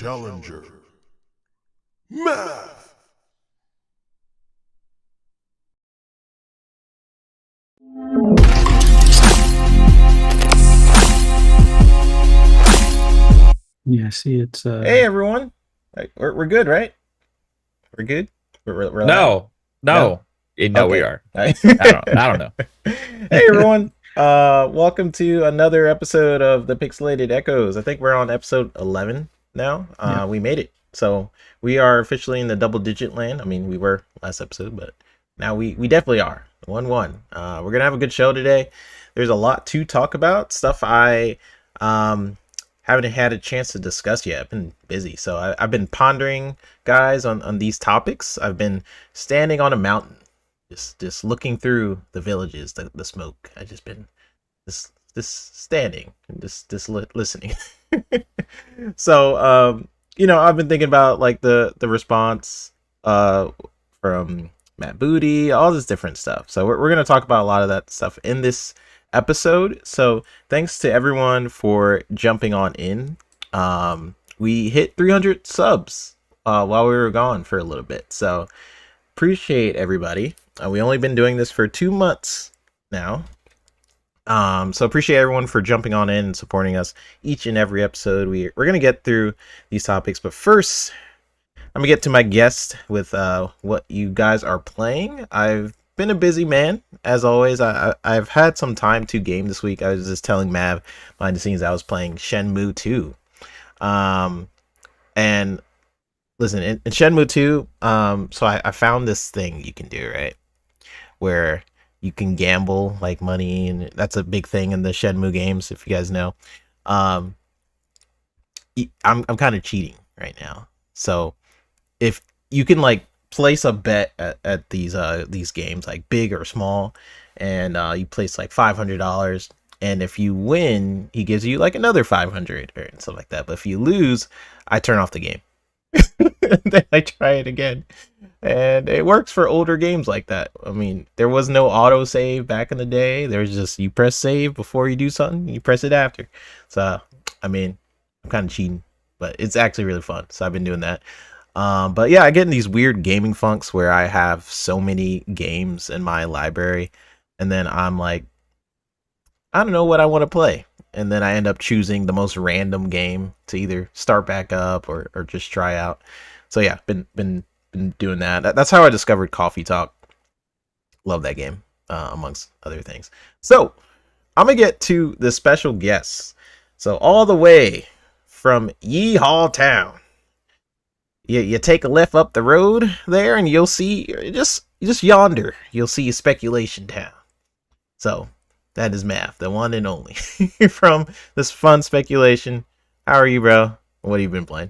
challenger, Math. Yeah, see, it's Hey everyone, we're good, right? We're good. We're live. No, No. no, no, we Okay. are. Hey I don't know. everyone. Welcome to another episode of the Pixelated Echoes. I think we're on episode 11 now. Yeah. We made it, so we are officially in the double-digit land. I mean, we were last episode, but now we definitely are 1-1. We're gonna have a good show today. There's a lot to talk about. Stuff I haven't had a chance to discuss yet. I've been busy, so I've been pondering, guys, on these topics. I've been standing on a mountain, just looking through the villages, the smoke. I just been just standing and just listening. So I've been thinking about like the response from Matt Booty, all this different stuff. So we're gonna talk about a lot of that stuff in this episode. So thanks to everyone for jumping on in. We hit 300 subs while we were gone for a little bit, so appreciate everybody. We only been doing this for 2 months now, so appreciate everyone for jumping on in and supporting us each and every episode. We're gonna get through these topics, but first I'm gonna get to my guest with what you guys are playing. I've been a busy man, as always. I've had some time to game this week. I was just telling Mav behind the scenes I was playing Shenmue 2. And listen, in Shenmue 2, so I found this thing you can do, right? Where you can gamble like money, and that's a big thing in the Shenmue games, if you guys know. I'm kind of cheating right now. So if you can like place a bet at these games, like big or small, and you place like $500, and if you win he gives you like another 500 or stuff like that. But if you lose, I turn off the game. Then I try it again, and it works for older games like that. I mean, there was no auto save back in the day. There's just, you press save before you do something, you press it after. So I mean, I'm kind of cheating, but it's actually really fun, so I've been doing that. But yeah, I get in these weird gaming funks where I have so many games in my library, and then I'm like, I don't know what I want to play. And then I end up choosing the most random game to either start back up or just try out. So yeah, been doing that. That's how I discovered Coffee Talk. Love that game, amongst other things. So I'm gonna get to the special guests. So all the way from Yeehaw Town. You take a left up the road there, and you'll see just yonder. You'll see Speculation Town. So that is Math, the one and only from this fun speculation. How are you, bro? What have you been playing?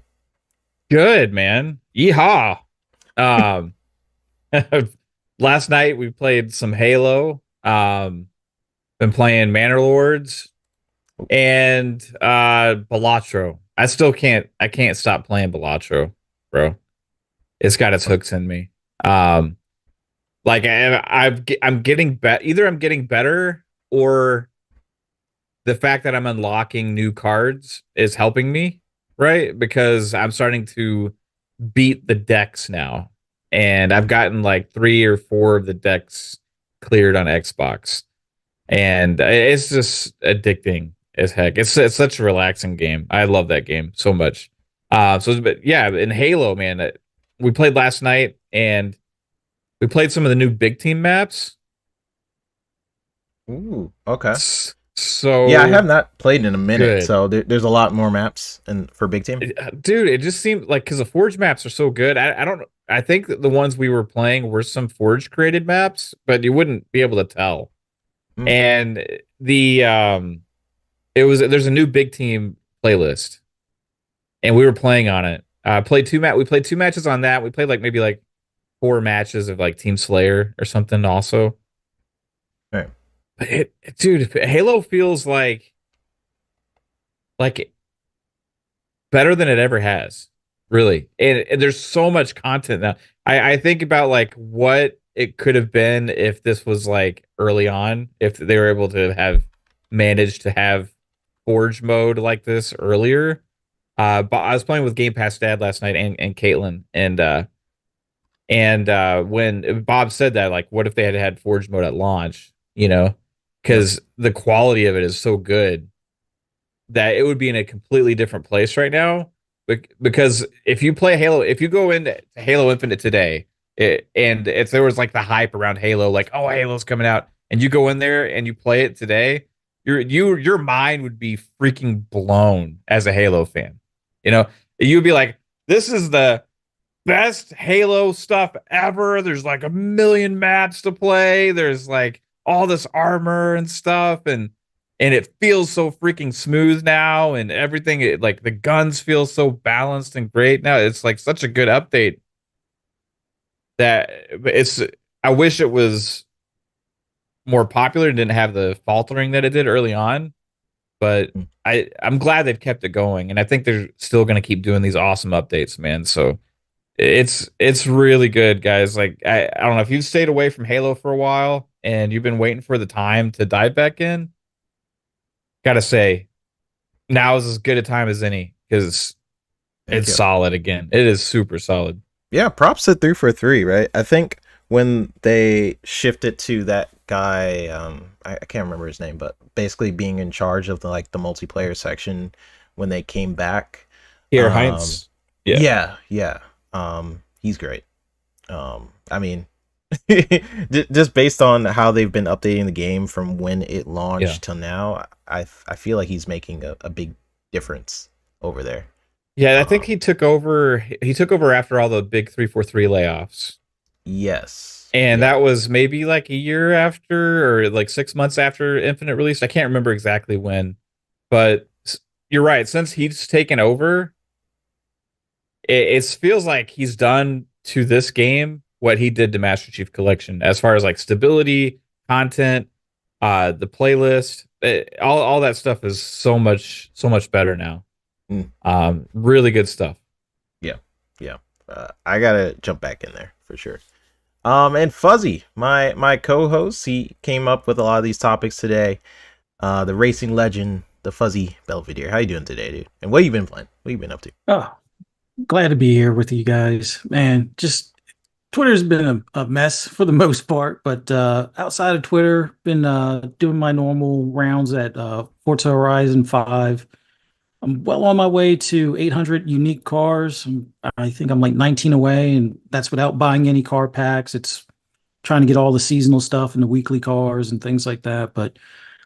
Good, man. Yeehaw. Um, last night we played some Halo. Been playing Manor Lords and Balatro. I can't stop playing Balatro, bro. It's got its hooks in me. Like I'm getting better. Either I'm getting better, or the fact that I'm unlocking new cards is helping me, right? Because I'm starting to beat the decks now, and I've gotten like 3 or 4 of the decks cleared on Xbox, and it's just addicting as heck. It's such a relaxing game. I love that game so much. But yeah, in Halo, man, we played last night, and we played some of the new big team maps. Ooh, okay. So yeah, I have not played in a minute, good. so there's a lot more maps for Big Team. Dude, it just seemed like, because the Forge maps are so good. I don't. I think that the ones we were playing were some Forge created maps, but you wouldn't be able to tell. Mm. And there's a new big team playlist, and we were playing on it. We played 2 matches on that. We played like maybe like 4 matches of like Team Slayer or something also. Right. But dude, Halo feels like better than it ever has, really. And there's so much content now. I think about like what it could have been if this was like early on, if they were able to have managed to have Forge mode like this earlier. But I was playing with Game Pass Dad last night and Caitlin, when Bob said that, like, what if they had had Forge mode at launch? Yep. Because the quality of it is so good that it would be in a completely different place right now. Because if you play Halo, if you go into Halo Infinite today, and if there was like the hype around Halo, like, oh, Halo's coming out, and you go in there and you play it today, your mind would be freaking blown as a Halo fan. You know, you'd be like, this is the best Halo stuff ever. There's like a million maps to play. There's like all this armor and stuff, and it feels so freaking smooth now, and everything. Like the guns feel so balanced and great now. It's like such a good update that it's. I wish it was more popular and didn't have the faltering that it did early on. But I'm glad they've kept it going, and I think they're still going to keep doing these awesome updates, man. So it's really good, guys. Like I don't know if you've stayed away from Halo for a while and you've been waiting for the time to dive back in. Gotta say, now is as good a time as any because it's solid again. It is super solid. Yeah, props to 343, right? I think when they shifted to that guy, I can't remember his name, but basically being in charge of the multiplayer section when they came back. Here, Heinz. Yeah. He's great. I mean, just based on how they've been updating the game from when it launched till now, I feel like he's making a big difference over there. Yeah, I think he took over. He took over after all the big 343 layoffs. Yes, and that was maybe like a year after, or like 6 months after Infinite released. I can't remember exactly when, but you're right. Since he's taken over, it feels like he's done to this game what he did to Master Chief Collection as far as like stability, content, the playlist, all that stuff is so much better now. Really good stuff. Yeah. I gotta jump back in there for sure. And Fuzzy, my co-host, he came up with a lot of these topics today. The racing legend, the Fuzzy Belvedere. How you doing today, dude? And what you been playing? What you been up to? Oh, glad to be here with you guys. Man, just Twitter's been a mess for the most part, but outside of Twitter, been doing my normal rounds at Forza Horizon 5. I'm well on my way to 800 unique cars. I think I'm like 19 away, and that's without buying any car packs. It's trying to get all the seasonal stuff and the weekly cars and things like that. But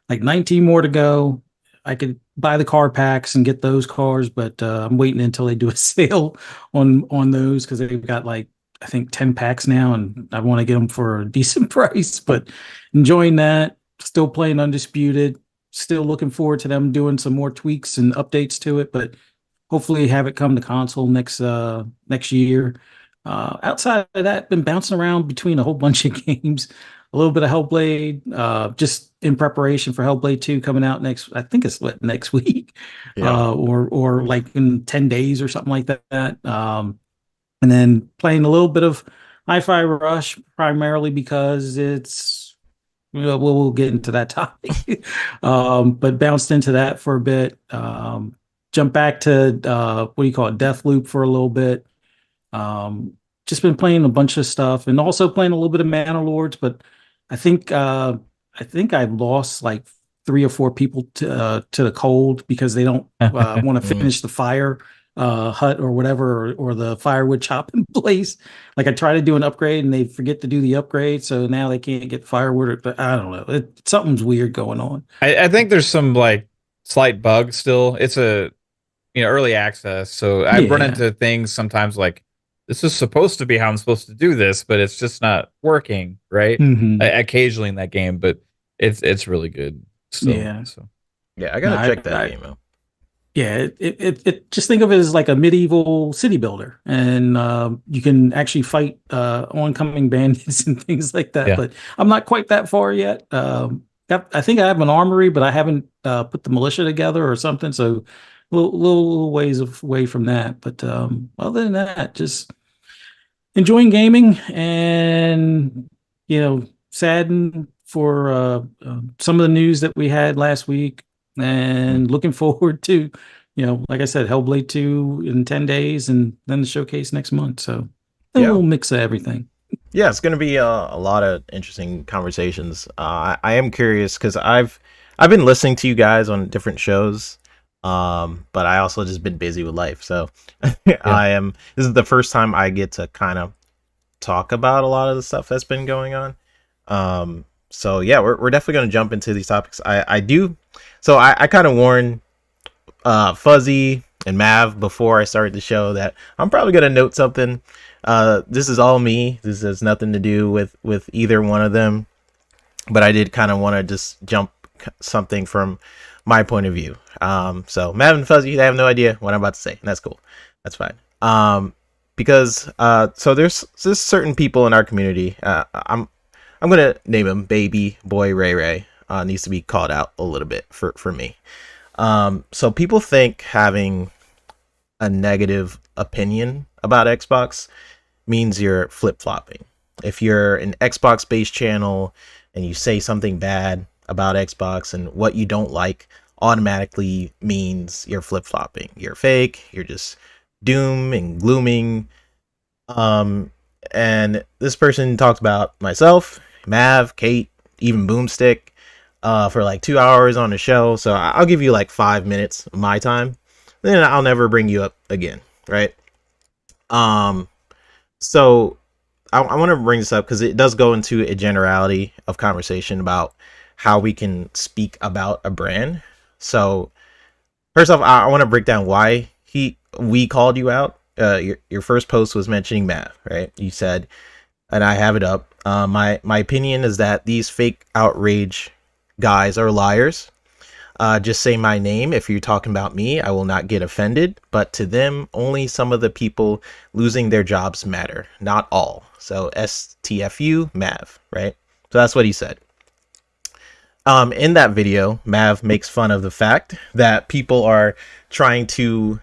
like 19 more to go. I could buy the car packs and get those cars, but I'm waiting until they do a sale on those because they've got like I think 10 packs now, and I want to get them for a decent price. But enjoying that, still playing Undisputed. Still looking forward to them doing some more tweaks and updates to it, but hopefully have it come to console next year. Outside of that, been bouncing around between a whole bunch of games. A little bit of Hellblade, just in preparation for Hellblade 2 coming out I think it's next week, or like in 10 days or something like that. And then playing a little bit of Hi-Fi Rush, primarily because it's we'll get into that topic. But bounced into that for a bit. Jumped back to what do you call it, Deathloop for a little bit. Just been playing a bunch of stuff and also playing a little bit of Manor Lords, but I think I've lost like 3 or 4 people to the cold because they don't want to finish the fire hut or whatever, or the firewood chopping place. Like I try to do an upgrade and they forget to do the upgrade, so now they can't get firewood. I don't know. Something's weird going on. I think there's some like slight bug still. It's a early access, so I run into things sometimes like this is supposed to be how I'm supposed to do this, but it's just not working right. Occasionally in that game, but it's really good still. I gotta check that game out. Yeah, it just think of it as like a medieval city builder, and you can actually fight oncoming bandits and things like that. But I'm not quite that far yet. I think I have an armory, but I haven't put the militia together or something. So little ways away from that. But other than that, just enjoying gaming, and saddened for some of the news that we had last week, and looking forward to like I said, Hellblade 2 in 10 days and then the showcase next month. So a Yeah. little mix of everything. Yeah, it's going to be a lot of interesting conversations. I am curious because I've been listening to you guys on different shows, but I also just been busy with life. So Yeah. This is the first time I get to kind of talk about a lot of the stuff that's been going on. So yeah, we're definitely going to jump into these topics. I do. So I kind of warned Fuzzy and Mav before I started the show that I'm probably going to note something. This is all me. This has nothing to do with either one of them. But I did kind of want to just jump something from my point of view. So Mav and Fuzzy, they have no idea what I'm about to say, and that's cool. That's fine. Because so there's certain people in our community. I'm gonna name him Baby Boy RayRay. Needs to be called out a little bit for me. So people think having a negative opinion about Xbox means you're flip-flopping. If you're an Xbox-based channel and you say something bad about Xbox and what you don't like automatically means you're flip-flopping. You're fake, you're just doom and glooming. And this person talked about myself, Mav, Kate, even Boomstick, for like 2 hours on the show. So I'll give you like 5 minutes of my time. Then I'll never bring you up again, right? So I want to bring this up because it does go into a generality of conversation about how we can speak about a brand. So first off, I want to break down why we called you out. Your first post was mentioning Matt, right? You said, and I have it up. My opinion is that these fake outrage guys are liars. Just say my name. If you're talking about me, I will not get offended. But to them, only some of the people losing their jobs matter, not all. So STFU, Mav, right? So that's what he said. In that video, Mav makes fun of the fact that people are trying to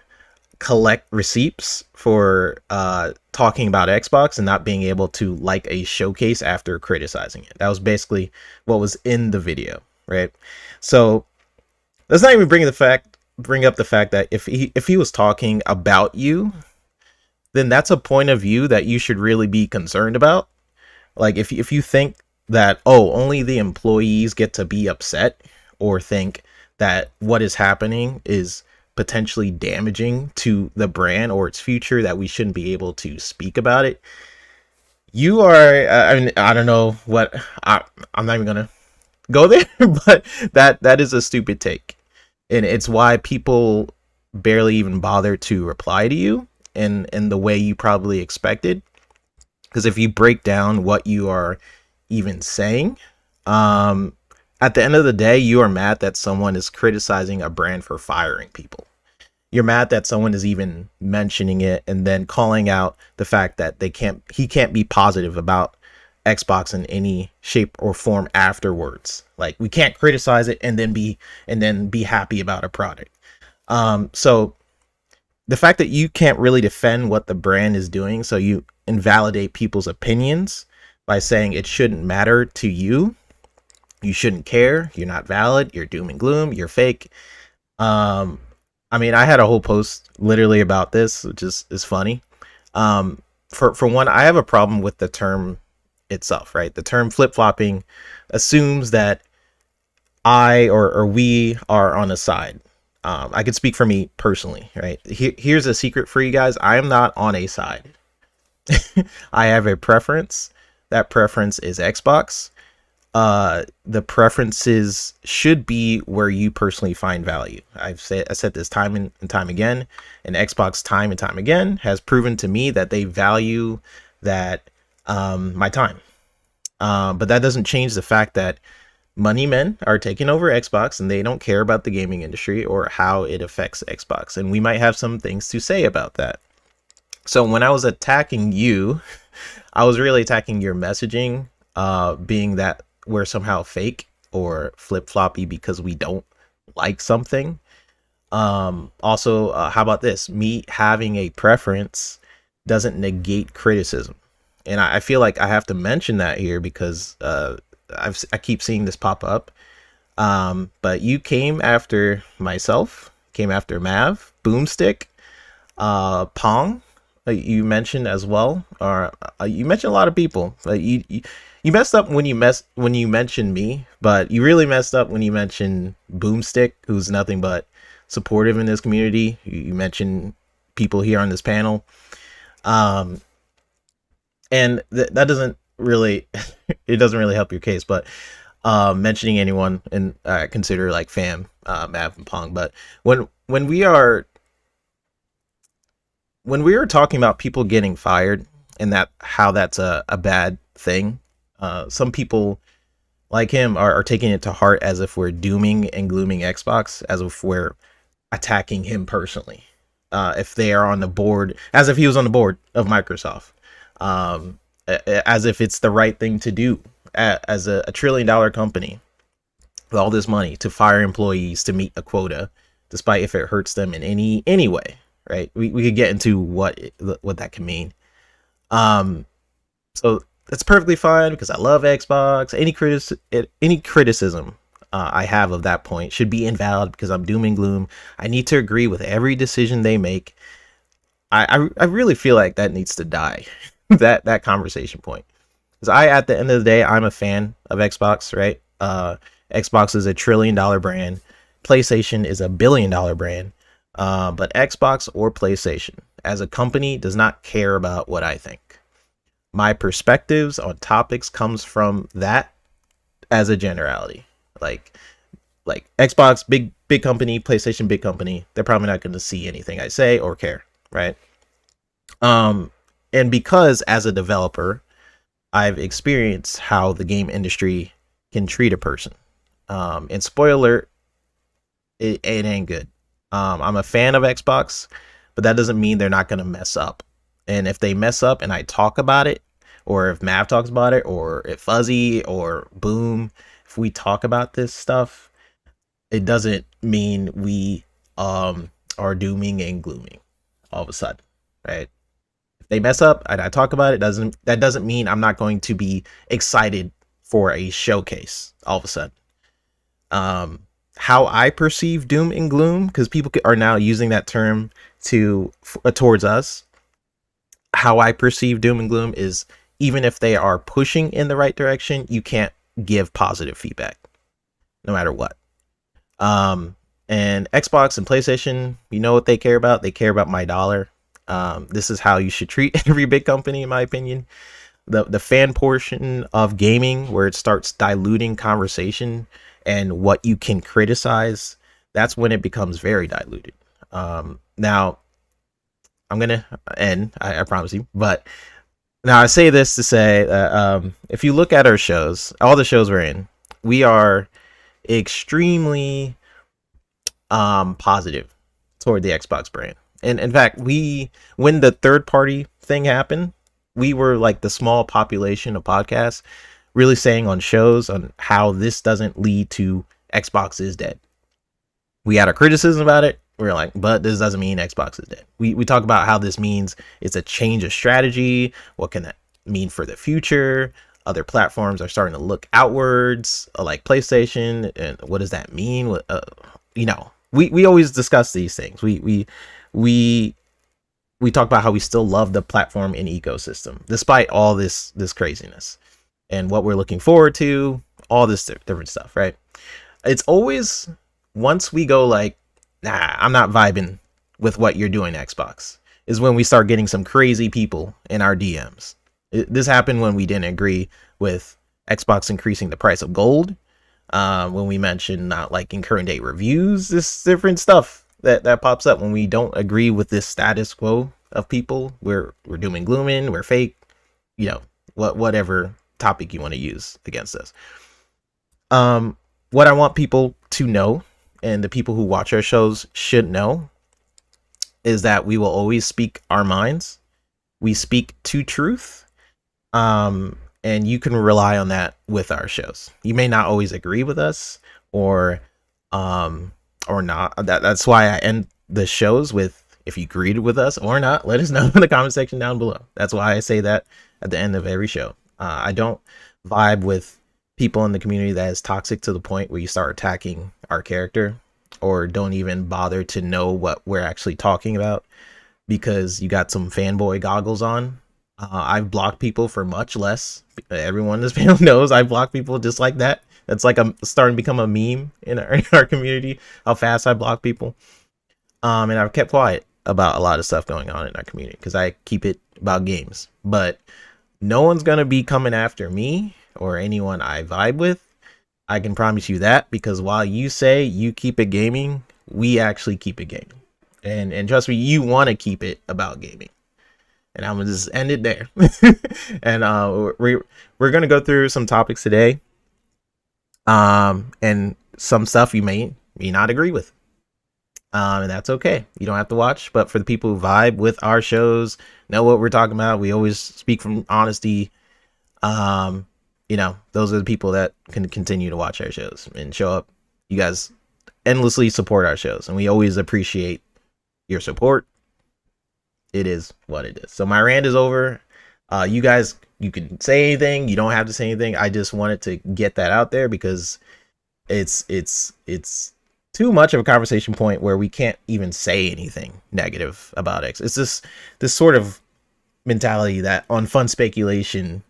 collect receipts for talking about Xbox and not being able to like a showcase after criticizing it. That was basically what was in the video, right? So let's not even bring up the fact that if he was talking about you, then that's a point of view that you should really be concerned about. Like if you think that, oh, only the employees get to be upset or think that what is happening is potentially damaging to the brand or its future, that we shouldn't be able to speak about it. You are, I mean, I don't know what, I'm not even gonna go there, but that is a stupid take. And it's why people barely even bother to reply to you in the way you probably expected. Because if you break down what you are even saying, at the end of the day, you are mad that someone is criticizing a brand for firing people. You're mad that someone is even mentioning it and then calling out the fact that he can't be positive about Xbox in any shape or form afterwards. Like, we can't criticize it and then be happy about a product. So the fact that you can't really defend what the brand is doing, so you invalidate people's opinions by saying it shouldn't matter to you, you shouldn't care, you're not valid, you're doom and gloom, you're fake. I mean, I had a whole post literally about this, which is funny. For one, I have a problem with the term itself, right? The term flip-flopping assumes that I or we are on a side. I can speak for me personally, right? Here's a secret for you guys. I am not on a side. I have a preference. That preference is Xbox. The preferences should be where you personally find value. I said this time and time again, and Xbox time and time again has proven to me that they value that my time. But that doesn't change the fact that money men are taking over Xbox and they don't care about the gaming industry or how it affects Xbox. And we might have some things to say about that. So when I was attacking you, I was really attacking your messaging, being that we're somehow fake or flip-floppy because we don't like something. Also, how about this? Me having a preference doesn't negate criticism. And I feel like I have to mention that here because I keep seeing this pop up. But you came after myself, came after Mav, Boomstick, Pong. You mentioned as well, or you mentioned a lot of people. You messed up when you mentioned me, but you really messed up when you mentioned Boomstick, who's nothing but supportive in this community. You mentioned people here on this panel, and that doesn't really it doesn't really help your case. But mentioning anyone and consider like Fam, Mav, and Pong. But when we are talking about people getting fired and that how that's a bad thing, some people like him are taking it to heart as if we're dooming and glooming Xbox, as if we're attacking him personally. If they are on the board, as if he was on the board of Microsoft, as if it's the right thing to do as a $1 trillion company with all this money to fire employees to meet a quota, despite if it hurts them in any way. Right? We could get into what that can mean. So that's perfectly fine because I love Xbox. Any criticism I have of that point should be invalid because I'm doom and gloom. I need to agree with every decision they make. I really feel like that needs to die. that conversation point. Because at the end of the day, I'm a fan of Xbox, right? Xbox is a $1 trillion brand. PlayStation is a $1 billion brand. But Xbox or PlayStation as a company does not care about what I think. My perspectives on topics comes from that as a generality. Like Xbox, big company, PlayStation, big company. They're probably not going to see anything I say or care, right? And because as a developer, I've experienced how the game industry can treat a person. And spoiler, it ain't good. I'm a fan of Xbox, but that doesn't mean they're not going to mess up. And if they mess up and I talk about it, or if Mav talks about it, or if Fuzzy or Boom, if we talk about this stuff, it doesn't mean we are dooming and glooming all of a sudden, right? If they mess up and I talk about it, that doesn't mean I'm not going to be excited for a showcase all of a sudden. How I perceive doom and gloom, because people are now using that term towards us. How I perceive doom and gloom is even if they are pushing in the right direction, you can't give positive feedback, no matter what. And Xbox and PlayStation, you know what they care about? They care about my dollar. This is how you should treat every big company, in my opinion. The fan portion of gaming, where it starts diluting conversation and what you can criticize, that's when it becomes very diluted. Now, I'm going to end, I promise you. But now I say this to say that if you look at our shows, all the shows we're in, we are extremely positive toward the Xbox brand. And in fact, when the third party thing happened, we were like the small population of podcasts really saying on shows on how this doesn't lead to Xbox is dead. We had our criticism about it. We're like, but this doesn't mean Xbox is dead. We talk about how this means it's a change of strategy. What can that mean for the future? Other platforms are starting to look outwards, like PlayStation. And what does that mean? We always discuss these things. We talk about how we still love the platform and ecosystem, despite all this craziness. And what we're looking forward to, all this different stuff, right? It's always, once we go like, nah, I'm not vibing with what you're doing, Xbox, is when we start getting some crazy people in our DMs. This happened when we didn't agree with Xbox increasing the price of gold, when we mentioned not liking current day reviews, this different stuff that pops up when we don't agree with this status quo of people. We're doom and glooming, we're fake, whatever topic you want to use against us. What I want people to know, and the people who watch our shows should know, is that we will always speak our minds. We speak to truth. And you can rely on that with our shows. You may not always agree with us or not. That's why I end the shows with, if you agreed with us or not, let us know in the comment section down below. That's why I say that at the end of every show. I don't vibe with people in the community that is toxic to the point where you start attacking our character. or don't even bother to know what we're actually talking about because you got some fanboy goggles on. I've blocked people for much less. Everyone in this panel knows I block people just like that. It's like I'm starting to become a meme in our community, how fast I block people. And I've kept quiet about a lot of stuff going on in our community because I keep it about games. But no one's going to be coming after me or anyone I vibe with. I can promise you that, because while you say you keep it gaming, we actually keep it gaming. And trust me, you want to keep it about gaming. And I'm gonna just end it there. And we're gonna go through some topics today. And some stuff you may not agree with. And that's okay. You don't have to watch, but for the people who vibe with our shows, know what we're talking about. We always speak from honesty. Those are the people that can continue to watch our shows and show up. You guys endlessly support our shows, and we always appreciate your support. It is what it is. So my rant is over. You guys, you can say anything. You don't have to say anything. I just wanted to get that out there because it's too much of a conversation point where we can't even say anything negative about X. It's this sort of mentality that on fun speculation,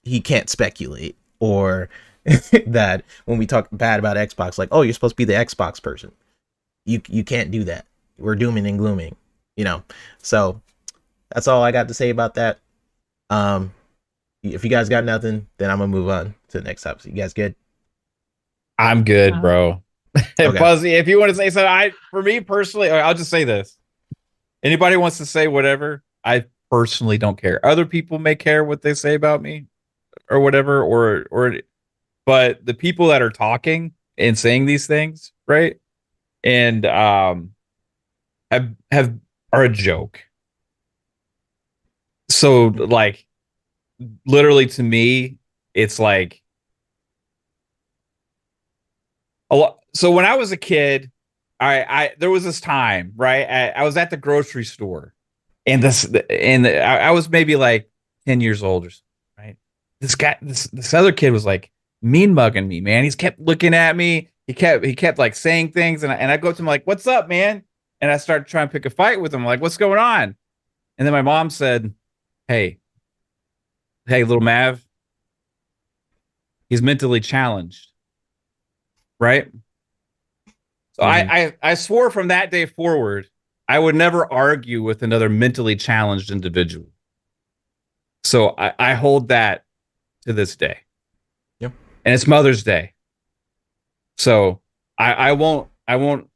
he can't speculate, or that when we talk bad about Xbox, like, oh, you're supposed to be the Xbox person. You can't do that. We're dooming and glooming, So that's all I got to say about that. If you guys got nothing, then I'm gonna move on to the next topic. You guys good? I'm good, bro. Okay. Fuzzy, if you want to say something, for me personally, I'll just say this. Anybody wants to say whatever, I personally don't care. Other people may care what they say about me or whatever, but the people that are talking and saying these things, right? And have are a joke. So like literally to me, it's like a lot. So when I was a kid, I there was this time, right? I was at the grocery store, and I was maybe like 10 years old or something, right? This other kid was like mean mugging me, man. He's kept looking at me. He kept like saying things, and I go to him like, "What's up, man?" And I started trying to pick a fight with him, like, "What's going on?" And then my mom said, "Hey, little Mav, he's mentally challenged." Right? So I swore from that day forward, I would never argue with another mentally challenged individual. So I hold that to this day. Yep. And it's Mother's Day. So I won't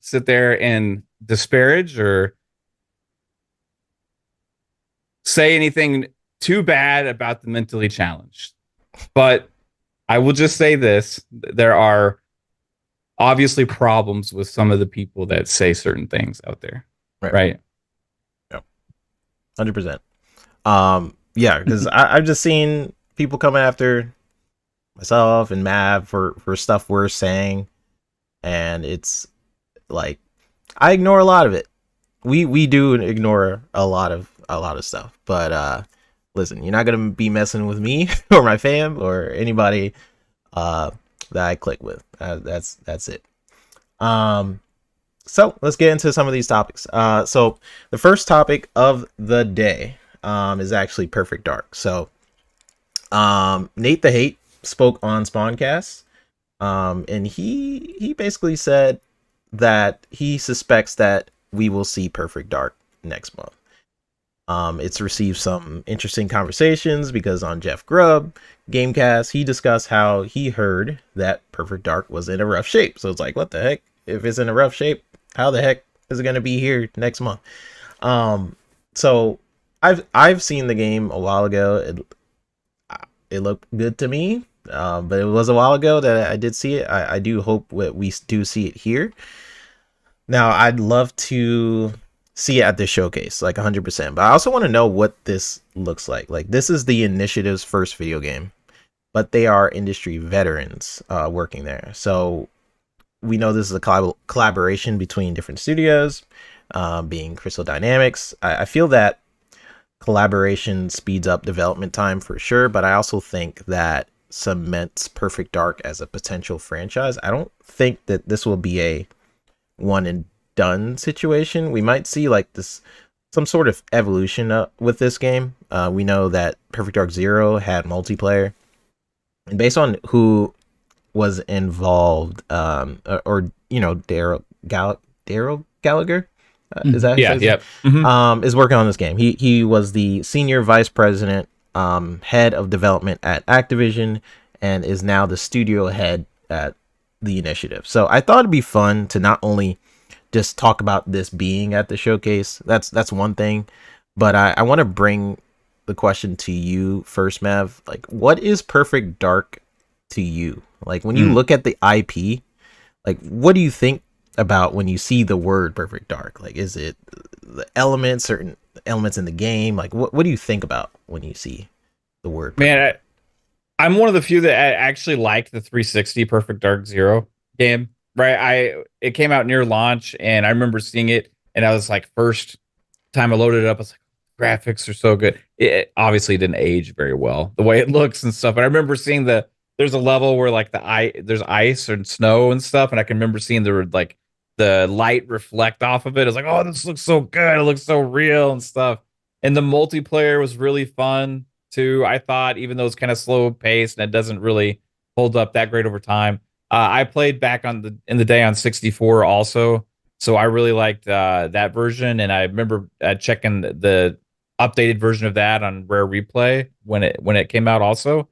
sit there and disparage or say anything too bad about the mentally challenged. But I will just say this. There are obviously problems with some of the people that say certain things out there. Right? Yeah. 100%. Yeah, because I've just seen people coming after myself and Mav for stuff we're saying, and it's like I ignore a lot of it. We do ignore a lot of stuff, but listen, you're not gonna be messing with me or my fam or anybody that I click with. That's it. So let's get into some of these topics. So the first topic of the day is actually Perfect Dark. So Nate the Hate spoke on Spawncast, and he basically said that he suspects that we will see Perfect Dark next month. It's received some interesting conversations because on Jeff Grubb Gamecast, he discussed how he heard that Perfect Dark was in a rough shape. So it's like, what the heck? If it's in a rough shape, how the heck is it going to be here next month? So I've seen the game a while ago. It looked good to me, but it was a while ago that I did see it. I do hope that we do see it here. Now, I'd love to see it at the showcase, like 100%. But I also want to know what this looks like. Like, this is the initiative's first video game, but they are industry veterans working there. So we know this is a collaboration between different studios, being Crystal Dynamics. I feel that collaboration speeds up development time for sure, but I also think that cements Perfect Dark as a potential franchise. I don't think that this will be a one and done situation. We might see like this some sort of evolution with this game. We know that Perfect Dark Zero had multiplayer, and based on who was involved, or you know, Daryl Gallagher, is that Yeah, his name? yep. Mm-hmm. Is working on this game. He was the senior vice president, head of development at Activision, and is now the studio head at the initiative. So I thought it'd be fun to not only just talk about this being at the showcase. That's one thing, but I want to bring the question to you first, Mav. Like, what is Perfect Dark to you? Like, when you look at the IP, like, what do you think about when you see the word Perfect Dark? Like, is it the elements, certain elements in the game? Like, what do you think about when you see the word Perfect Man, I'm one of the few that actually liked the 360 Perfect Dark Zero game. Right, it came out near launch, and I remember seeing it, and I was like, first time I loaded it up, I was like, graphics are so good. It obviously didn't age very well, the way it looks and stuff. But I remember seeing there's a level where like there's ice and snow and stuff, and I can remember seeing the light reflect off of it. I was like, oh, this looks so good. It looks so real and stuff. And the multiplayer was really fun too. I thought, even though it's kind of slow paced and it doesn't really hold up that great over time. I played back in the day on 64 also, so I really liked that version, and I remember checking the updated version of that on Rare Replay when it came out also.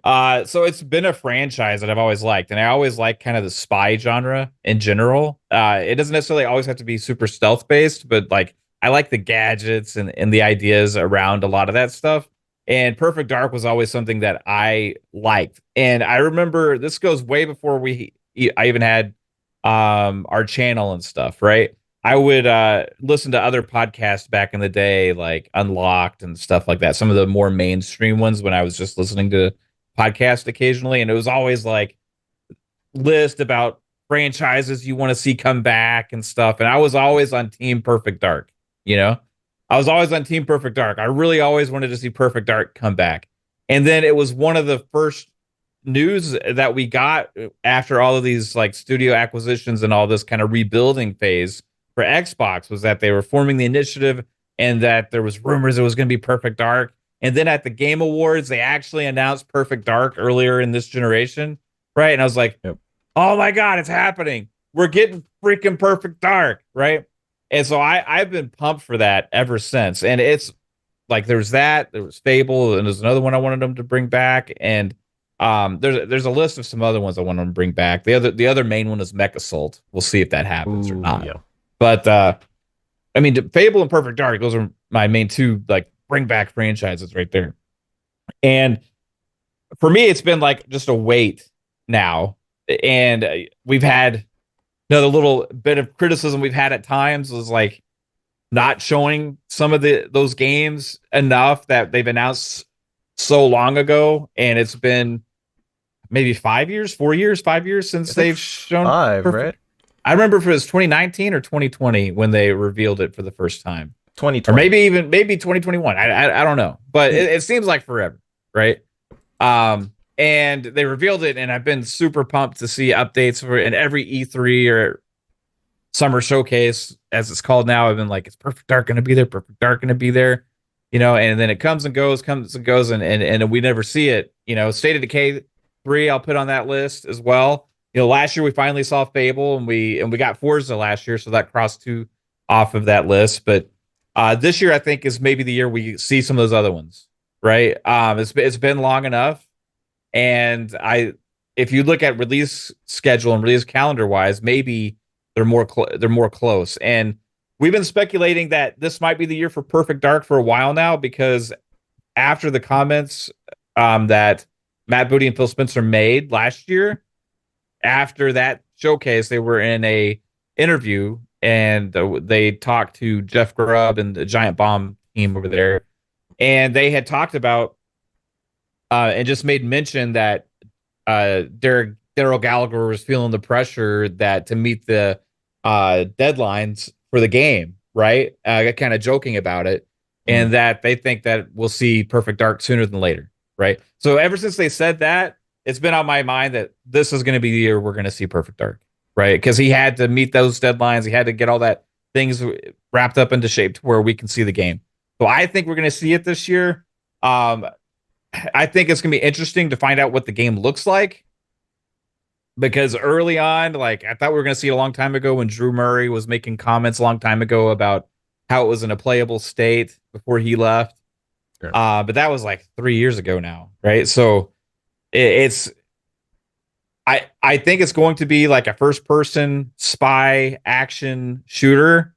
So it's been a franchise that I've always liked, and I always like kind of the spy genre in general. It doesn't necessarily always have to be super stealth based, but like I like the gadgets and the ideas around a lot of that stuff. And Perfect Dark was always something that I liked. And I remember this goes way before I even had our channel and stuff, right? I would listen to other podcasts back in the day, like Unlocked and stuff like that. Some of the more mainstream ones when I was just listening to podcasts occasionally, and it was always like list about franchises you want to see come back and stuff. And I was always on Team Perfect Dark, you know? I was always on Team Perfect Dark. I really always wanted to see Perfect Dark come back. And then it was one of the first news that we got after all of these like studio acquisitions and all this kind of rebuilding phase for Xbox was that they were forming the initiative, and that there was rumors it was going to be Perfect Dark. And then at the Game Awards, they actually announced Perfect Dark earlier in this generation, right? And I was like, Yep. oh my God, it's happening. We're getting freaking Perfect Dark, right? And so I've been pumped for that ever since. And it's like there was Fable, and there's another one I wanted them to bring back. And there's a list of some other ones I want them to bring back. The other main one is Mech Assault. We'll see if that happens or not. Yeah. But I mean, Fable and Perfect Dark, those are my main two like bring back franchises right there. And for me, it's been like just a wait now. And we've had another little bit of criticism we've had at times was like not showing some of those games enough that they've announced so long ago. And it's been maybe 5 years, 4 years, 5 years since they've shown 5, Perfect. right? I remember if it was 2019 or 2020 when they revealed it for the first time. 2020. Or maybe 2021. I don't know. But it seems like forever, right? And they revealed it, and I've been super pumped to see updates for it in every E3 or summer showcase, as it's called now. I've been like, is Perfect Dark going to be there? Perfect Dark going to be there? You know, and then it comes and goes, and we never see it. You know, State of Decay 3, I'll put on that list as well. You know, last year we finally saw Fable, and we got Forza last year, so that crossed 2 off of that list. But this year I think is maybe the year we see some of those other ones, right? It's been long enough, and if you look at release schedule and release calendar wise, maybe they're more close. And we've been speculating that this might be the year for Perfect Dark for a while now, because after the comments that Matt Booty and Phil Spencer made last year, after that showcase, they were in a interview, and they talked to Jeff Grubb and the Giant Bomb team over there, and they had talked about and just made mention that Daryl Gallagher was feeling the pressure that to meet the deadlines for the game, right? Kind of joking about it, and that they think that we'll see Perfect Dark sooner than later, right? So ever since they said that, it's been on my mind that this is going to be the year we're going to see Perfect Dark. right? Because he had to meet those deadlines. He had to get all that things wrapped up into shape to where we can see the game. So I think we're going to see it this year. I think it's going to be interesting to find out what the game looks like, because early on, like, I thought we were going to see it a long time ago when Drew Murray was making comments a long time ago about how it was in a playable state before he left. Sure. But that was like 3 years ago now, right? So it's I think it's going to be like a first person spy action shooter.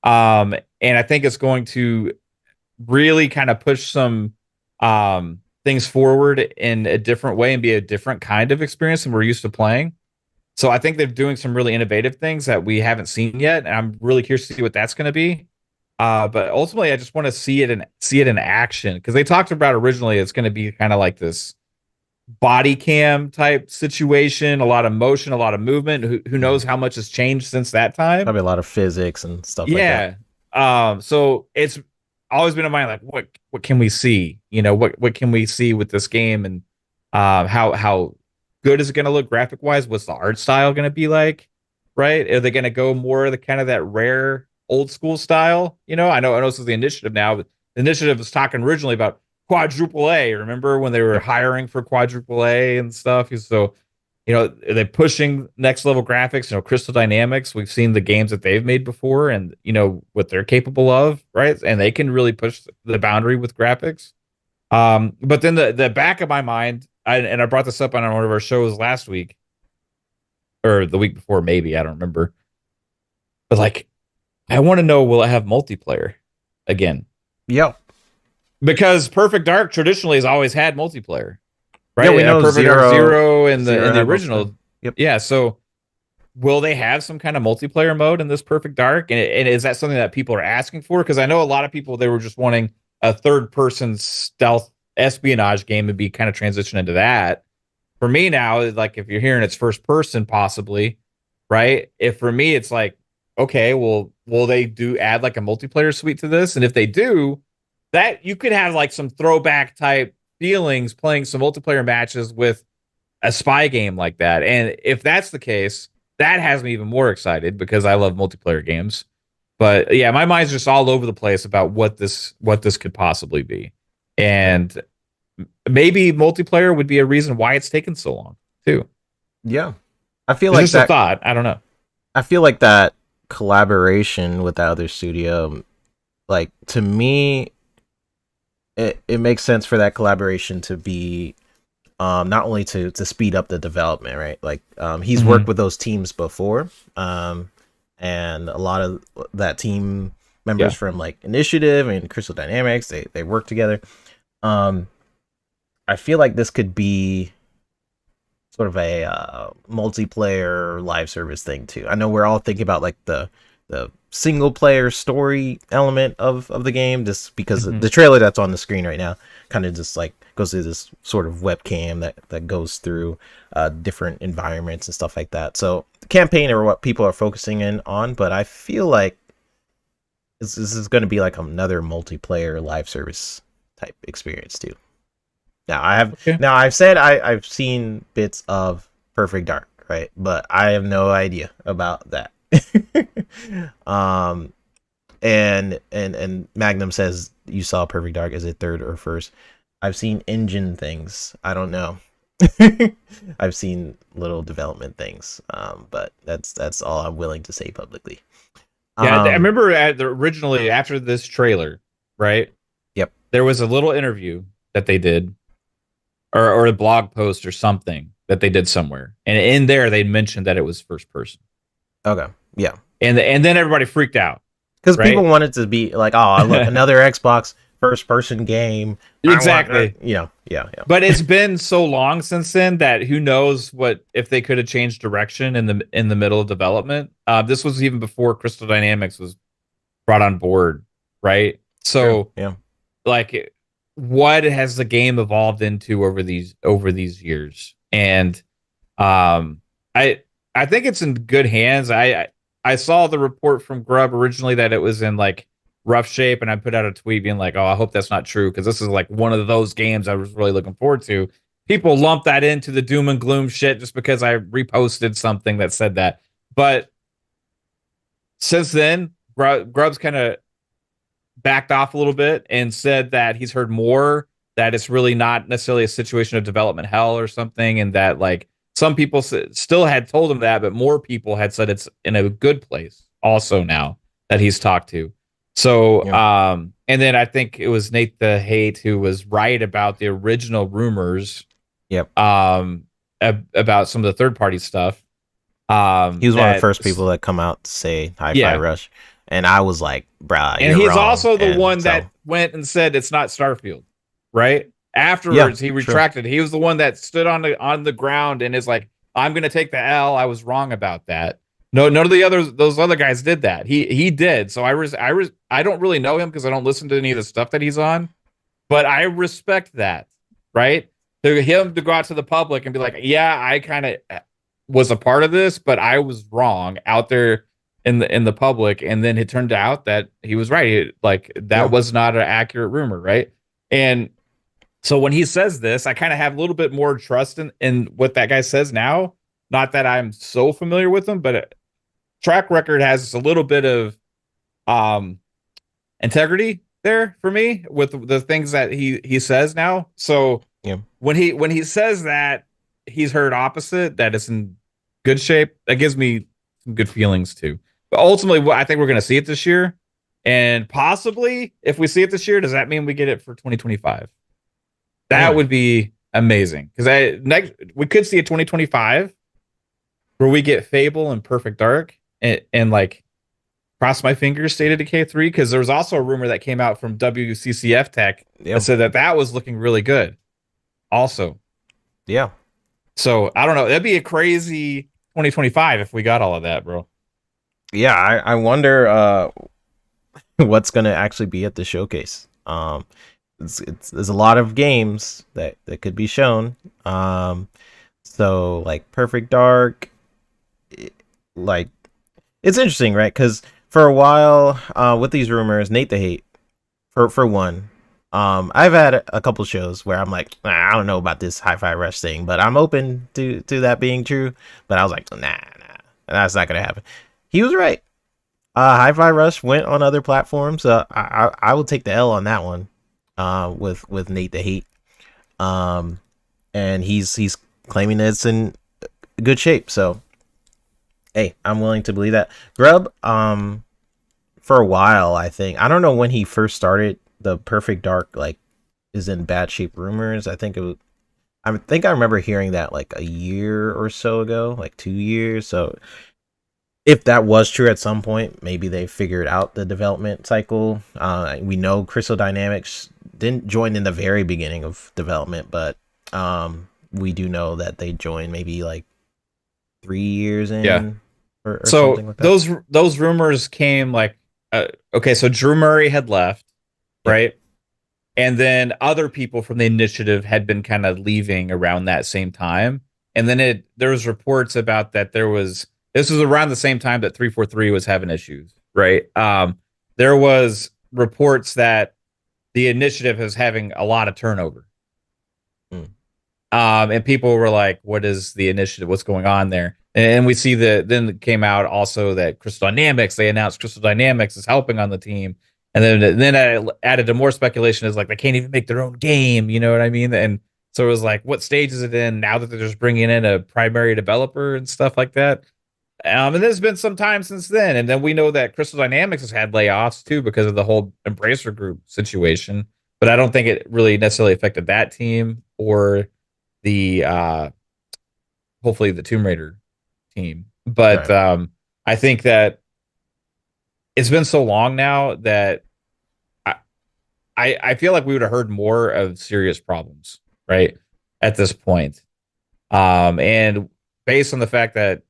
And I think it's going to really kind of push some things forward in a different way and be a different kind of experience than we're used to playing. So I think they're doing some really innovative things that we haven't seen yet, and I'm really curious to see what that's going to be. But ultimately, I just want to see it in action, because they talked about originally it's going to be kind of like this body cam type situation, a lot of motion, a lot of movement. Who knows how much has changed since that time? Probably a lot of physics and stuff like that. Yeah. So it's always been in mind, like, what can we see? What can we see with this game, and how good is it going to look graphic wise? What's the art style going to be like? Right? Are they going to go more of the kind of that rare old school style? I know this is the initiative now, but the initiative was talking originally about quadruple A. Remember when they were hiring for quadruple A and stuff? So, they're pushing next level graphics. Crystal Dynamics, we've seen the games that they've made before, and what they're capable of, right? And they can really push the boundary with graphics. But then the back of my mind, and I brought this up on one of our shows last week, or the week before, maybe, I don't remember. But like, I want to know, will it have multiplayer again? Yep. Because Perfect Dark traditionally has always had multiplayer, right? Yeah, we know Perfect Dark Zero in the original. Yep. Yeah, so will they have some kind of multiplayer mode in this Perfect Dark? And is that something that people are asking for? Because I know a lot of people, they were just wanting a third-person stealth espionage game to be kind of transition into that. For me now, like, if you're hearing it's first person, possibly, right? If for me, it's like, okay, well, will they add like a multiplayer suite to this? And if they do, that you could have like some throwback type feelings playing some multiplayer matches with a spy game like that. And if that's the case, that has me even more excited, because I love multiplayer games. But yeah, my mind's just all over the place about what this could possibly be. And maybe multiplayer would be a reason why it's taken so long too. Yeah. I feel It's like just that a thought. I don't know. I feel like that collaboration with the other studio, like, to me, it makes sense for that collaboration to be not only to speed up the development, right? Like, he's worked with those teams before, and a lot of that team members from like Initiative and Crystal Dynamics, they work together. I feel like this could be sort of a multiplayer live service thing too. I know we're all thinking about like the single player story element of the game, just because the trailer that's on the screen right now kind of just like goes through this sort of webcam that goes through different environments and stuff like that. So the campaign are what people are focusing in on, but I feel like this is going to be like another multiplayer live service type experience too. Now I've said I've seen bits of Perfect Dark, right? But I have no idea about that. And Magnum says you saw Perfect Dark. Is it third or first? I've seen engine things. I don't know. I've seen little development things. But that's all I'm willing to say publicly. Yeah, I remember originally after this trailer, right? Yep. There was a little interview that they did, or a blog post or something that they did somewhere, and in there they mentioned that it was first person. Okay. Yeah. And then everybody freaked out because people wanted to be like, oh, look, another Xbox first person game. Exactly. Yeah. But it's been so long since then that who knows what if they could have changed direction in the middle of development. This was even before Crystal Dynamics was brought on board, right? So yeah, like, what has the game evolved into over these years? And I think it's in good hands. I saw the report from Grub originally that it was in like rough shape, and I put out a tweet being like, oh, I hope that's not true, because this is like one of those games I was really looking forward to. People lump that into the doom and gloom shit just because I reposted something that said that. But since then, Grubbs kind of backed off a little bit and said that he's heard more, that it's really not necessarily a situation of development hell or something, and that like some people still had told him that, but more people had said it's in a good place also now that he's talked to. So, Yeah. And then I think it was Nate the Hate who was right about the original rumors. Yep. About some of the third party stuff. He was one of the first people that come out to say Hi-Fi Rush, and I was like, "Bruh, and you're he's wrong." also the one that went and said it's not Starfield, right? Afterwards, he retracted. True. He was the one that stood on the ground and is like, "I'm going to take the L. I was wrong about that." No, none of those other guys did that. He did. So I don't really know him because I don't listen to any of the stuff that he's on, but I respect that, right? To him to go out to the public and be like, "Yeah, I kind of was a part of this, but I was wrong out there in the public," and then it turned out that he was right. That was not an accurate rumor, right? And so when he says this, I kind of have a little bit more trust in what that guy says now. Not that I'm so familiar with him, but track record has a little bit of integrity there for me with the things that he says now. So when he says that he's heard opposite, that it's in good shape, that gives me some good feelings too. But ultimately, I think we're going to see it this year, and possibly if we see it this year, does that mean we get it for 2025? That would be amazing, because we could see a 2025 where we get Fable and Perfect Dark and like cross my fingers, State of Decay 3, because there was also a rumor that came out from WCCF Tech that said that was looking really good also. Yeah. So I don't know. That'd be a crazy 2025 if we got all of that, bro. Yeah, I wonder what's going to actually be at the showcase. There's a lot of games that could be shown. So like Perfect Dark, like it's interesting, right? Because for a while, with these rumors, Nate the Hate, for one, I've had a couple shows where I'm like, I don't know about this Hi-Fi Rush thing, but I'm open to that being true. But I was like, nah, that's not gonna happen. He was right. Hi-Fi Rush went on other platforms. I will take the L on that one. With Nate the Hate, and he's claiming that it's in good shape. So, hey, I'm willing to believe that. Grub, for a while, I don't know when he first started the Perfect Dark like is in bad shape rumors. I think I remember hearing that like a year or so ago, like 2 years. So if that was true at some point, maybe they figured out the development cycle. We know Crystal Dynamics didn't join in the very beginning of development, but we do know that they joined maybe like 3 years in. Yeah. Or so something like that. Those rumors came like, okay, so Drew Murray had left, right? And then other people from the initiative had been kind of leaving around that same time. And then there was reports about that this was around the same time that 343 was having issues, right? There was reports that the initiative is having a lot of turnover. And people were like, what is the initiative? What's going on there? And we see then it came out also that Crystal Dynamics, they announced Crystal Dynamics is helping on the team. And then I added to more speculation is like, they can't even make their own game. You know what I mean? And so it was like, what stage is it in now that they're just bringing in a primary developer and stuff like that? And there's been some time since then. And then we know that Crystal Dynamics has had layoffs too because of the whole Embracer Group situation. But I don't think it really necessarily affected that team or the hopefully the Tomb Raider team. But I think that it's been so long now that I feel like we would have heard more of serious problems, right? At this point. And based on the fact that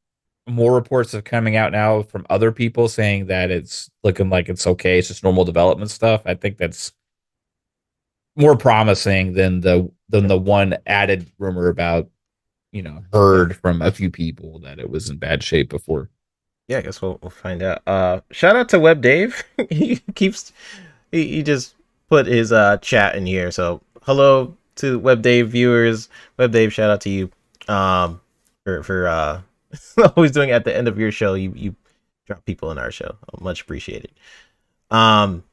more reports have coming out now from other people saying that it's looking like it's okay, it's just normal development stuff, I think that's more promising than the one added rumor about, heard from a few people that it was in bad shape before. Yeah, I guess we'll find out. Shout out to Web Dave. he just put his chat in here. So hello to Web Dave viewers. Web Dave, shout out to you. For always doing it at the end of your show. You drop people in our show. Much appreciated. Um,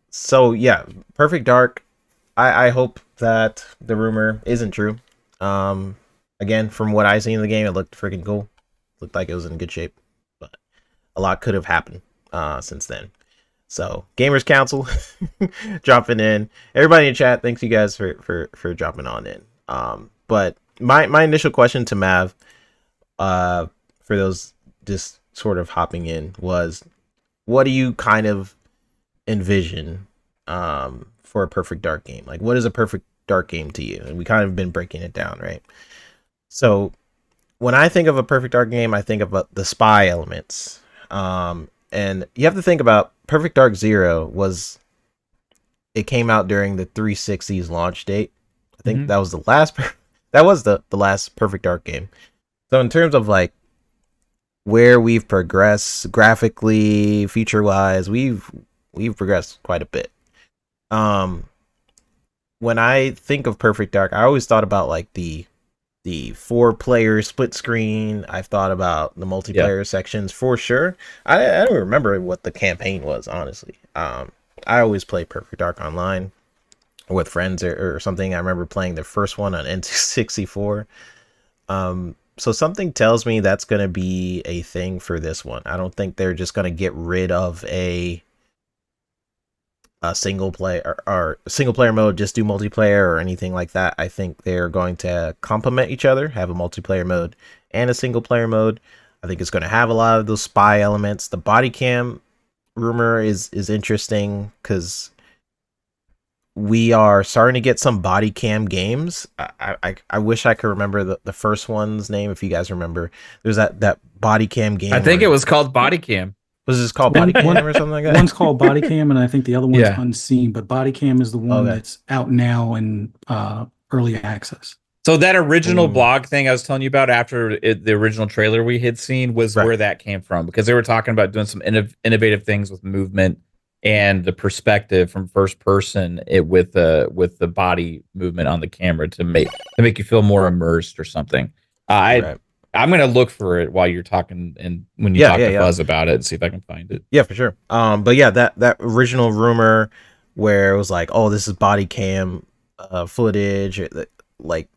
so yeah, Perfect Dark. I hope that the rumor isn't true. Um, again, from what I seen in the game, it looked freaking cool. Looked like it was in good shape, but a lot could have happened since then. So, Gamers Council dropping in. Everybody in chat, thanks you guys for dropping on in. But my initial question to Mav, for those just sort of hopping in, was, what do you kind of envision for a Perfect Dark game? Like, what is a Perfect Dark game to you? And we kind of been breaking it down, right? So, when I think of a Perfect Dark game, I think of the spy elements. And you have to think about Perfect Dark Zero it came out during the 360's launch date. I think that was the last the last Perfect Dark game. So in terms of like where we've progressed graphically, feature wise, we've progressed quite a bit. When I think of Perfect Dark, I always thought about like the 4-player split screen. I've thought about the multiplayer sections for sure. I don't remember what the campaign was, honestly. I always play Perfect Dark online with friends or something. I remember playing the first one on N64. So something tells me that's going to be a thing for this one. I don't think they're just going to get rid of a single player or single player mode, just do multiplayer or anything like that. I think they're going to complement each other, have a multiplayer mode and a single player mode. I think it's going to have a lot of those spy elements. The body cam rumor is interesting because we are starting to get some body cam games. I wish I could remember the first one's name. If you guys remember, there's that body cam game. I think it was called Body Cam. Was this called Body Cam or something like that? One's called Body Cam, and I think the other one's Unseen. But Body Cam is the one that's out now in early access. So that original blog thing I was telling you about after the original trailer we had seen was where that came from, because they were talking about doing some innovative things with movement and the perspective from first person with the body movement on the camera to make you feel more immersed or something. I'm gonna look for it while you're talking, and when you talk to Fuzz about it, and see if I can find it. Yeah, for sure. But yeah, that original rumor where it was like, oh, this is body cam footage, like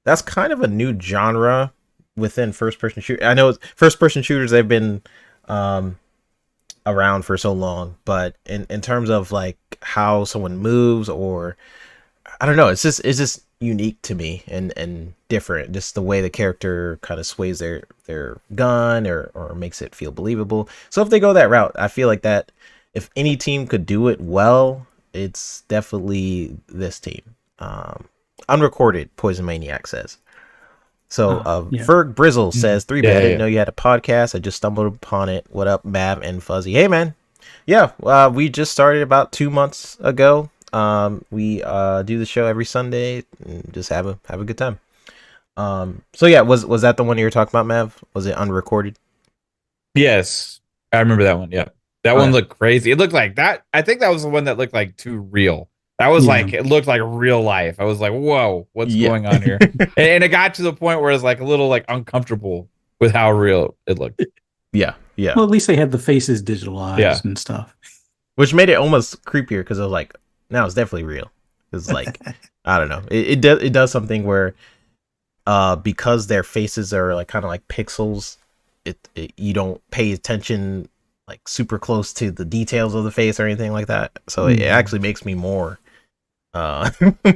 that's kind of a new genre within first person shooter. I know first person shooters, they've been around for so long, but in terms of like how someone moves, or I don't know, it's just unique to me and different, just the way the character kind of sways their gun or makes it feel believable. So if they go that route, I feel like that if any team could do it well, it's definitely this team. Unrecorded Poison Maniac says. So Ferg Brizzle says, 3-bit, I didn't know you had a podcast. I just stumbled upon it. What up, Mav and Fuzzy? Hey man. Yeah, we just started about 2 months ago. We do the show every Sunday and just have a good time. So yeah, was that the one you were talking about, Mav? Was it unrecorded? Yes, I remember that one. Yeah, that one looked crazy. It looked like that. I think that was the one that looked like too real. That was like, it looked like real life. I was like, whoa, what's going on here? and it got to the point where it's like a little like uncomfortable with how real it looked. Yeah. Well, at least they had the faces digitalized and stuff, which made it almost creepier, because I was like, now it's definitely real. It's like, I don't know. It does something where, because their faces are like kind of like pixels, you don't pay attention like super close to the details of the face or anything like that. So it actually makes me more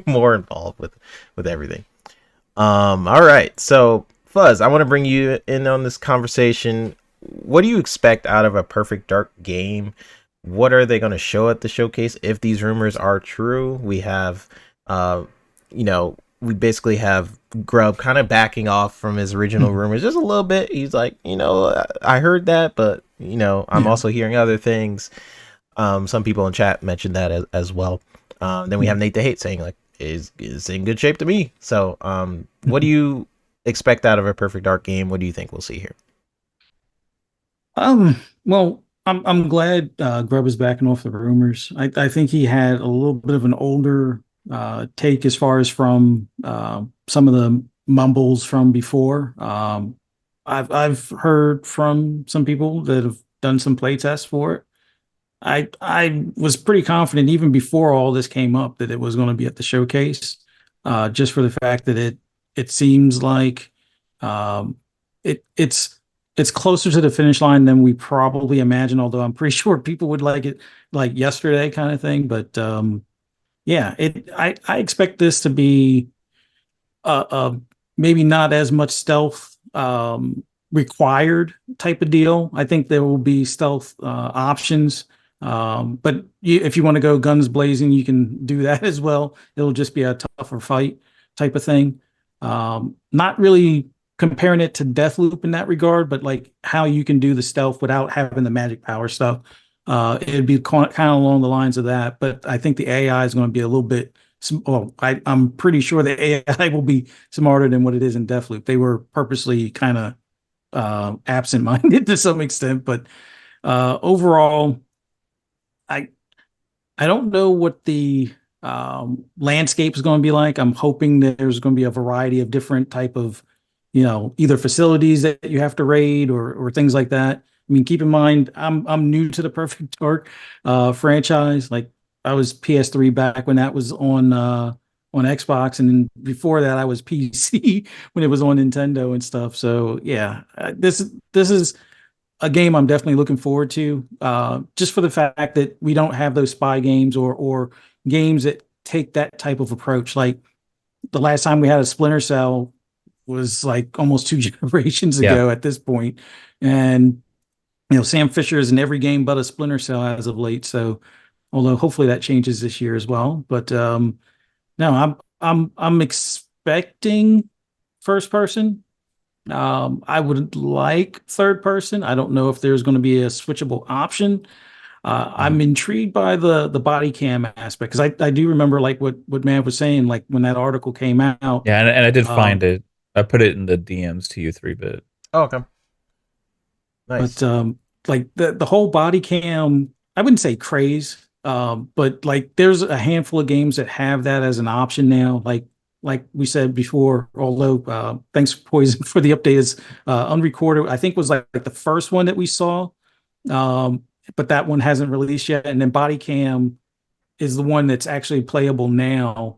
more involved with everything. All right. So Fuzz, I want to bring you in on this conversation. What do you expect out of a Perfect Dark game? What are they going to show at the showcase if these rumors are true? We have, we basically have Grubb kind of backing off from his original rumors just a little bit. He's like, I heard that, but, I'm also hearing other things. Some people in chat mentioned that as well. Then we have Nate the Hate saying, like, is in good shape to me. So what do you expect out of a Perfect Dark game? What do you think we'll see here? Well, I'm glad Grubb is backing off the rumors. I think he had a little bit of an older take as far as from some of the mumbles from before. I've heard from some people that have done some play tests for it. I was pretty confident even before all this came up that it was going to be at the showcase, just for the fact that it seems like um, it's closer to the finish line than we probably imagined. Although I'm pretty sure people would like it like yesterday kind of thing. But yeah, I expect this to be maybe not as much stealth required type of deal. I think there will be stealth options. But if you want to go guns blazing, you can do that as well. It'll just be a tougher fight type of thing. Not really comparing it to Deathloop in that regard, but like how you can do the stealth without having the magic power stuff. It'd be kind of along the lines of that. But I think the AI is going to be a little bit well, I'm pretty sure the AI will be smarter than what it is in Deathloop. They were purposely kind of absent-minded to some extent, but overall, I I don't know what the landscape is going to be like. I'm hoping that there's going to be a variety of different type of, either facilities that you have to raid or things like that. I mean, keep in mind, I'm new to the Perfect Dark franchise. Like I was PS3 back when that was on Xbox, and then before that I was PC when it was on Nintendo and stuff. So yeah, this is a game I'm definitely looking forward to, just for the fact that we don't have those spy games or games that take that type of approach. Like the last time we had a Splinter Cell was like almost two generations Yeah. ago at this point, and Sam Fisher is in every game but a Splinter Cell as of late. So although hopefully that changes this year as well, but no, I'm expecting first person. I would like third person. I don't know if there's going to be a switchable option. Mhm. I'm intrigued by the body cam aspect because I do remember like what Matt was saying, like when that article came out. Yeah, and I did find Um, it. I put it in the DMs to you 3-bit. Oh, okay. but Nice. like the whole body cam, I wouldn't say craze, but like there's a handful of games that have that as an option now. Like we said before, although thanks Poison for the update, is unrecorded. I think was like the first one that we saw, but that one hasn't released yet. And then body cam is the one that's actually playable now.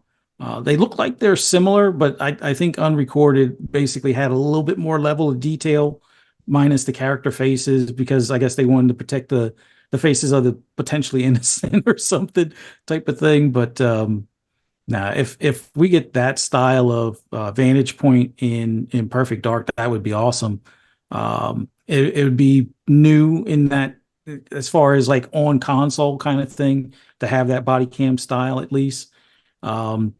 They look like they're similar, but I think Unrecorded basically had a little bit more level of detail, minus the character faces, because I guess they wanted to protect the faces of the potentially innocent or something type of thing. But now, if we get that style of vantage point in Perfect Dark, that would be awesome. It would be new in that, as far as like on console kind of thing, to have that body cam style at least. Um,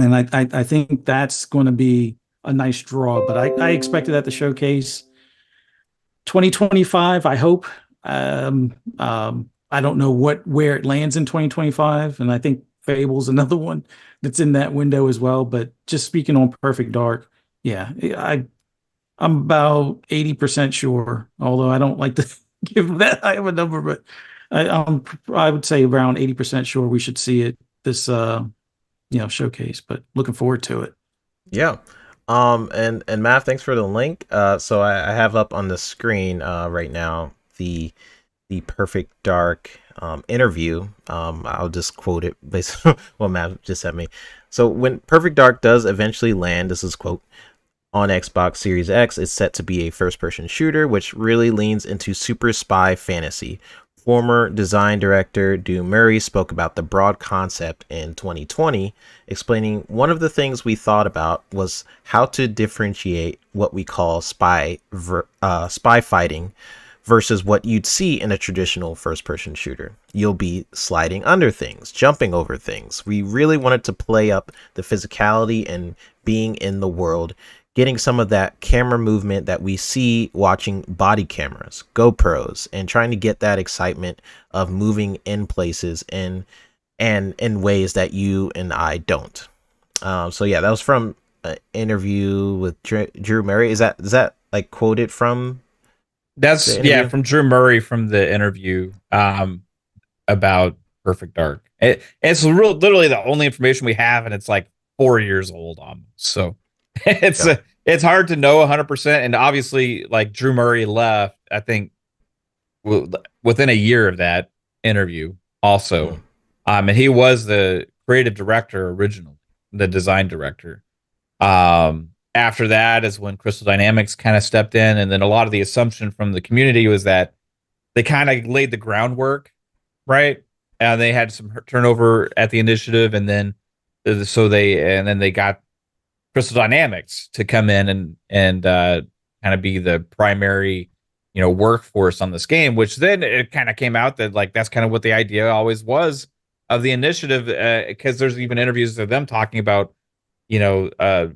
and I think that's going to be a nice draw. But I expect it at the showcase 2025. I hope. I don't know where it lands in 2025, and I think Fable's another one that's in that window as well. But just speaking on Perfect Dark, yeah, I'm about 80% sure. Although I don't like to give that high of a number, but I would say around 80% sure we should see it this showcase. But looking forward to it. Yeah. And Matt, thanks for the link. So I have up on the screen right now the Perfect Dark interview. I'll just quote it based on what Matt just sent me. So when Perfect Dark does eventually land, this is quote, on Xbox Series X, it's set to be a first-person shooter, which really leans into super spy fantasy. Former design director Doom Murray spoke about the broad concept in 2020, explaining one of the things we thought about was how to differentiate what we call spy fighting versus what you'd see in a traditional first-person shooter. You'll be sliding under things, jumping over things. We really wanted to play up the physicality and being in the world, getting some of that camera movement that we see watching body cameras, GoPros, and trying to get that excitement of moving in places and in ways that you and I don't. So yeah, that was from an interview with Drew Murray. Is that like quoted from the That's yeah, interview? from Drew Murray from the interview about Perfect Dark. It's literally the only information we have, and it's like 4 years old almost. So it's Yeah. it's hard to know 100%. And obviously, like Drew Murray left, I think within a year of that interview, Mm. also, and he was the creative director originally, the design director. After that is when Crystal Dynamics kind of stepped in, and then a lot of the assumption from the community was that they kind of laid the groundwork, right? And they had some turnover at the initiative, and then they got Crystal Dynamics to come in and kind of be the primary, workforce on this game. Which then it kind of came out that like that's kind of what the idea always was of the initiative, because there's even interviews of them talking about, you know, uh,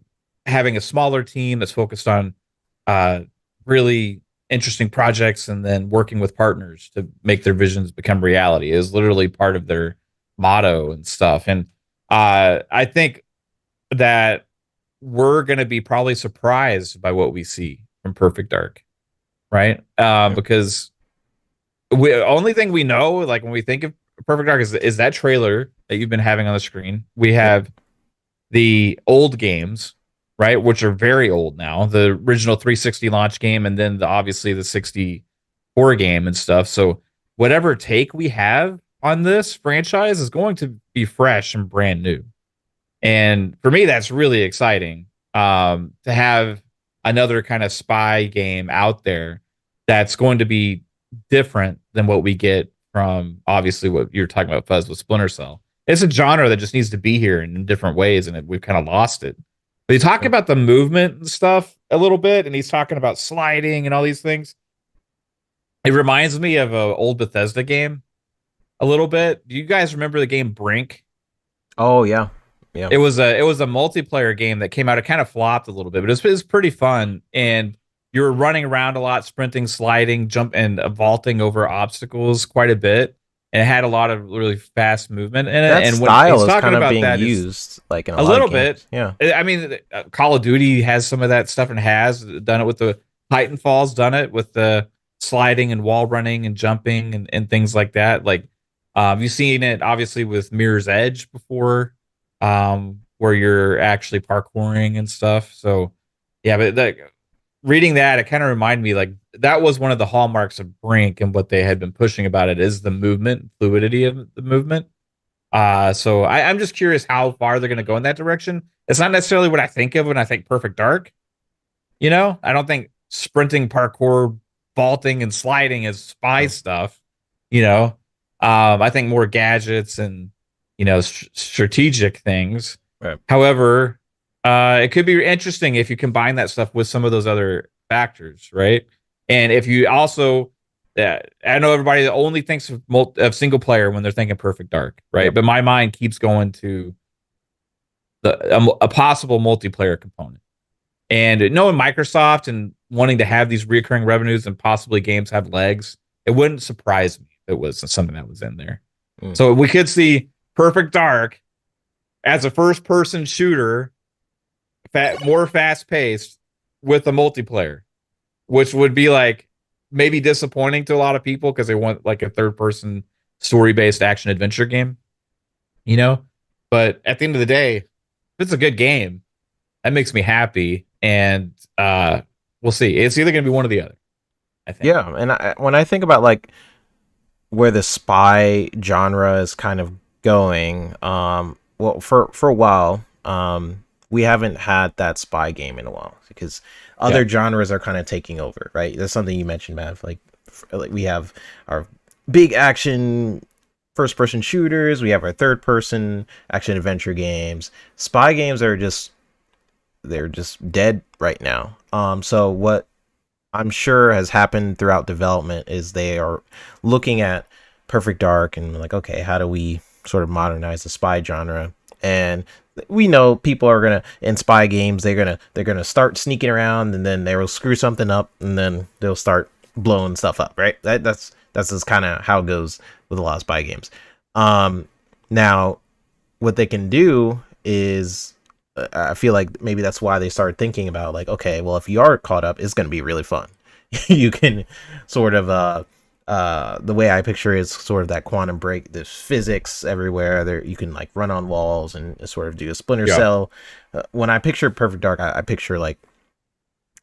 having a smaller team that's focused on uh, really interesting projects and then working with partners to make their visions become reality is literally part of their motto and stuff. And I think that we're going to be probably surprised by what we see from Perfect Dark, right? Yeah. Because we only thing we know, like when we think of Perfect Dark, is that trailer that you've been having on the screen. We Yep. have the old games, right, which are very old now. The original 360 launch game, and then obviously the 64 game and stuff. So whatever take we have on this franchise is going to be fresh and brand new. And for me, that's really exciting, to have another kind of spy game out there that's going to be different than what we get from obviously what you're talking about, Fuzz, with Splinter Cell. It's a genre that just needs to be here in different ways, and we've kind of lost it. But you talk Yep. about the movement and stuff a little bit, and he's talking about sliding and all these things. It reminds me of an old Bethesda game a little bit. Do you guys remember the game Brink? Oh yeah. Yeah. It was a multiplayer game that came out. It kind of flopped a little bit, but it was pretty fun. And you were running around a lot, sprinting, sliding, jump, and vaulting over obstacles quite a bit. And it had a lot of really fast movement in it. That And when style he's is talking kind of about being that, is used like in a a lot of little bit. games. Yeah. I mean, Call of Duty has some of that stuff and has done it with the Titanfall's done it with the sliding and wall running and jumping and things like that. Like, you've seen it obviously with Mirror's Edge before, where you're actually parkouring and stuff. So, yeah, but reading that, it kind of reminded me like that was one of the hallmarks of Brink, and what they had been pushing about it is the movement, fluidity of the movement. So I'm just curious how far they're going to go in that direction. It's not necessarily what I think of when I think Perfect Dark. I don't think sprinting, parkour, vaulting, and sliding is spy Mm. stuff. You know, I think more gadgets and strategic things. Right. However, it could be interesting if you combine that stuff with some of those other factors, right? And if you also, I know everybody only thinks of single player when they're thinking Perfect Dark, right? Yep. But my mind keeps going to a possible multiplayer component. And knowing Microsoft and wanting to have these recurring revenues and possibly games have legs, it wouldn't surprise me if it was something that was in there. Mm. So we could see Perfect Dark as a first-person shooter, more fast-paced with a multiplayer, which would be like maybe disappointing to a lot of people because they want like a third-person story-based action adventure game, But at the end of the day, if it's a good game, that makes me happy, and we'll see. It's either going to be one or the other, I think. Yeah, and when I think about like where the spy genre is kind of going, well, for a while, we haven't had that spy game in a while because other genres are kind of taking over, right? That's something you mentioned, Matt. Like we have our big action first person shooters, we have our third person action adventure games. Spy games are they're just dead right now. So what I'm sure has happened throughout development is they are looking at Perfect Dark and like, okay, how do we sort of modernize the spy genre? And we know people are gonna in spy games they're gonna start sneaking around and then they will screw something up and then they'll start blowing stuff up, right? That's just kind of how it goes with a lot of spy games. Now what they can do is I feel like maybe that's why they started thinking about like, okay, well, if you are caught up, it's going to be really fun. You can sort of the way I picture it is sort of that quantum break. There's physics everywhere. There you can like run on walls and sort of do a Splinter Yeah. Cell. When I picture Perfect Dark, I picture like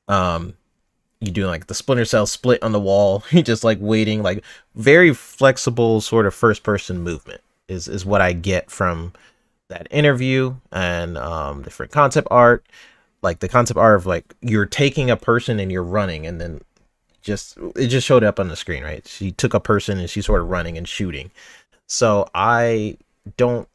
you do like the Splinter Cell split on the wall. You just like waiting, like very flexible sort of first person movement is what I get from that interview, and different concept art, like the concept art of like you're taking a person and you're running, and then it just showed up on the screen, right? She took a person and she's sort of running and shooting. So I don't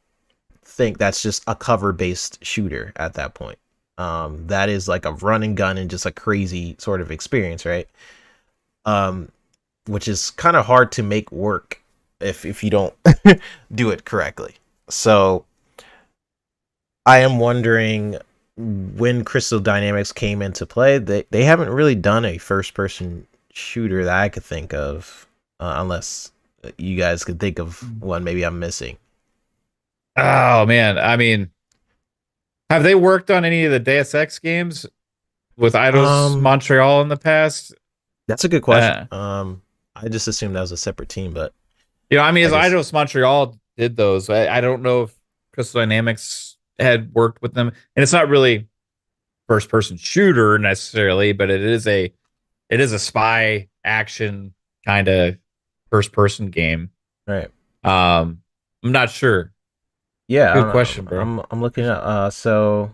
think that's just a cover based shooter at that point. That is like a run and gun and just a crazy sort of experience, right? Which is kind of hard to make work if you don't do it correctly. So I am wondering when Crystal Dynamics came into play. They haven't really done a first person shooter that I could think of, unless you guys could think of one. Maybe I'm missing. Oh man, I mean, have they worked on any of the Deus Ex games with Eidos Montreal in the past? That's a good question. I just assumed that was a separate team, but I mean, as Eidos Montreal did those, I don't know if Crystal Dynamics had worked with them, and it's not really first person shooter necessarily, but it is a spy action kind of first person game, right? I'm not sure. Yeah, good question, bro. I'm looking at so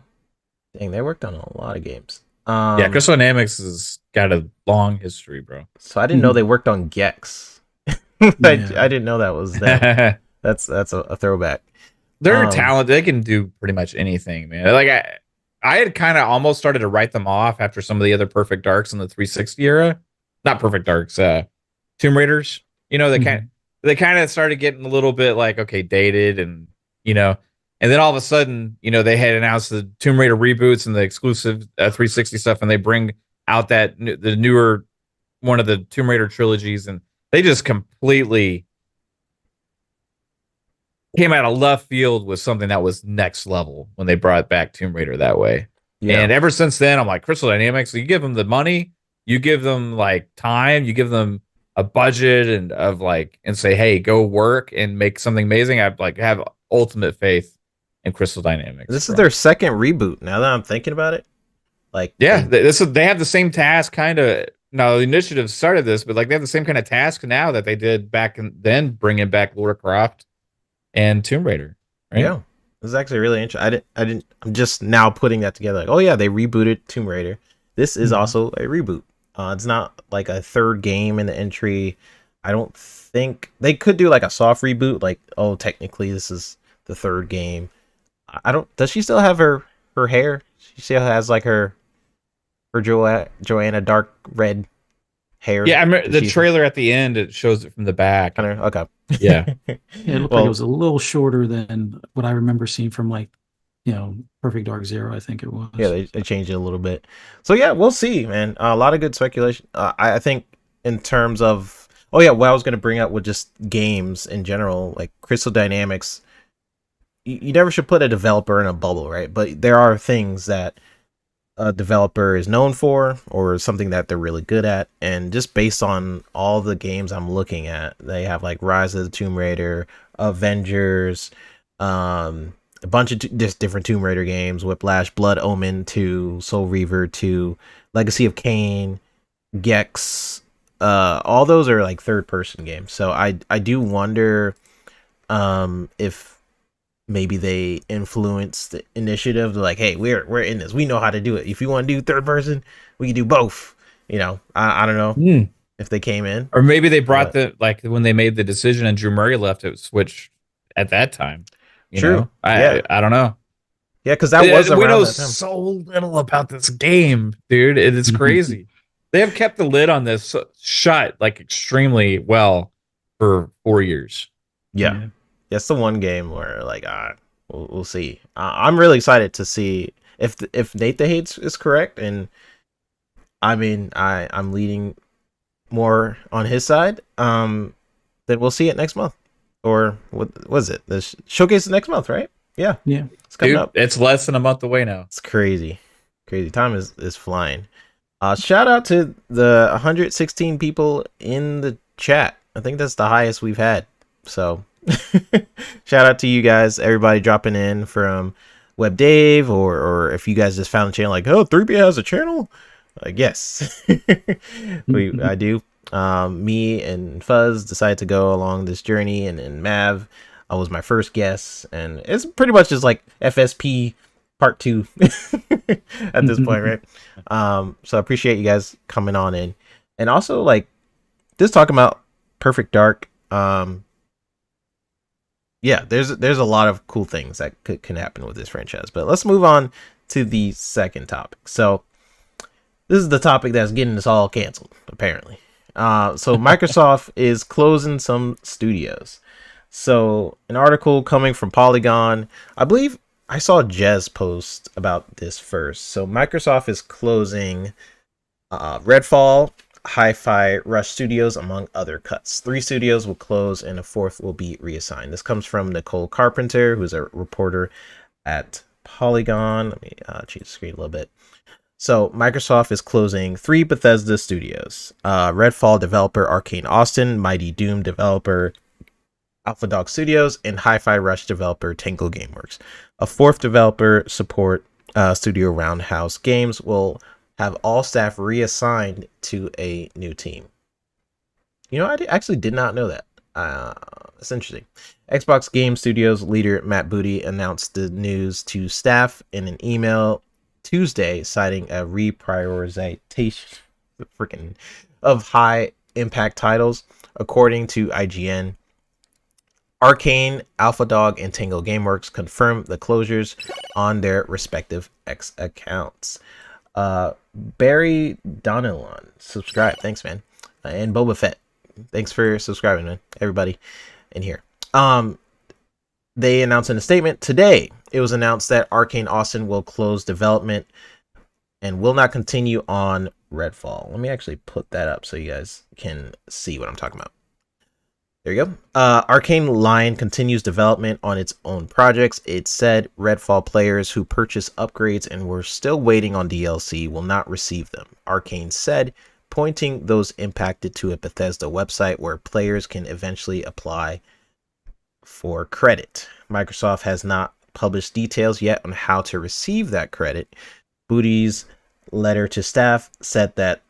dang, they worked on a lot of games. Yeah, Crystal Dynamics has got a long history, bro. So I didn't know they worked on Gex. I didn't know that was them. That's a throwback. They're talented. They can do pretty much anything, man. Like I had kind of almost started to write them off after some of the other Perfect Darks in the 360 era. Not Perfect Darks, Tomb Raiders. They kind of started getting a little bit like, okay, dated, and and then all of a sudden, they had announced the Tomb Raider reboots and the exclusive 360 stuff, and they bring out the newer one of the Tomb Raider trilogies, and they just completely came out of left field with something that was next level when they brought back Tomb Raider that way. Yeah. And ever since then, I'm like, Crystal Dynamics, you give them the money, you give them like time, you give them a budget and say, hey, go work and make something amazing. I like have ultimate faith in Crystal Dynamics. This is their second reboot. Now that I'm thinking about it, like they have the same task kind of. Now the initiative started this, but like they have the same kind of task now that they did back then, bringing back Lara Croft and Tomb Raider. Right? Yeah, this is actually really interesting. I'm just now putting that together. Like, oh yeah, they rebooted Tomb Raider. This is also a reboot. It's not like a third game in the entry. I don't think they could do like a soft reboot. Like, oh, technically this is the third game. I don't. Does she still have her hair? She still has like her Joanna dark red hair. Yeah, I remember the trailer at the end. It shows it from the back. Okay. Yeah. It looked like it was a little shorter than what I remember seeing from like, Perfect Dark Zero, I think it was. Yeah, they changed it a little bit. So yeah, we'll see, man. A lot of good speculation. I think in terms of, what I was going to bring up with just games in general, like Crystal Dynamics, you never should put a developer in a bubble, right? But there are things that a developer is known for, or something that they're really good at, and just based on all the games I'm looking at, they have like Rise of the Tomb Raider, Avengers, a bunch of just different Tomb Raider games, Whiplash, Blood Omen 2, Soul Reaver 2, Legacy of Kain, Gex. All those are like third person games. So I do wonder if maybe they influence the initiative. They're like, hey, we're in this. We know how to do it. If you want to do third person, we can do both. I don't know if they came in. Or maybe they brought when they made the decision and Drew Murray left, it switched at that time. True. I don't know. Yeah, because that was we know so little about this game, dude. It's crazy. They have kept the lid on this shut like extremely well for 4 years. Yeah. That's the one game where like we'll see. I'm really excited to see if Nate the Hates is correct, and I mean I'm leaning more on his side. Then we'll see it next month, or what was it? The showcase is next month, right? Yeah. It's coming up. It's less than a month away now. It's crazy. Time is flying. Shout out to the 116 people in the chat. I think that's the highest we've had. So shout out to you guys, everybody dropping in from Web Dave, or if you guys just found the channel like, oh, 3B has a channel. Like, yes, I do. Me and Fuzz decided to go along this journey, and Mav was my first guest, and it's pretty much just like FSP part 2 at this point, right? So I appreciate you guys coming on in, and also like just talking about Perfect Dark. Yeah, there's a lot of cool things that can happen with this franchise, but let's move on to the second topic. So this is the topic that's getting us all canceled, apparently. So Microsoft is closing some studios. So an article coming from Polygon, I believe I saw Jez post about this first. So Microsoft is closing Redfall, Hi-Fi Rush Studios, among other cuts. 3 studios will close and a 4th will be reassigned. This comes from Nicole Carpenter, who's a reporter at Polygon. Let me change the screen a little bit. So Microsoft is closing 3 Bethesda studios. Redfall developer Arcane Austin, Mighty Doom developer Alpha Dog Studios, and Hi-Fi Rush developer Tango Gameworks. A 4th developer support studio Roundhouse Games will have all staff reassigned to a new team. You know, I actually did not know that. It's interesting. Xbox Game Studios leader Matt Booty announced the news to staff in an email Tuesday, citing a reprioritization of high impact titles. According to IGN, Arcane, Alpha Dog, and Tango Gameworks confirmed the closures on their respective X accounts. Barry Donelon, subscribe. Thanks, man. And Boba Fett, thanks for subscribing, man. Everybody in here. They announced in a statement today. It was announced that Arcane Austin will close development and will not continue on Redfall. Let me actually put that up so you guys can see what I'm talking about. There you go. Arcane Line continues development on its own projects. It said Redfall players who purchased upgrades and were still waiting on DLC will not receive them. Arcane said, pointing those impacted to a Bethesda website where players can eventually apply for credit. Microsoft has not published details yet on how to receive that credit. Booty's letter to staff said that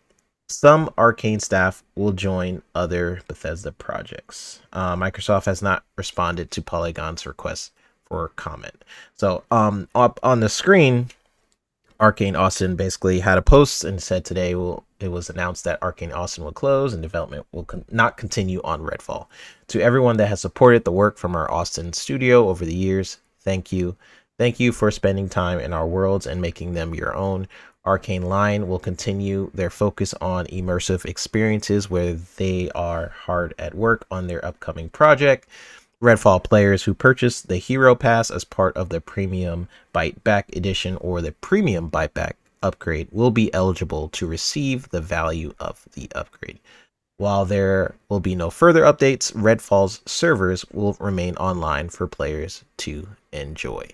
some Arcane staff will join other Bethesda projects. Microsoft has not responded to Polygon's request for comment. So up on the screen, Arcane Austin basically had a post and said today it was announced that Arcane Austin will close and development will not continue on Redfall. To everyone that has supported the work from our Austin studio over the years, thank you. Thank you for spending time in our worlds and making them your own. Arcane Line will continue their focus on immersive experiences where they are hard at work on their upcoming project. Redfall players who purchase the Hero Pass as part of the Premium Bite Back Edition or the Premium Bite Back upgrade will be eligible to receive the value of the upgrade. While there will be no further updates, Redfall's servers will remain online for players to enjoy.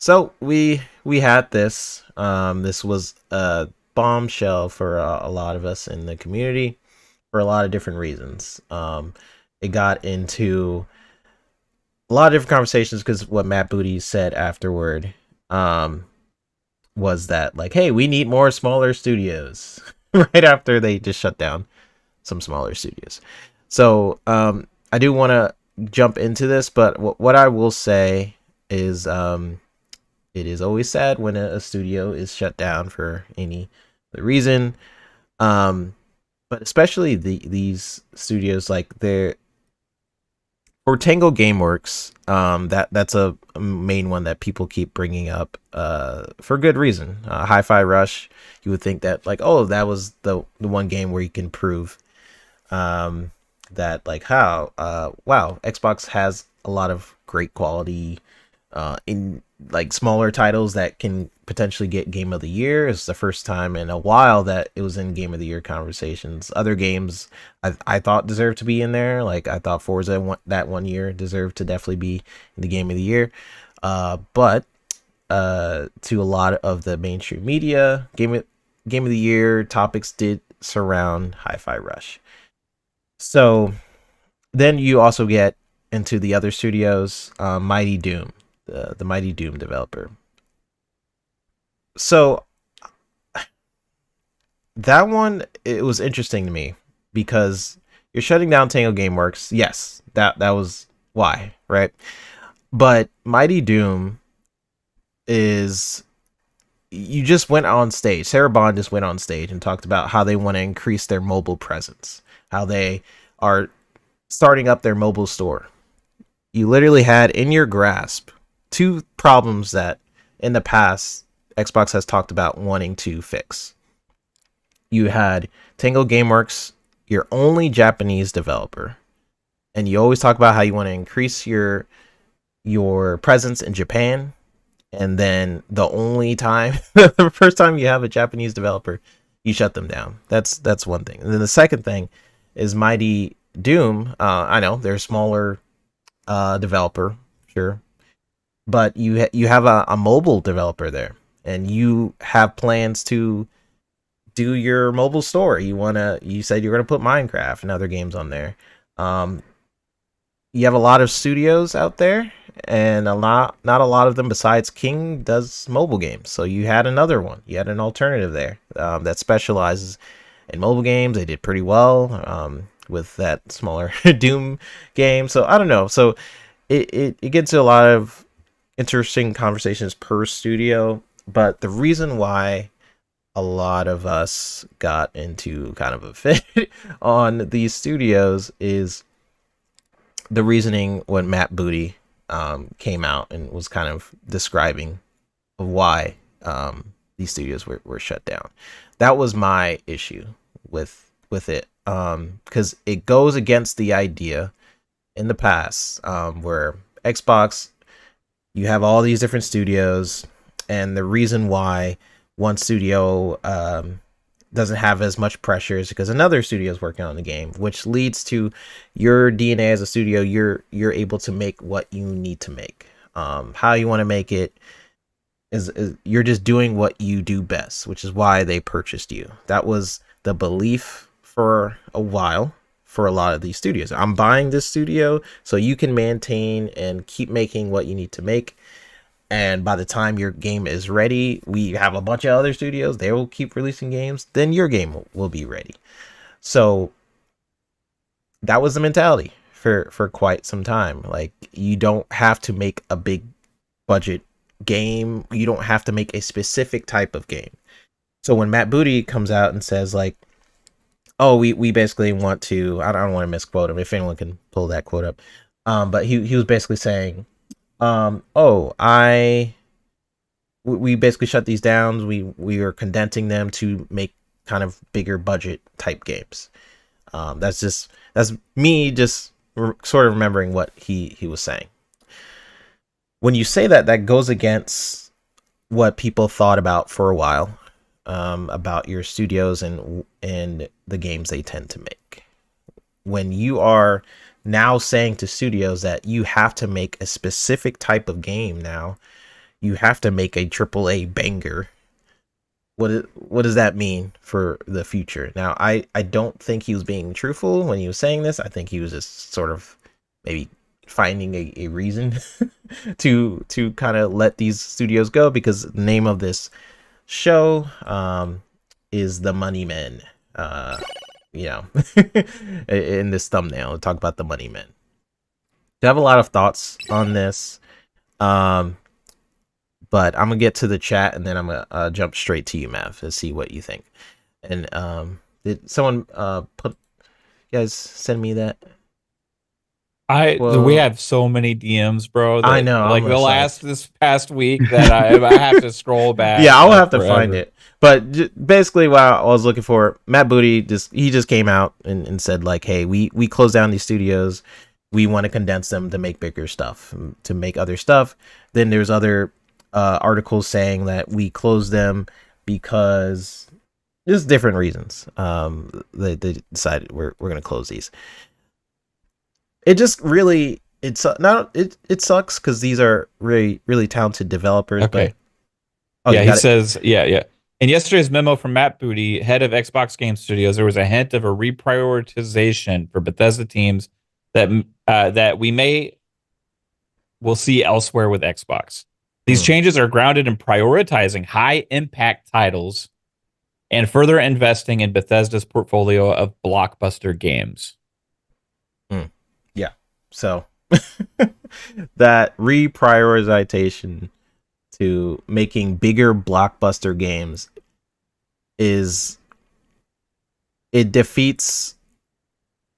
So we had this. This was a bombshell for a lot of us in the community for a lot of different reasons. It got into a lot of different conversations because what Matt Booty said afterward was that, like, hey, we need more smaller studios right after they just shut down some smaller studios. So I do want to jump into this, but what I will say is it is always sad when a studio is shut down for any reason, but especially these studios, like they're for Tango Gameworks. That's a main one that people keep bringing up for good reason. Hi-Fi Rush, you would think that, like, oh, that was the one game where you can prove that, like, how wow, Xbox has a lot of great quality in like smaller titles that can potentially get Game of the Year. It's the first time in a while that it was in Game of the Year conversations. Other games I thought deserved to be in there. Like I thought Forza that one year deserved to definitely be in the Game of the Year. But to a lot of the mainstream media, Game of the Year topics did surround Hi-Fi Rush. So then you also get into the other studios, Mighty Doom, the Mighty Doom developer. So that one, it was interesting to me because you're shutting down Tango Gameworks. Yes, that was why, right? But Mighty Doom is, you just went on stage. Sarah Bond just went on stage and talked about how they want to increase their mobile presence, how they are starting up their mobile store. You literally had in your grasp two problems that in the past Xbox has talked about wanting to fix. You had Tango Gameworks, your only Japanese developer, and you always talk about how you want to increase your presence in Japan, and then the only time, the first time you have a Japanese developer, you shut them down. That's one thing. And then the second thing is Mighty Doom. I know they're a smaller developer, sure, but you have a mobile developer there, and you have plans to do your mobile store. You said you're gonna put Minecraft and other games on there. You have a lot of studios out there, and not a lot of them besides King does mobile games. So you had another one. You had an alternative there that specializes in mobile games. They did pretty well with that smaller Doom game. So I don't know. So it gets to a lot of interesting conversations per studio. But the reason why a lot of us got into kind of a fit on these studios is the reasoning when Matt Booty came out and was kind of describing why these studios were shut down. That was my issue with it, because it goes against the idea in the past where Xbox, you have all these different studios, and the reason why one studio doesn't have as much pressure is because another studio is working on the game, which leads to your DNA as a studio. You're able to make what you need to make. How you want to make it is you're just doing what you do best, which is why they purchased you. That was the belief for a while for a lot of these studios. I'm buying this studio so you can maintain and keep making what you need to make. And by the time your game is ready, we have a bunch of other studios. They will keep releasing games. Then your game will be ready. So that was the mentality for quite some time. Like, you don't have to make a big budget game. You don't have to make a specific type of game. So when Matt Booty comes out and says, like, oh, we basically want to, I don't want to misquote him if anyone can pull that quote up. But he was basically saying, we basically shut these down. We are condensing them to make kind of bigger budget type games. That's me just sort of remembering what he was saying. When you say that goes against what people thought about for a while, about your studios and the games they tend to make. When you are now saying to studios that you have to make a specific type of game now, you have to make a AAA banger. What does that mean for the future? Now, I don't think he was being truthful when he was saying this. I think he was just sort of maybe finding a reason to kind of let these studios go, because the name of this show is The Money Men. In this thumbnail, we'll talk about the Money Men. I have a lot of thoughts on this, but I'm gonna get to the chat and then I'm gonna jump straight to you, Mav, and see what you think. And did someone you guys send me that? We have so many DMs, bro. I know. Like this past week that I have to scroll back. Yeah, I'll have to find it. But basically, what I was looking for, Matt Booty just came out and said, like, hey, we closed down these studios. We want to condense them to make bigger stuff, to make other stuff. Then there's other articles saying that we closed them because there's different reasons. They decided we're going to close these. It just really it sucks because these are really, really talented developers. Okay. But, he says, yeah. In yesterday's memo from Matt Booty, head of Xbox Game Studios, there was a hint of a reprioritization for Bethesda teams that we'll see elsewhere with Xbox. These changes are grounded in prioritizing high impact titles and further investing in Bethesda's portfolio of blockbuster games. Yeah. So that reprioritization to making bigger blockbuster games it defeats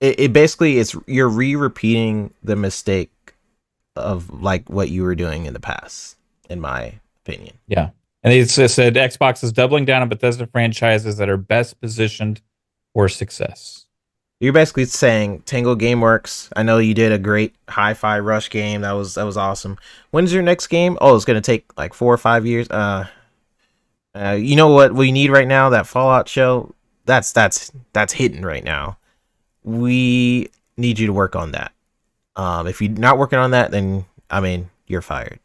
it basically it's you're repeating the mistake of like what you were doing in the past, in my opinion. Yeah. And they said Xbox is doubling down on Bethesda franchises that are best positioned for success. You're basically saying Tango Gameworks, I know you did a great Hi-Fi Rush game. That was awesome. When's your next game? Oh, it's gonna take like 4 or 5 years. You know what we need right now? That Fallout show. That's hitting right now. We need you to work on that. If you're not working on that, then I mean you're fired.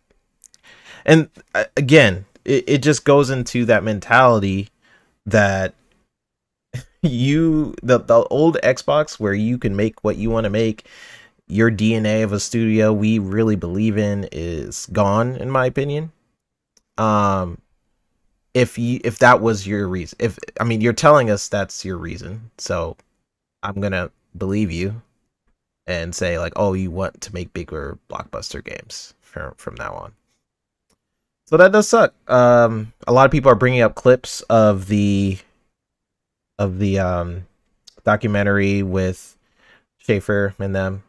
And again, it just goes into that mentality that the old Xbox where you can make what you want to make, your DNA of a studio we really believe in is gone, in my opinion. If that was your reason, you're telling us that's your reason, so I'm gonna believe you and say like, oh, you want to make bigger blockbuster games from now on. So that does suck. A lot of people are bringing up clips of the documentary with Schaefer and them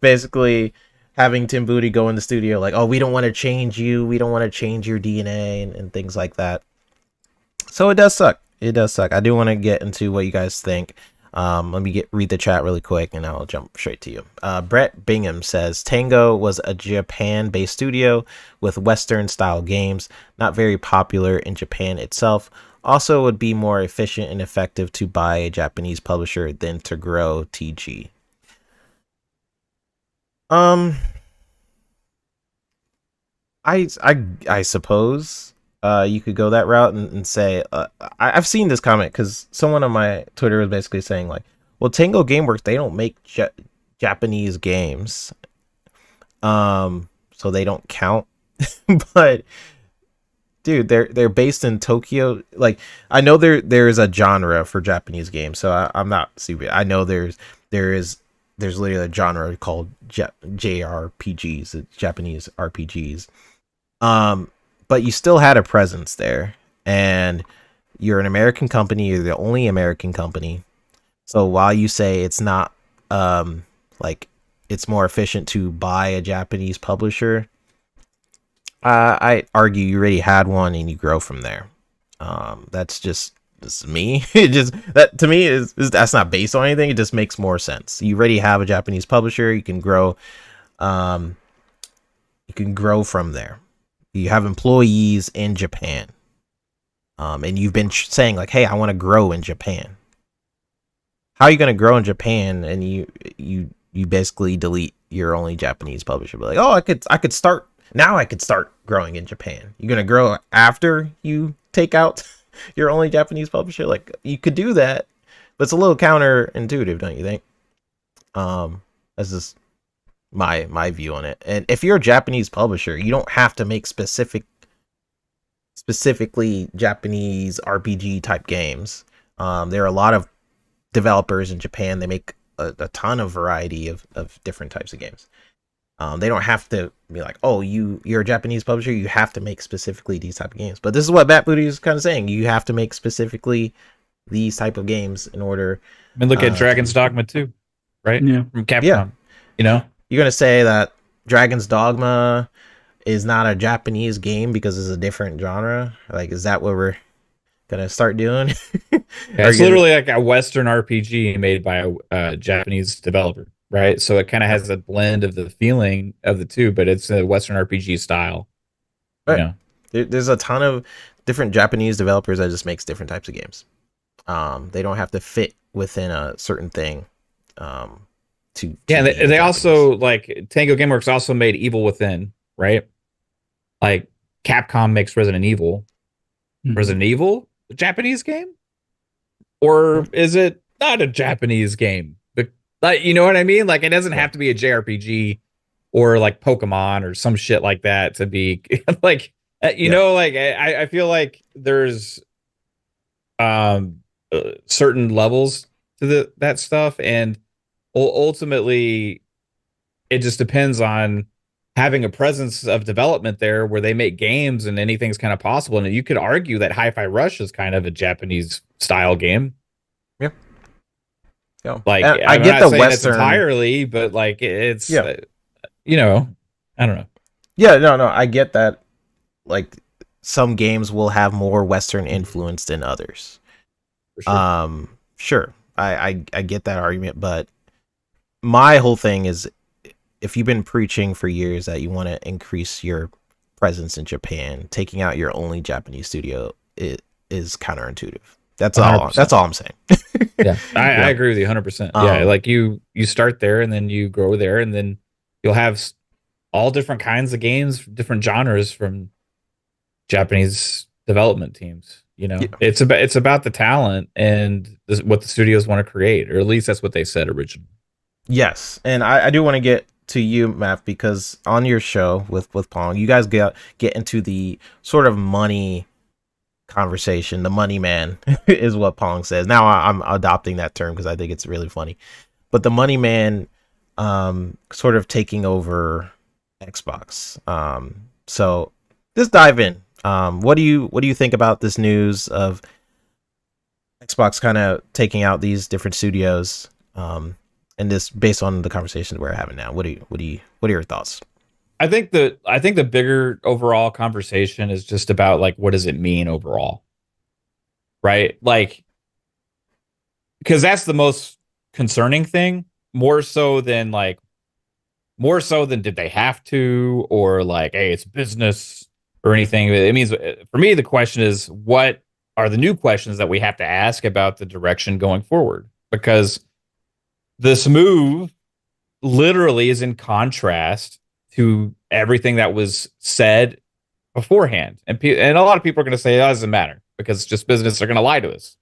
basically having Tim Booty go in the studio like, oh, we don't want to change you, we don't want to change your DNA and things like that. So it does suck. I do want to get into what you guys think. Let me read the chat really quick and I'll jump straight to you. Brett Bingham says Tango was a Japan-based studio with Western style games, not very popular in Japan itself. Also would be more efficient and effective to buy a Japanese publisher than to grow TG. I suppose you could go that route and say I've seen this comment because someone on my Twitter was basically saying like, well, Tango Gameworks, they don't make Japanese games, so they don't count. But dude, they're based in Tokyo. Like, I know there's a genre for Japanese games, so I'm not stupid. I know there's literally a genre called JRPGs, Japanese RPGs. But you still had a presence there, and you're an American company. You're the only American company. So while you say it's not like it's more efficient to buy a Japanese publisher, I argue you already had one and you grow from there. That's just me. It just, that to me is that's not based on anything. It just makes more sense. You already have a Japanese publisher. You can grow. You can grow from there. You have employees in Japan, and you've been saying like, "Hey, I want to grow in Japan." How are you going to grow in Japan and you basically delete your only Japanese publisher? But like, oh, I could start now. I could start growing in Japan. You're going to grow after you take out your only Japanese publisher. Like, you could do that, but it's a little counterintuitive, don't you think? That's just my view on it. And if you're a Japanese publisher, you don't have to make specifically Japanese RPG type games. There are a lot of developers in Japan. They make a ton of variety of different types of games. They don't have to be like, oh, you're a Japanese publisher, you have to make specifically these type of games. But this is what Bat Booty is kind of saying. You have to make specifically these type of games in order. I mean, look at Dragon's Dogma 2, right? Yeah. From Capcom. Yeah. You know? You're going to say that Dragon's Dogma is not a Japanese game because it's a different genre? Like, is that what we're going to start doing? Yeah, it's literally like a Western RPG made by a Japanese developer, right? So it kind of has a blend of the feeling of the two, but it's a Western RPG style. Right. You know? There's a ton of different Japanese developers that just makes different types of games. They don't have to fit within a certain thing. They also, like, Tango Gameworks also made Evil Within, right? Like, Capcom makes Resident Evil. Resident Evil, a Japanese game? Or is it not a Japanese game? Like, you know what I mean? Like, it doesn't have to be a JRPG or like Pokemon or some shit like that to be like, you Yeah. know, like I feel like there's certain levels to that stuff, and ultimately it just depends on having a presence of development there where they make games and anything's kind of possible. And you could argue that Hi-Fi Rush is kind of a Japanese style game. Yeah. Yeah. Like, And I I'm get not the saying it's Western. entirely, but like it's, Yeah. you know, I don't know. Yeah. No. No. I get that. Like some games will have more Western influence than others. For sure. Sure. I get that argument, but my whole thing is if you've been preaching for years that you want to increase your presence in Japan, taking out your only Japanese studio is counterintuitive. That's all. 100%. That's all I'm saying. Yeah, I Yeah. agree with you 100%. Yeah, Um. like you start there and then you grow there, and then you'll have all different kinds of games, different genres from Japanese development teams. You Yeah, know, it's about the talent and what the studios want to create, or at least that's what they said originally. yes, and I do want to get to you, Matt, because on your show with Pong, you guys get into the sort of money conversation. The money man is what Pong says. Now I'm adopting that term because I think it's really funny. But the money man, sort of taking over Xbox. So just dive in. What do you think about this news of Xbox kind of taking out these different studios? And this based on the conversation we're having now. What are your thoughts? I think the bigger overall conversation is just about like what does it mean overall, right? Like, because that's the most concerning thing, more so than like more so than did they have to, or like, hey, it's business or anything. It means, for me, the question is what are the new questions that we have to ask about the direction going forward, because this move literally is in contrast to everything that was said beforehand. And a lot of people are going to say it doesn't matter because it's just business. They're going to lie to us.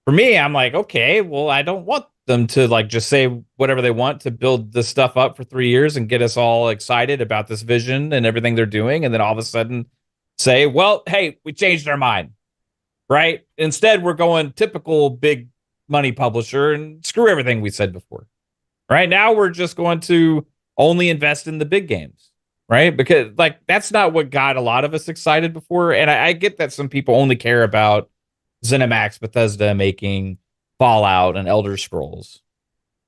For me, I'm like, okay, well, I don't want them to like just say whatever they want to build this stuff up for 3 years and get us all excited about this vision and everything they're doing, and then all of a sudden say, well, hey, we changed our mind, right? Instead, we're going typical big money publisher and screw everything we said before. Right now, we're just going to only invest in the big games, right? Because like that's not what got a lot of us excited before. And I get that some people only care about ZeniMax, Bethesda making Fallout and Elder Scrolls,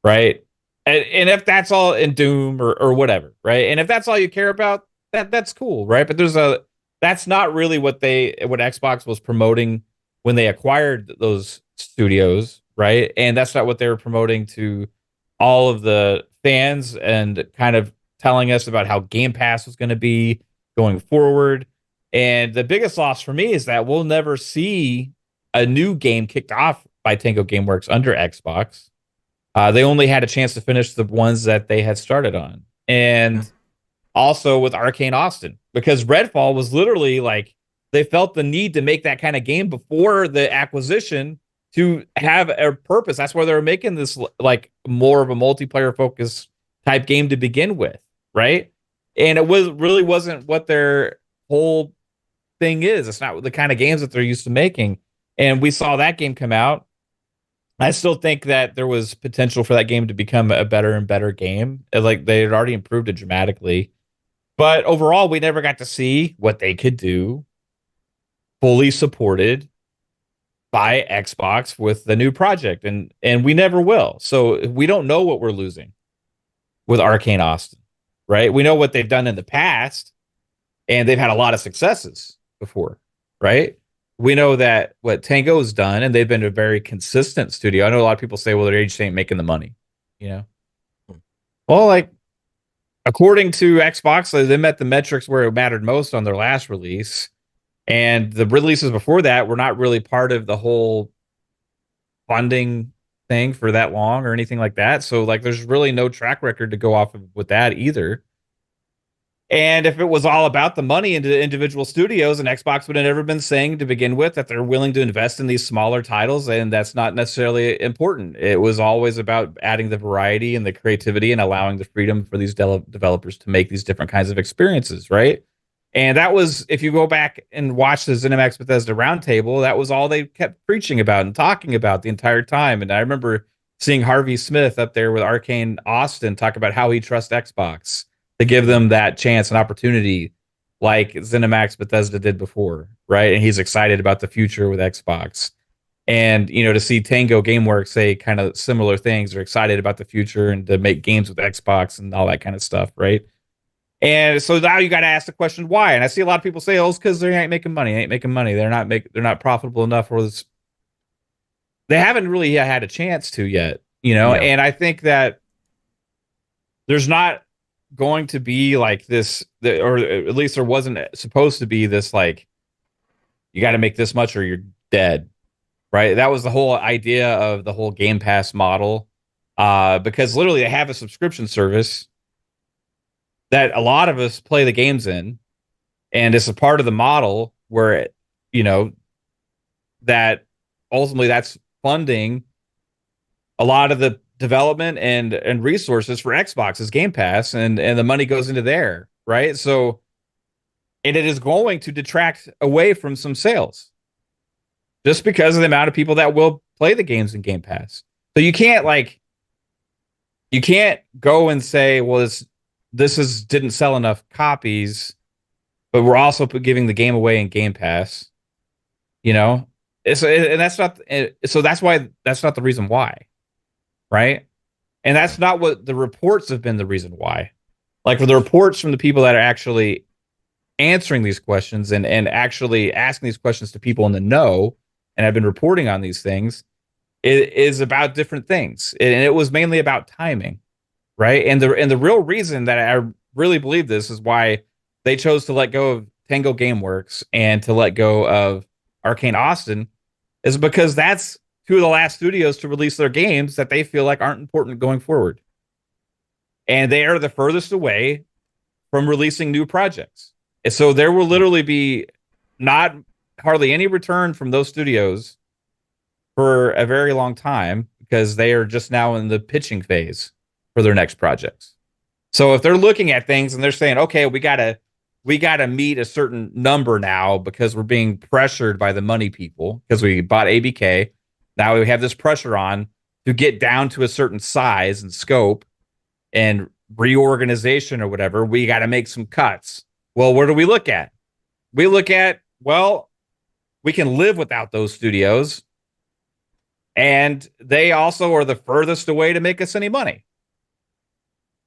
right? And if that's all in Doom or whatever, right? And if that's all you care about, that's cool, right? But that's not really what Xbox was promoting when they acquired those studios, right? And that's not what they were promoting to all of the fans and kind of telling us about how Game Pass was going to be going forward. And the biggest loss for me is that we'll never see a new game kicked off by Tango Gameworks under Xbox. They only had a chance to finish the ones that they had started on. And also with Arcane Austin, because Redfall was literally like they felt the need to make that kind of game before the acquisition to have a purpose. That's why they were making this like more of a multiplayer focus type game to begin with, right? And it wasn't what their whole thing is. It's not the kind of games that they're used to making. And we saw that game come out. I still think that there was potential for that game to become a better and better game. Like they had already improved it dramatically. But overall, we never got to see what they could do fully supported by Xbox with the new project. And we never will. So we don't know what we're losing with Arcane Austin, right? We know what they've done in the past, and they've had a lot of successes before, right? We know that what Tango's done, and they've been a very consistent studio. I know a lot of people say, well, they just ain't making the money, you know? Well, like, according to Xbox, they met the metrics where it mattered most on their last release. And the releases before that were not really part of the whole funding thing for that long or anything like that. So, like, there's really no track record to go off of with that either. And if it was all about the money into individual studios, and Xbox would have never been saying to begin with that they're willing to invest in these smaller titles, and that's not necessarily important. It was always about adding the variety and the creativity and allowing the freedom for these developers to make these different kinds of experiences, right? And that was, if you go back and watch the ZeniMax Bethesda Roundtable, that was all they kept preaching about and talking about the entire time. And I remember seeing Harvey Smith up there with Arcane Austin talk about how he trusts Xbox to give them that chance and opportunity like ZeniMax Bethesda did before, right? And he's excited about the future with Xbox. And, you know, to see Tango Gameworks say kind of similar things, they're excited about the future and to make games with Xbox and all that kind of stuff, right? And so now you got to ask the question why. And I see a lot of people say, "Oh, it's because they ain't making money. They ain't making money. They're not profitable enough, or this." They haven't really had a chance to yet, you know. Yeah. And I think that there's not going to be like this, or at least there wasn't supposed to be this like you got to make this much or you're dead, right? That was the whole idea of the whole Game Pass model, because literally they have a subscription service that a lot of us play the games in, and it's a part of the model where you know that ultimately that's funding a lot of the development and resources for Xbox's Game Pass, and the money goes into there, right? So, and it is going to detract away from some sales just because of the amount of people that will play the games in Game Pass. So you can't go and say, well, this didn't sell enough copies, but we're also giving the game away in Game Pass. You know, and that's not. So that's why that's not the reason why, right? And that's not what the reports have been the reason why. Like for the reports from the people that are actually answering these questions and actually asking these questions to people in the know and have been reporting on these things, it is about different things, and it was mainly about timing. Right. And the real reason that I really believe this is why they chose to let go of Tango Gameworks and to let go of Arcane Austin is because that's two of the last studios to release their games that they feel like aren't important going forward. And they are the furthest away from releasing new projects. And so there will literally be not hardly any return from those studios for a very long time because they are just now in the pitching phase for their next projects. So if they're looking at things and they're saying, okay, we gotta meet a certain number now because we're being pressured by the money people because we bought ABK. Now we have this pressure on to get down to a certain size and scope and reorganization or whatever. We got to make some cuts. Well, where do we look at? We look at, well, we can live without those studios. And they also are the furthest away to make us any money.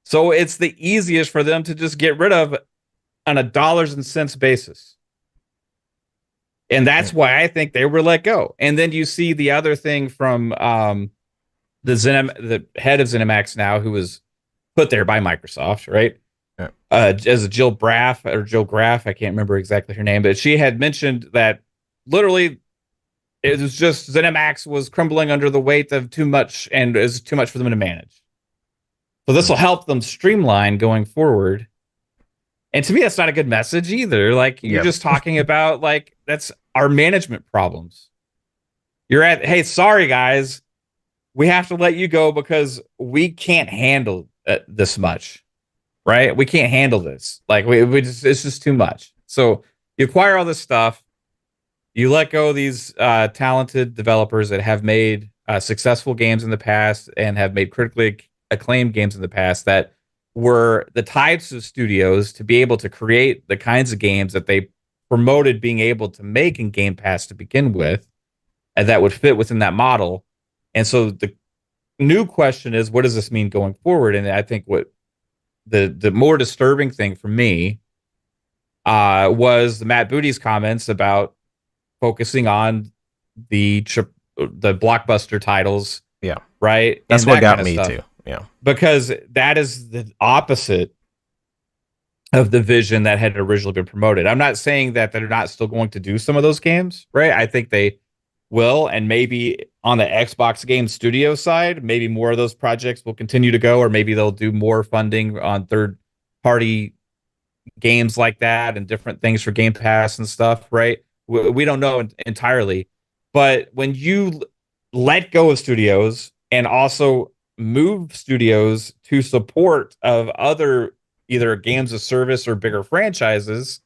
So it's the easiest for them to just get rid of on a dollars and cents basis. And that's why I think they were let go. And then you see the other thing from the head of ZeniMax now, who was put there by Microsoft, right? Yeah. As a Jill Graff, I can't remember exactly her name, but she had mentioned that literally it was just ZeniMax was crumbling under the weight of too much and is too much for them to manage. So this will help them streamline going forward. And to me, that's not a good message either. Like you're just talking about like that's our management problems. You're at, hey, sorry guys, we have to let you go because we can't handle this much, right? We can't handle this. Like we just, it's just too much. So you acquire all this stuff, you let go of these talented developers that have made successful games in the past and have made critically acclaimed games in the past that were the types of studios to be able to create the kinds of games that they promoted being able to make in Game Pass to begin with, and that would fit within that model. And so the new question is, what does this mean going forward? And I think what the more disturbing thing for me was the Matt Booty's comments about focusing on the blockbuster titles. Yeah. Right. That's and what that got kind of me stuff. too. Yeah. Because that is the opposite of the vision that had originally been promoted. I'm not saying that they're not still going to do some of those games, right? I think they will, and maybe on the Xbox Game Studio side, maybe more of those projects will continue to go, or maybe they'll do more funding on third-party games like that and different things for Game Pass and stuff, right? We don't know entirely. But when you let go of studios and also move studios to support of other either games of service or bigger franchises,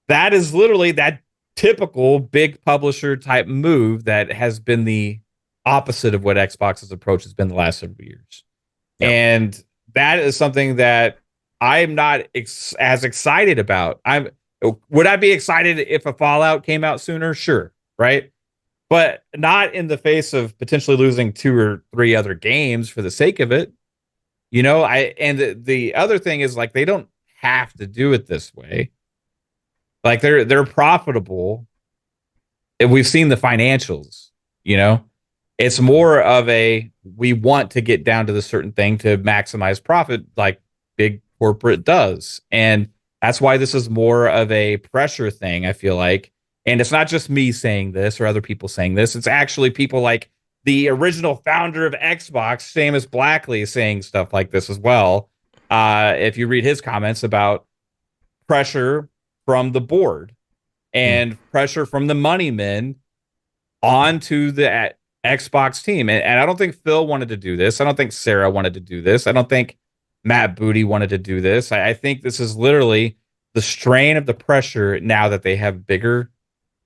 that is literally that typical big publisher type move that has been the opposite of what Xbox's approach has been the last several years. Yep. And that is something that I'm not as excited about. Would I be excited if a Fallout came out sooner? Sure, right? But not in the face of potentially losing 2 or 3 other games for the sake of it. The other thing is like they don't have to do it this way. Like they're profitable. And we've seen the financials, you know. It's more of a we want to get down to the certain thing to maximize profit like big corporate does. And that's why this is more of a pressure thing, I feel like. And it's not just me saying this or other people saying this. It's actually people like the original founder of Xbox, Seamus Blackley, saying stuff like this as well. If you read his comments about pressure from the board and pressure from the money men onto the Xbox team. And I don't think Phil wanted to do this. I don't think Sarah wanted to do this. I don't think Matt Booty wanted to do this. I think this is literally the strain of the pressure now that they have bigger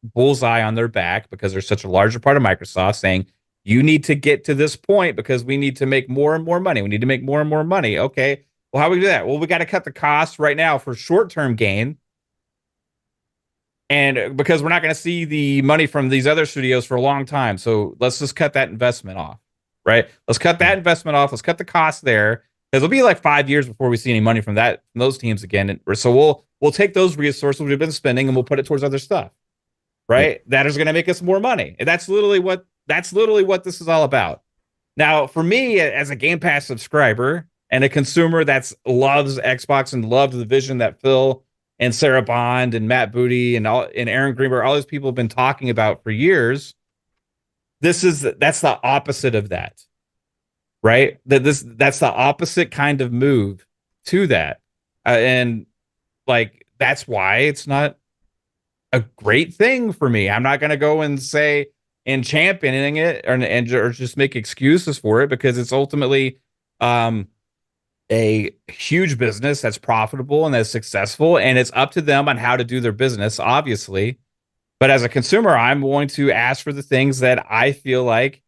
bullseye on their back because they're such a larger part of Microsoft saying, you need to get to this point because we need to make more and more money. We need to make more and more money. Okay. Well, how do we do that? Well, we got to cut the costs right now for short-term gain. And because we're not going to see the money from these other studios for a long time. So let's just cut that investment off, right? Let's cut that investment off. Let's cut the cost there. Because it'll be like 5 years before we see any money from those teams again. And so we'll take those resources we've been spending and we'll put it towards other stuff, right? That is going to make us more money. And that's literally what this is all about. Now, for me, as a Game Pass subscriber and a consumer that loves Xbox and loved the vision that Phil and Sarah Bond and Matt Booty and Aaron Greenberg, all these people have been talking about for years, that's the opposite of that, right? That's the opposite kind of move to that, and like that's why it's not a great thing for me. I'm not going to go and say and championing it or just make excuses for it because it's ultimately a huge business that's profitable and that's successful, and it's up to them on how to do their business, obviously. But as a consumer, I'm going to ask for the things that I feel like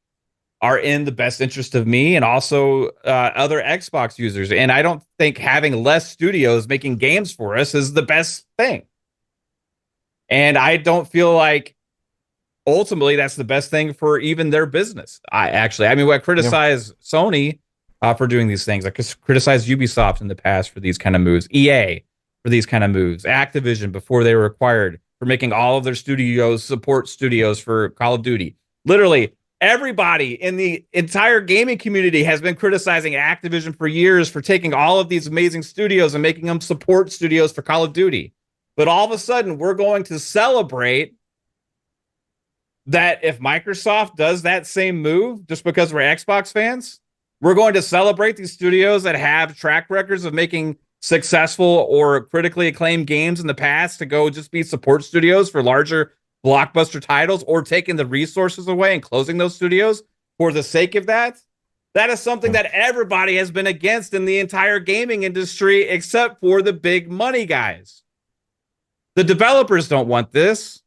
are in the best interest of me and also other Xbox users. And I don't think having less studios making games for us is the best thing. And I don't feel like ultimately that's the best thing for even their business. I criticize Sony for doing these things. I criticized Ubisoft in the past for these kind of moves, EA for these kind of moves, Activision before they were acquired for making all of their studios support studios for Call of Duty. Literally, everybody in the entire gaming community has been criticizing Activision for years for taking all of these amazing studios and making them support studios for Call of Duty. But all of a sudden, we're going to celebrate that if Microsoft does that same move just because we're Xbox fans. We're going to celebrate these studios that have track records of making successful or critically acclaimed games in the past to go just be support studios for larger blockbuster titles or taking the resources away and closing those studios for the sake of that. That is something that everybody has been against in the entire gaming industry except for the big money guys. The developers don't want this.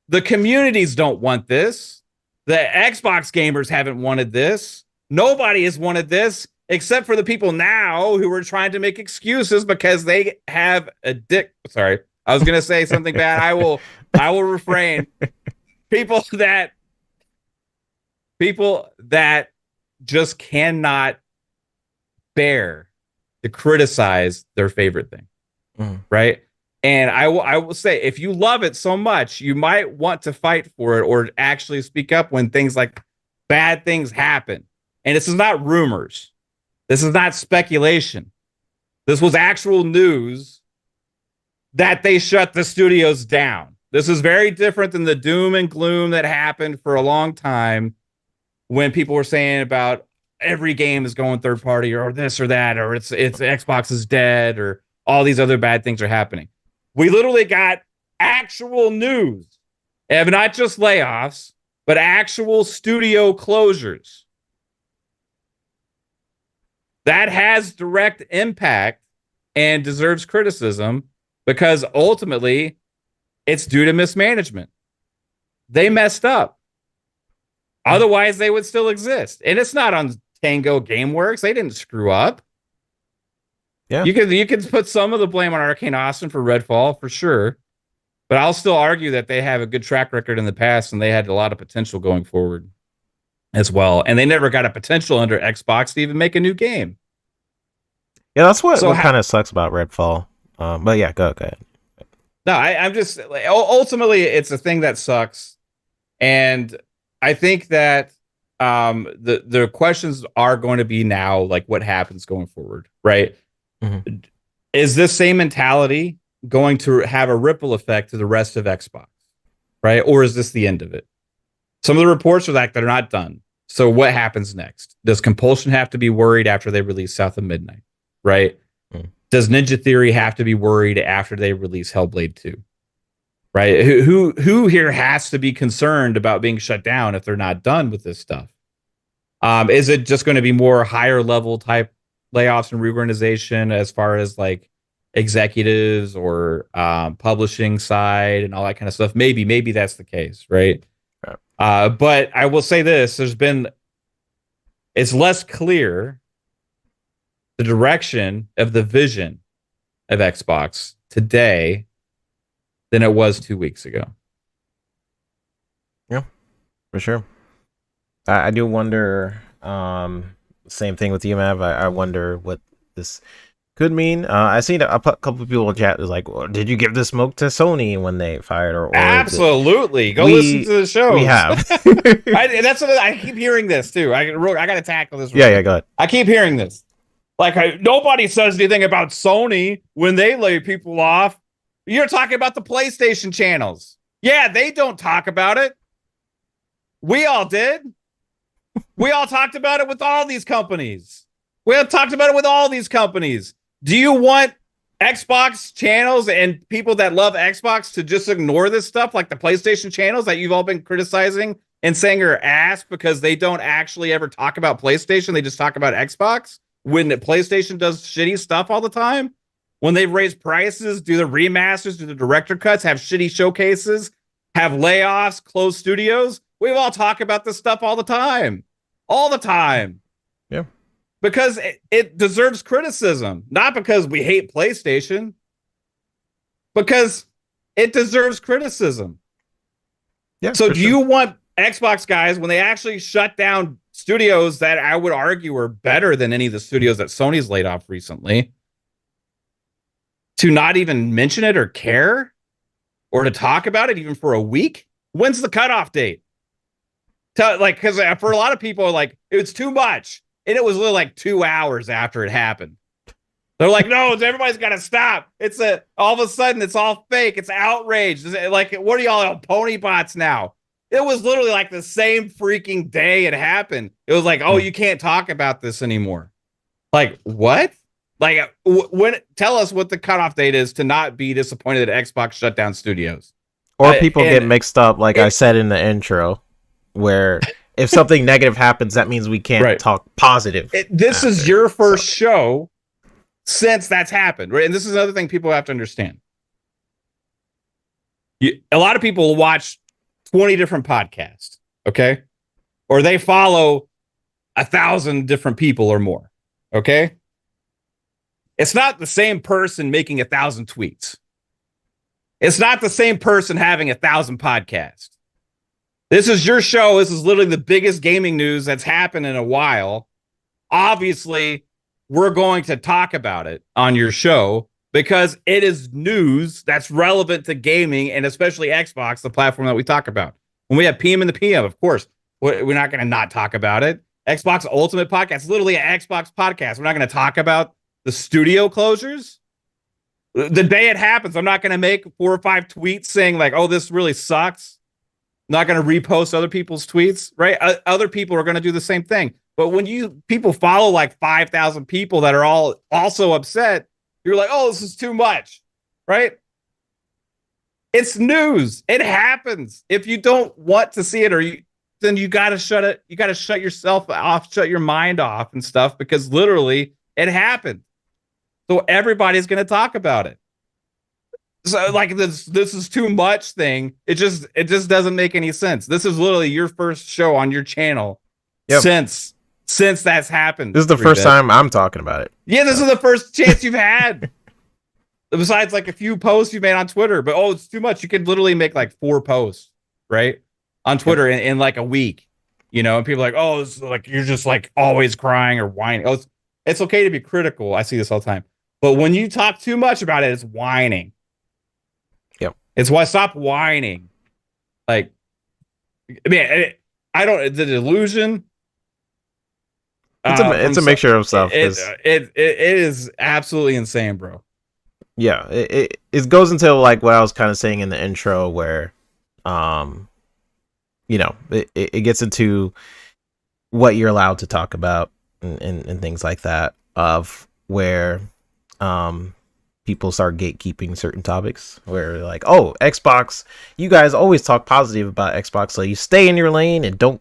The communities don't want this. The Xbox gamers haven't wanted this. Nobody has wanted this except for the people now who are trying to make excuses because they have a dick. Sorry, I was going to say something bad. I will refrain. People that just cannot bear to criticize their favorite thing, right? And I will say, if you love it so much, you might want to fight for it or actually speak up when things like bad things happen. And this is not rumors. This is not speculation. This was actual news that they shut the studios down. This is very different than the doom and gloom that happened for a long time when people were saying about every game is going third party or this or that, or it's Xbox is dead, or all these other bad things are happening. We literally got actual news of not just layoffs, but actual studio closures. That has direct impact and deserves criticism because ultimately it's due to mismanagement. They messed up. Otherwise, they would still exist. And it's not on Tango Gameworks. They didn't screw up. Yeah. You can put some of the blame on Arcane Austin for Redfall, for sure. But I'll still argue that they have a good track record in the past and they had a lot of potential going forward as well. And they never got a potential under Xbox to even make a new game. Yeah, that's what kind of sucks about Redfall. But yeah, go ahead. No, I'm just ultimately it's a thing that sucks. And I think that the questions are going to be now like what happens going forward, right? Mm-hmm. Is this same mentality going to have a ripple effect to the rest of Xbox, right? Or is this the end of it? Some of the reports are that they're not done. So what happens next? Does Compulsion have to be worried after they release South of Midnight, right? Mm. Does Ninja Theory have to be worried after they release Hellblade 2? Right? Who here has to be concerned about being shut down if they're not done with this stuff? Is it just going to be more higher level type layoffs and reorganization as far as like executives or publishing side and all that kind of stuff? Maybe that's the case, right? But I will say this: it's less clear the direction of the vision of Xbox today than it was 2 weeks ago. Yeah, for sure. I do wonder, same thing with you, Mav. I wonder what this could mean. I seen a couple of people in chat was like, well, did you give the smoke to Sony when they fired? Or absolutely. Go listen to the show. We have. That's what I keep hearing this too. I got to tackle this. Yeah, go ahead. I keep hearing this. Like nobody says anything about Sony when they lay people off. You're talking about the PlayStation channels. Yeah, they don't talk about it. We all did. We all talked about it with all these companies. We all talked about it with all these companies. Do you want Xbox channels and people that love Xbox to just ignore this stuff like the PlayStation channels that you've all been criticizing and saying are ass because they don't actually ever talk about PlayStation? They just talk about Xbox when PlayStation does shitty stuff all the time? When they've raised prices, do the remasters, do the director cuts, have shitty showcases, have layoffs, close studios? We've all talked about this stuff all the time. All the time. Yeah. Because it deserves criticism. Not because we hate PlayStation. Because it deserves criticism. Yeah. So do you want Xbox guys, when they actually shut down studios that I would argue are better than any of the studios that Sony's laid off recently, to not even mention it or care or to talk about it even for a week? When's the cutoff date? Because for a lot of people, like, it's too much. And it was literally like 2 hours after it happened. They're like, no, everybody's got to stop. All of a sudden, it's all fake. It's outrage. Like, what are y'all, pony bots now? It was literally like the same freaking day it happened. It was like, oh, you can't talk about this anymore. Like, what? Like, tell us what the cutoff date is to not be disappointed that Xbox shut down studios. Or people get mixed up, like I said in the intro, where if something negative happens, that means we can't talk positive. This is your first show since that's happened, right? And this is another thing people have to understand. A lot of people watch 20 different podcasts, okay? Or they follow 1,000 different people or more, okay? It's not the same person making 1,000 tweets. It's not the same person having 1,000 podcasts. This is your show. This is literally the biggest gaming news that's happened in a while. Obviously, we're going to talk about it on your show because it is news that's relevant to gaming and especially Xbox, the platform that we talk about. When we have PM in the PM, of course, we're not going to not talk about it. Xbox Ultimate Podcast, literally an Xbox podcast. We're not going to talk about the studio closures. The day it happens, I'm not going to make 4 or 5 tweets saying like, oh, this really sucks. I'm not going to repost other people's tweets, right? Other people are going to do the same thing. But when people follow like 5,000 people that are all also upset, You're like, oh, this is too much, right? It's news. It happens. If you don't want to see it, then you got to shut it. You got to shut yourself off, shut your mind off and stuff, because literally it happened. So everybody's going to talk about it. So like this is too much thing. It just doesn't make any sense. This is literally your first show on your channel since that's happened. This is the first time I'm talking about it. Yeah, this is the first chance you've had. Besides like a few posts you made on Twitter, but it's too much. You could literally make like 4 posts, right? On Twitter in like a week, and people are like, oh, it's like you're just like always crying or whining. Oh, it's okay to be critical. I see this all the time. But when you talk too much about it, it's whining. Yep. It's why stop whining. Like, I mean, the delusion. It's a mixture of stuff. It is absolutely insane, bro. Yeah, it goes into like what I was kind of saying in the intro, where, it gets into what you're allowed to talk about and things like that, of where, people start gatekeeping certain topics, where they're like, oh, Xbox, you guys always talk positive about Xbox, so you stay in your lane and don't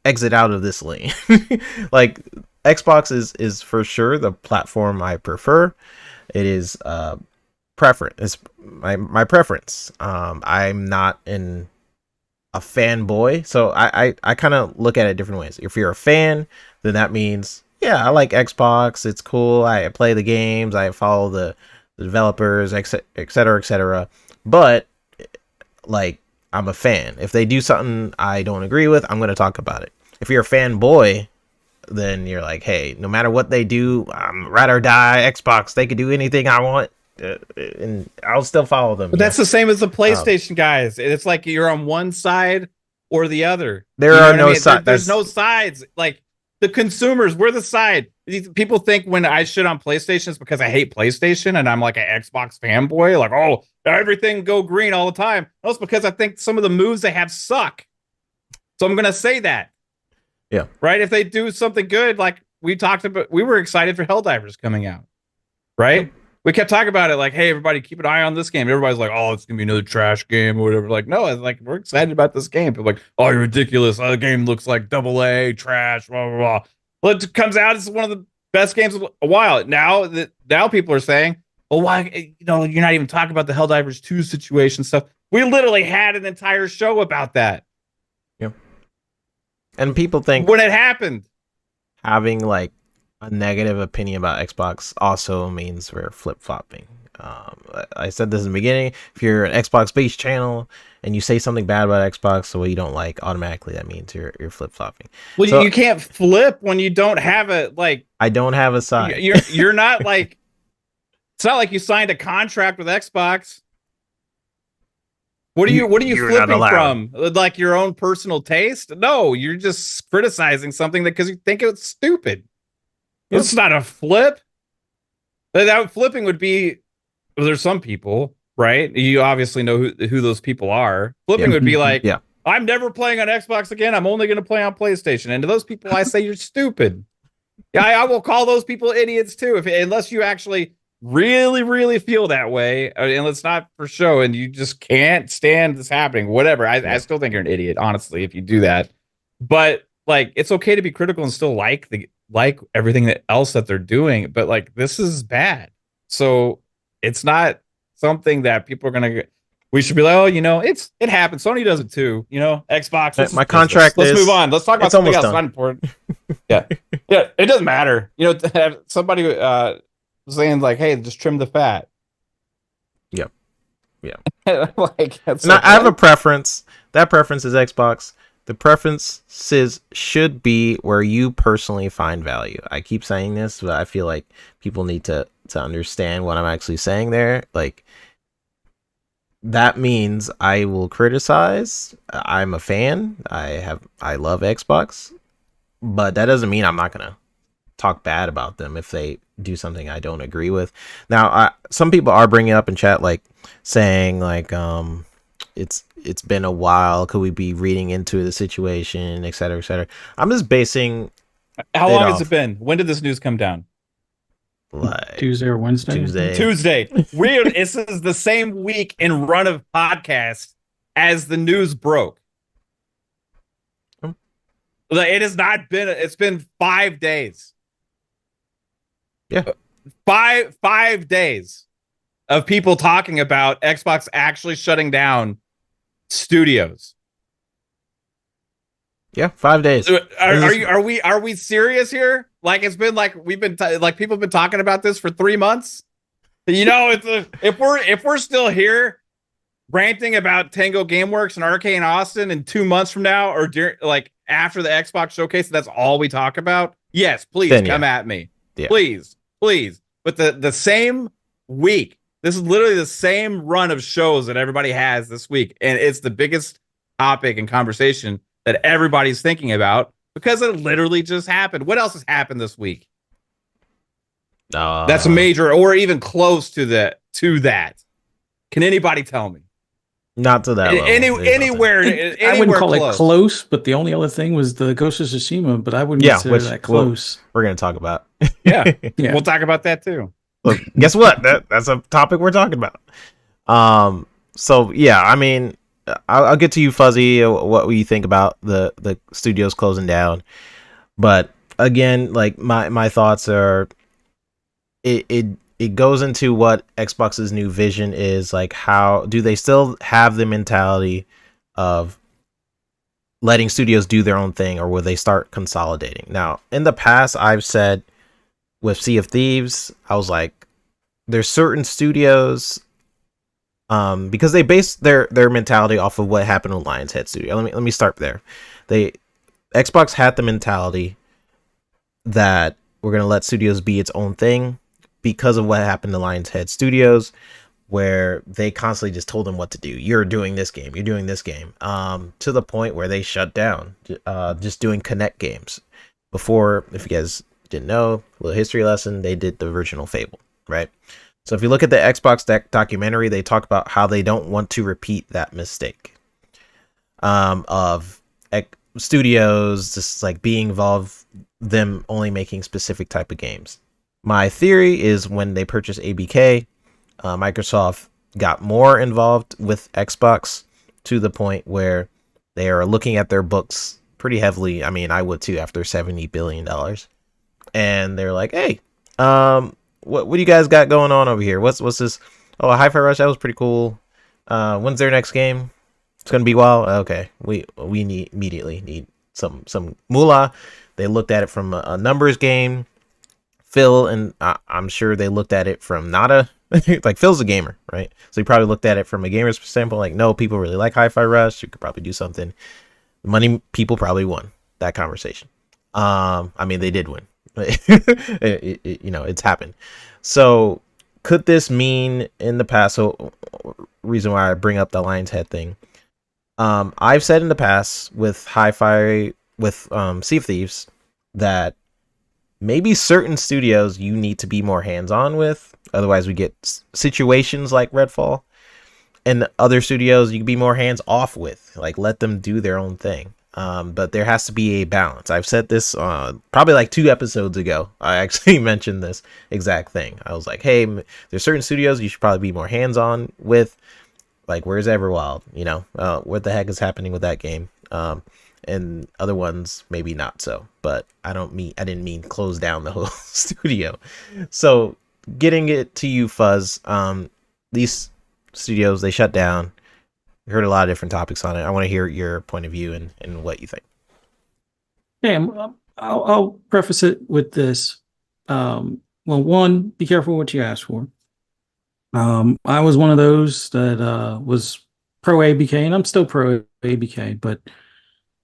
exit out of this lane. Like, Xbox is for sure the platform I prefer. It is preference. It's my preference. I'm not a fanboy, so I kind of look at it different ways. If you're a fan, then that means, yeah, I like Xbox. It's cool. I play the games. I follow the developers, etc., etc. But like, I'm a fan. If they do something I don't agree with, I'm going to talk about it. If you're a fanboy, then you're like, hey, no matter what they do, I'm ride or die Xbox. They could do anything I want, and I'll still follow them. But that's the same as the PlayStation guys. It's like you're on one side or the other. There are no sides. There's no sides. Like, the consumers, we're the side. People think when I shit on PlayStation, it's because I hate PlayStation and I'm like an Xbox fanboy. Like, oh, everything go green all the time. No, it's because I think some of the moves they have suck. So I'm going to say that. Yeah. Right? If they do something good, like we talked about, we were excited for Helldivers coming out. Right? Yep. We kept talking about it like, hey, everybody keep an eye on this game. Everybody's like, oh, it's going to be another trash game or whatever. Like, no, it's like, we're excited about this game. People are like, oh, you're ridiculous. Oh, the game looks like AA, trash, blah, blah, blah. Well, it comes out, it's one of the best games of a while. Now people are saying, well, why, you're not even talking about the Helldivers 2 situation stuff. We literally had an entire show about that. Yeah. And people think when it happened, having like a negative opinion about Xbox also means we're flip-flopping. I said this in the beginning. If you're an Xbox-based channel and you say something bad about Xbox, the way you don't like, automatically that means you're flip-flopping. Well, so, you can't flip when you don't have a like. I don't have a side. You're not like. It's not like you signed a contract with Xbox. What are you flipping from? Like your own personal taste? No, you're just criticizing something because you think it's stupid. It's not a flip. That flipping would be. Well, there's some people, right? You obviously know who those people are. Flipping would be like, I'm never playing on Xbox again. I'm only going to play on PlayStation. And to those people, I say you're stupid. Yeah, I will call those people idiots too, unless you actually really, really feel that way, and it's not for show, and you just can't stand this happening. Whatever. I still think you're an idiot, honestly, if you do that. But like, it's okay to be critical and still like everything else that they're doing. But like, this is bad. So it's not something that people are gonna. We should be like, oh, it happens. Sony does it too. Xbox. My contract. Let's move on. Let's talk about something else. Not important. Yeah. It doesn't matter. Somebody saying like, hey, just trim the fat. Yep. Yeah. Like, I have a preference. That preference is Xbox. The preferences should be where you personally find value. I keep saying this, but I feel like people need to understand what I'm actually saying there. Like, that means I will criticize. I'm a fan. I love Xbox, but that doesn't mean I'm not gonna talk bad about them if they do something I don't agree with. Now, some people are bringing up in chat, like saying like, it's been a while. Could we be reading into the situation, et cetera, et cetera? I'm just basing. How long has it been? When did this news come down? like Tuesday or Wednesday. Tuesday. Weird. This is the same week in run of podcasts as the news broke. It has not been. It's been 5 days. Yeah, five days of people talking about Xbox actually shutting down studios. Yeah, 5 days. Are we serious here? Like it's been like we've been like people have been talking about this for 3 months. You know, if we're still here ranting about Tango Gameworks and Arcane Austin in 2 months from now, or like after the Xbox showcase, that's all we talk about. Yes, please then, come at me, please. But the same week, this is literally the same run of shows that everybody has this week, and it's the biggest topic and conversation that everybody's thinking about because it literally just happened. What else has happened this week? That's a major or even close to that. Can anybody tell me? Not to that level. Anywhere I wouldn't call it close, but the only other thing was the Ghost of Tsushima, but I wouldn't consider that close. We're going to talk about. Yeah, we'll talk about that too. Look, guess what? That's a topic we're talking about. So yeah, I mean, I'll get to you, Fuzzy, what you think about the studios closing down. But again, like my thoughts are, it goes into what Xbox's new vision is. Like, how do they still have the mentality of letting studios do their own thing, or will they start consolidating? Now, in the past, I've said with Sea of Thieves, I was like, there's certain studios, because they base their mentality off of what happened with Lionshead Studio. Let me start there. Xbox had the mentality that we're gonna let studios be its own thing, because of what happened to Lionshead Studios, where they constantly just told them what to do. You're doing this game. You're doing this game. To the point where they shut down just doing Connect games. Before, if you guys didn't know, a little history lesson, they did the original Fable, right? So if you look at the Xbox documentary, they talk about how they don't want to repeat that mistake of studios just like being involved, them only making specific type of games. My theory is when they purchased ABK, Microsoft got more involved with Xbox to the point where they are looking at their books pretty heavily. I mean, I would too after $70 billion. And they're like, hey, what do you guys got going on over here? What's this? Oh, Hi-Fi Rush, that was pretty cool. When's their next game? It's gonna be a while. Okay, we immediately need some moolah. They looked at it from a numbers game. Phil, and I'm sure they looked at it from not a like Phil's a gamer, right? So he probably looked at it from a gamer's standpoint, like, no, people really like Hi-Fi Rush. You could probably do something. The money people probably won that conversation. I mean, they did win. It's happened. So could this mean in the past? So reason why I bring up the Lionshead thing. I've said in the past with Hi-Fi, with Sea of Thieves, that maybe certain studios you need to be more hands-on with. Otherwise, we get situations like Redfall. And other studios you can be more hands-off with. Like, let them do their own thing. But there has to be a balance. I've said this probably like 2 episodes ago. I actually mentioned this exact thing. I was like, hey, there's certain studios you should probably be more hands-on with. Like, where's Everwild? You know, what the heck is happening with that game? And other ones maybe not so, but I didn't mean close down the whole studio. So getting it to you, Fuzz, these studios, they shut down. We heard a lot of different topics on it. I want to hear your point of view and what you think. Yeah, I'll preface it with this. Well, one, be careful what you ask for. I was one of those that was pro ABK, and I'm still pro ABK, but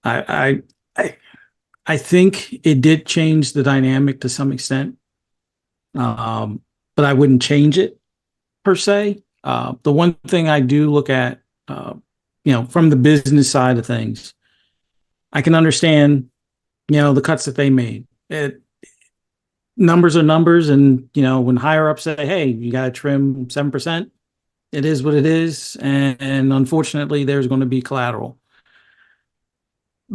I think it did change the dynamic to some extent, but I wouldn't change it per se. The one thing I do look at, from the business side of things, I can understand, the cuts that they made. Numbers are numbers, and when higher ups say, "Hey, you got to trim 7%," it is what it is, and unfortunately, there's going to be collateral.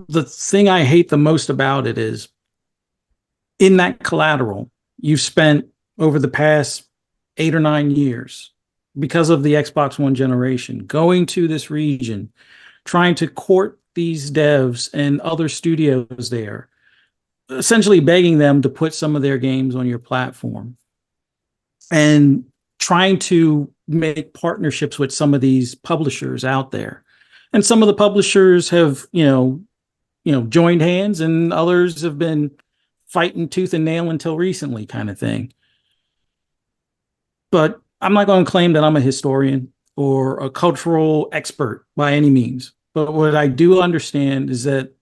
The thing I hate the most about it is, in that collateral, you've spent over the past 8 or 9 years because of the Xbox One generation, going to this region, trying to court these devs and other studios there, essentially begging them to put some of their games on your platform and trying to make partnerships with some of these publishers out there. And some of the publishers have, joined hands, and others have been fighting tooth and nail until recently, kind of thing. But I'm not going to claim that I'm a historian or a cultural expert by any means. But what I do understand is that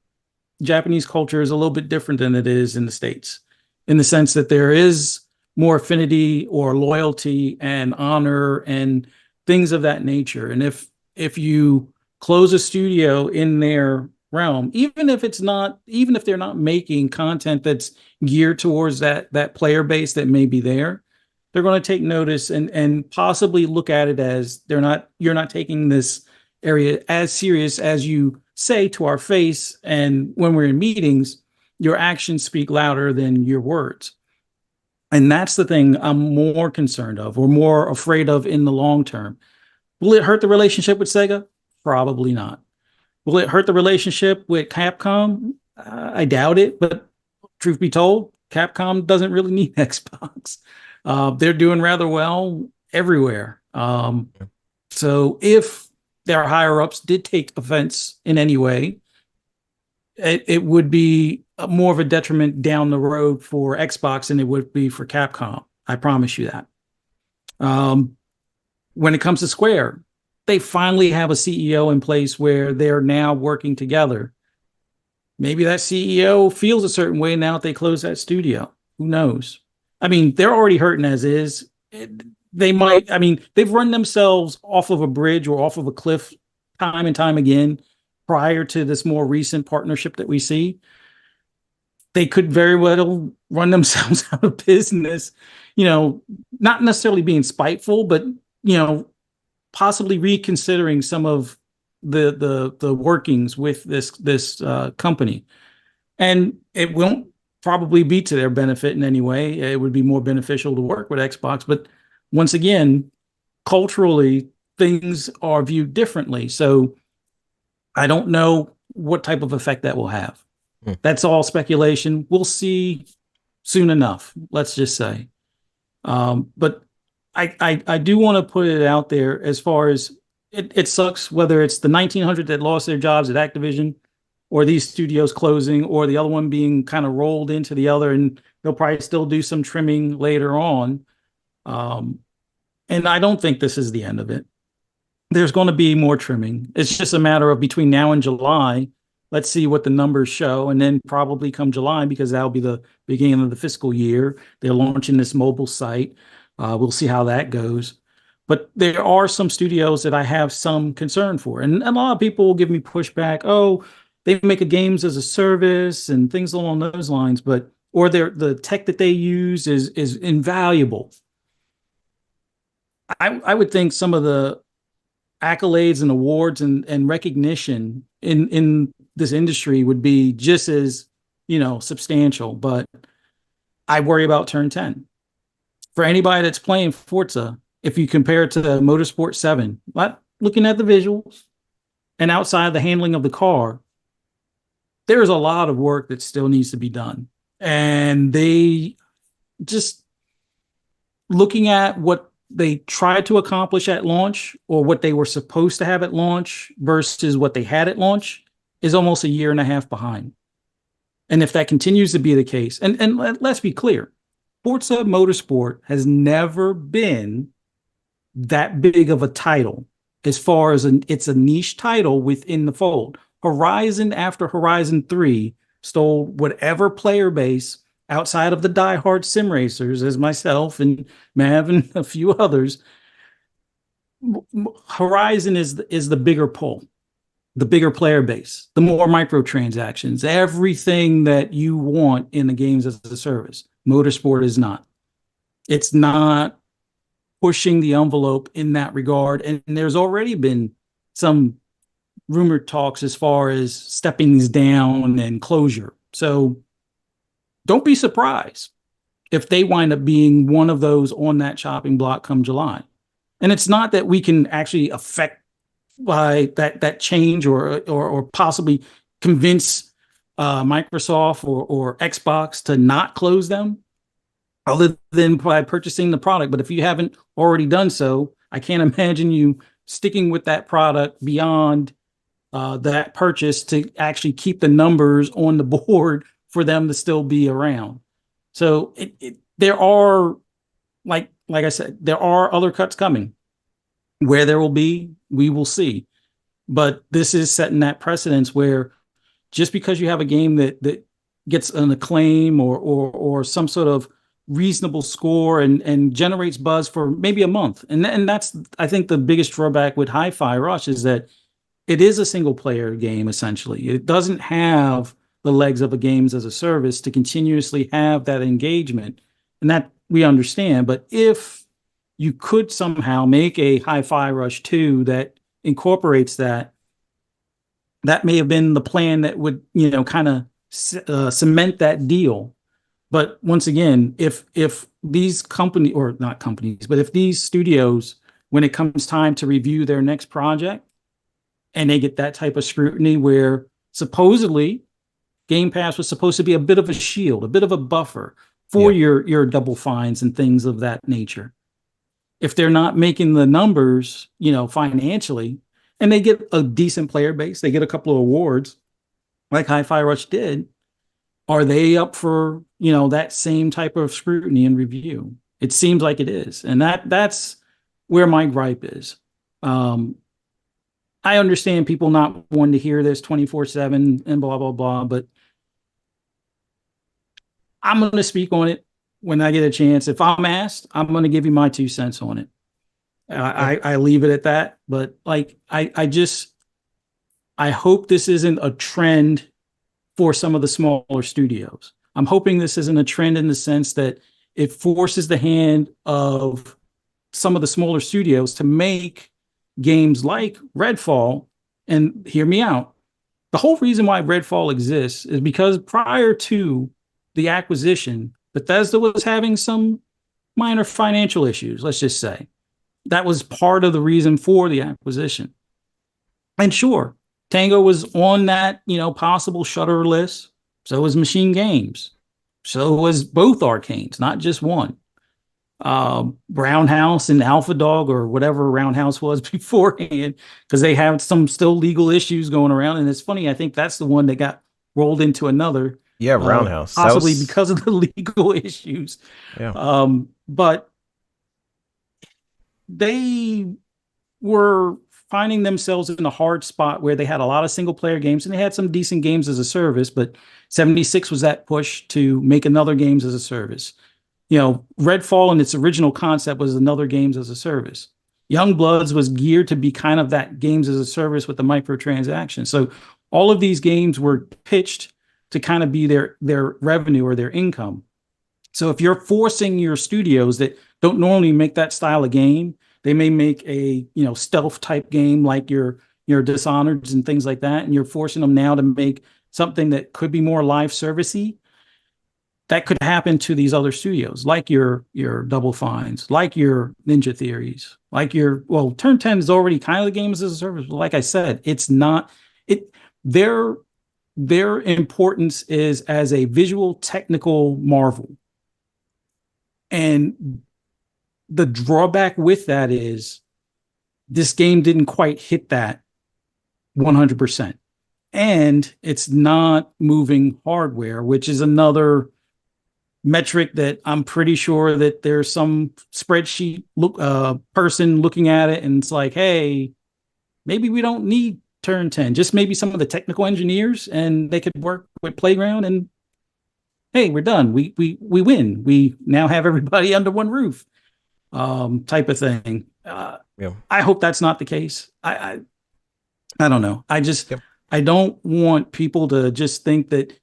Japanese culture is a little bit different than it is in the States, in the sense that there is more affinity or loyalty and honor and things of that nature. And if you close a studio in their realm, even if they're not making content that's geared towards that player base that may be there, they're going to take notice and possibly look at it as you're not taking this area as serious as you say to our face. And when we're in meetings, your actions speak louder than your words. And that's the thing I'm more concerned of or more afraid of in the long term. Will it hurt the relationship with Sega? Probably not. Will it hurt the relationship with Capcom? I doubt it. But truth be told, Capcom doesn't really need Xbox. They're doing rather well everywhere. So if their higher ups did take offense in any way, it would be more of a detriment down the road for Xbox than it would be for Capcom. I promise you that. When it comes to Square, they finally have a CEO in place where they're now working together. Maybe that CEO feels a certain way now that they close that studio. Who knows? I mean, they're already hurting as is. They've run themselves off of a bridge or off of a cliff time and time again prior to this more recent partnership that we see. They could very well run themselves out of business, not necessarily being spiteful, but, possibly reconsidering some of the workings with this company. And it won't probably be to their benefit in any way. It would be more beneficial to work with Xbox. But once again, culturally, things are viewed differently. So I don't know what type of effect that will have. That's all speculation. We'll see soon enough, let's just say. But I do want to put it out there as far as it sucks whether it's the 1900 that lost their jobs at Activision or these studios closing or the other one being kind of rolled into the other, and they'll probably still do some trimming later on. And I don't think this is the end of it. There's going to be more trimming. It's just a matter of between now and July. Let's see what the numbers show. And then probably come July, because that'll be the beginning of the fiscal year, they're launching this mobile site. We'll see how that goes. But there are some studios that I have some concern for. And a lot of people will give me pushback. Oh, they make a games as a service and things along those lines. Or the tech that they use is invaluable. I would think some of the accolades and awards and recognition in this industry would be just as, substantial. But I worry about Turn 10. For anybody that's playing Forza, if you compare it to the Motorsport 7, looking at the visuals and outside the handling of the car, there's a lot of work that still needs to be done. And they just looking at what they tried to accomplish at launch or what they were supposed to have at launch versus what they had at launch is almost a year and a half behind. And if that continues to be the case, and let's be clear, Forza Motorsport has never been that big of a title as far as it's a niche title within the fold. Horizon after Horizon 3 stole whatever player base outside of the diehard sim racers, as myself and Mav and a few others. Horizon is the bigger pull, the bigger player base, the more microtransactions, everything that you want in the games as a service. Motorsport is not. It's not pushing the envelope in that regard. And there's already been some rumored talks as far as steppings down and closure. So don't be surprised if they wind up being one of those on that chopping block come July. And it's not that we can actually affect by that change or possibly convince Microsoft or Xbox to not close them, other than by purchasing the product. But if you haven't already done so, I can't imagine you sticking with that product beyond that purchase to actually keep the numbers on the board for them to still be around. So there are, like I said, there are other cuts coming. Where there will be, we will see. But this is setting that precedence where just because you have a game that gets an acclaim or some sort of reasonable score and generates buzz for maybe a month, and that's, I think, the biggest drawback with Hi-Fi Rush is that it is a single player game. Essentially, it doesn't have the legs of a games as a service to continuously have that engagement, and that we understand. But if you could somehow make a Hi-Fi Rush 2 that incorporates that, that may have been the plan that would, kind of cement that deal. But once again, if these companies, or not companies, but if these studios, when it comes time to review their next project, and they get that type of scrutiny where supposedly Game Pass was supposed to be a bit of a shield, a bit of a buffer for your Double Fines and things of that nature. If they're not making the numbers, financially, and they get a decent player base, they get a couple of awards like Hi-Fi Rush did, are they up for, that same type of scrutiny and review? It seems like it is. And that's where my gripe is. I understand people not wanting to hear this 24/7 and blah, blah, blah, but I'm going to speak on it when I get a chance. If I'm asked, I'm going to give you my 2 cents on it. I leave it at that. But I hope this isn't a trend for some of the smaller studios. I'm hoping this isn't a trend in the sense that it forces the hand of some of the smaller studios to make games like Redfall. And hear me out. The whole reason why Redfall exists is because prior to the acquisition, Bethesda was having some minor financial issues, let's just say. That was part of the reason for the acquisition. And sure, Tango was on that, possible shutter list. So was Machine Games. So was both Arcanes, not just one. Roundhouse and Alpha Dog, or whatever Roundhouse was beforehand, because they have some still legal issues going around. And it's funny, I think that's the one that got rolled into another. Yeah, Roundhouse. Possibly because of the legal issues. Yeah. But they were finding themselves in a hard spot where they had a lot of single player games and they had some decent games as a service, but 76 was that push to make another games as a service. Redfall in its original concept was another games as a service. Youngbloods was geared to be kind of that games as a service with the microtransactions. So all of these games were pitched to kind of be their revenue or their income. So if you're forcing your studios that don't normally make that style of game, they may make a stealth type game like your Dishonored and things like that, and you're forcing them now to make something that could be more live servicey. That could happen to these other studios, like your Double Fines, like your Ninja Theories, like Turn 10 is already kind of the games as a service, but like I said, it's not it. Their importance is as a visual technical marvel. And the drawback with that is this game didn't quite hit that 100%. And it's not moving hardware, which is another metric that I'm pretty sure that there's some spreadsheet person looking at it and it's like, hey, maybe we don't need Turn 10, just maybe some of the technical engineers, and they could work with Playground, and hey, we're done. We win. We now have everybody under one roof, type of thing. I hope that's not the case. I don't know. I don't want people to just think that,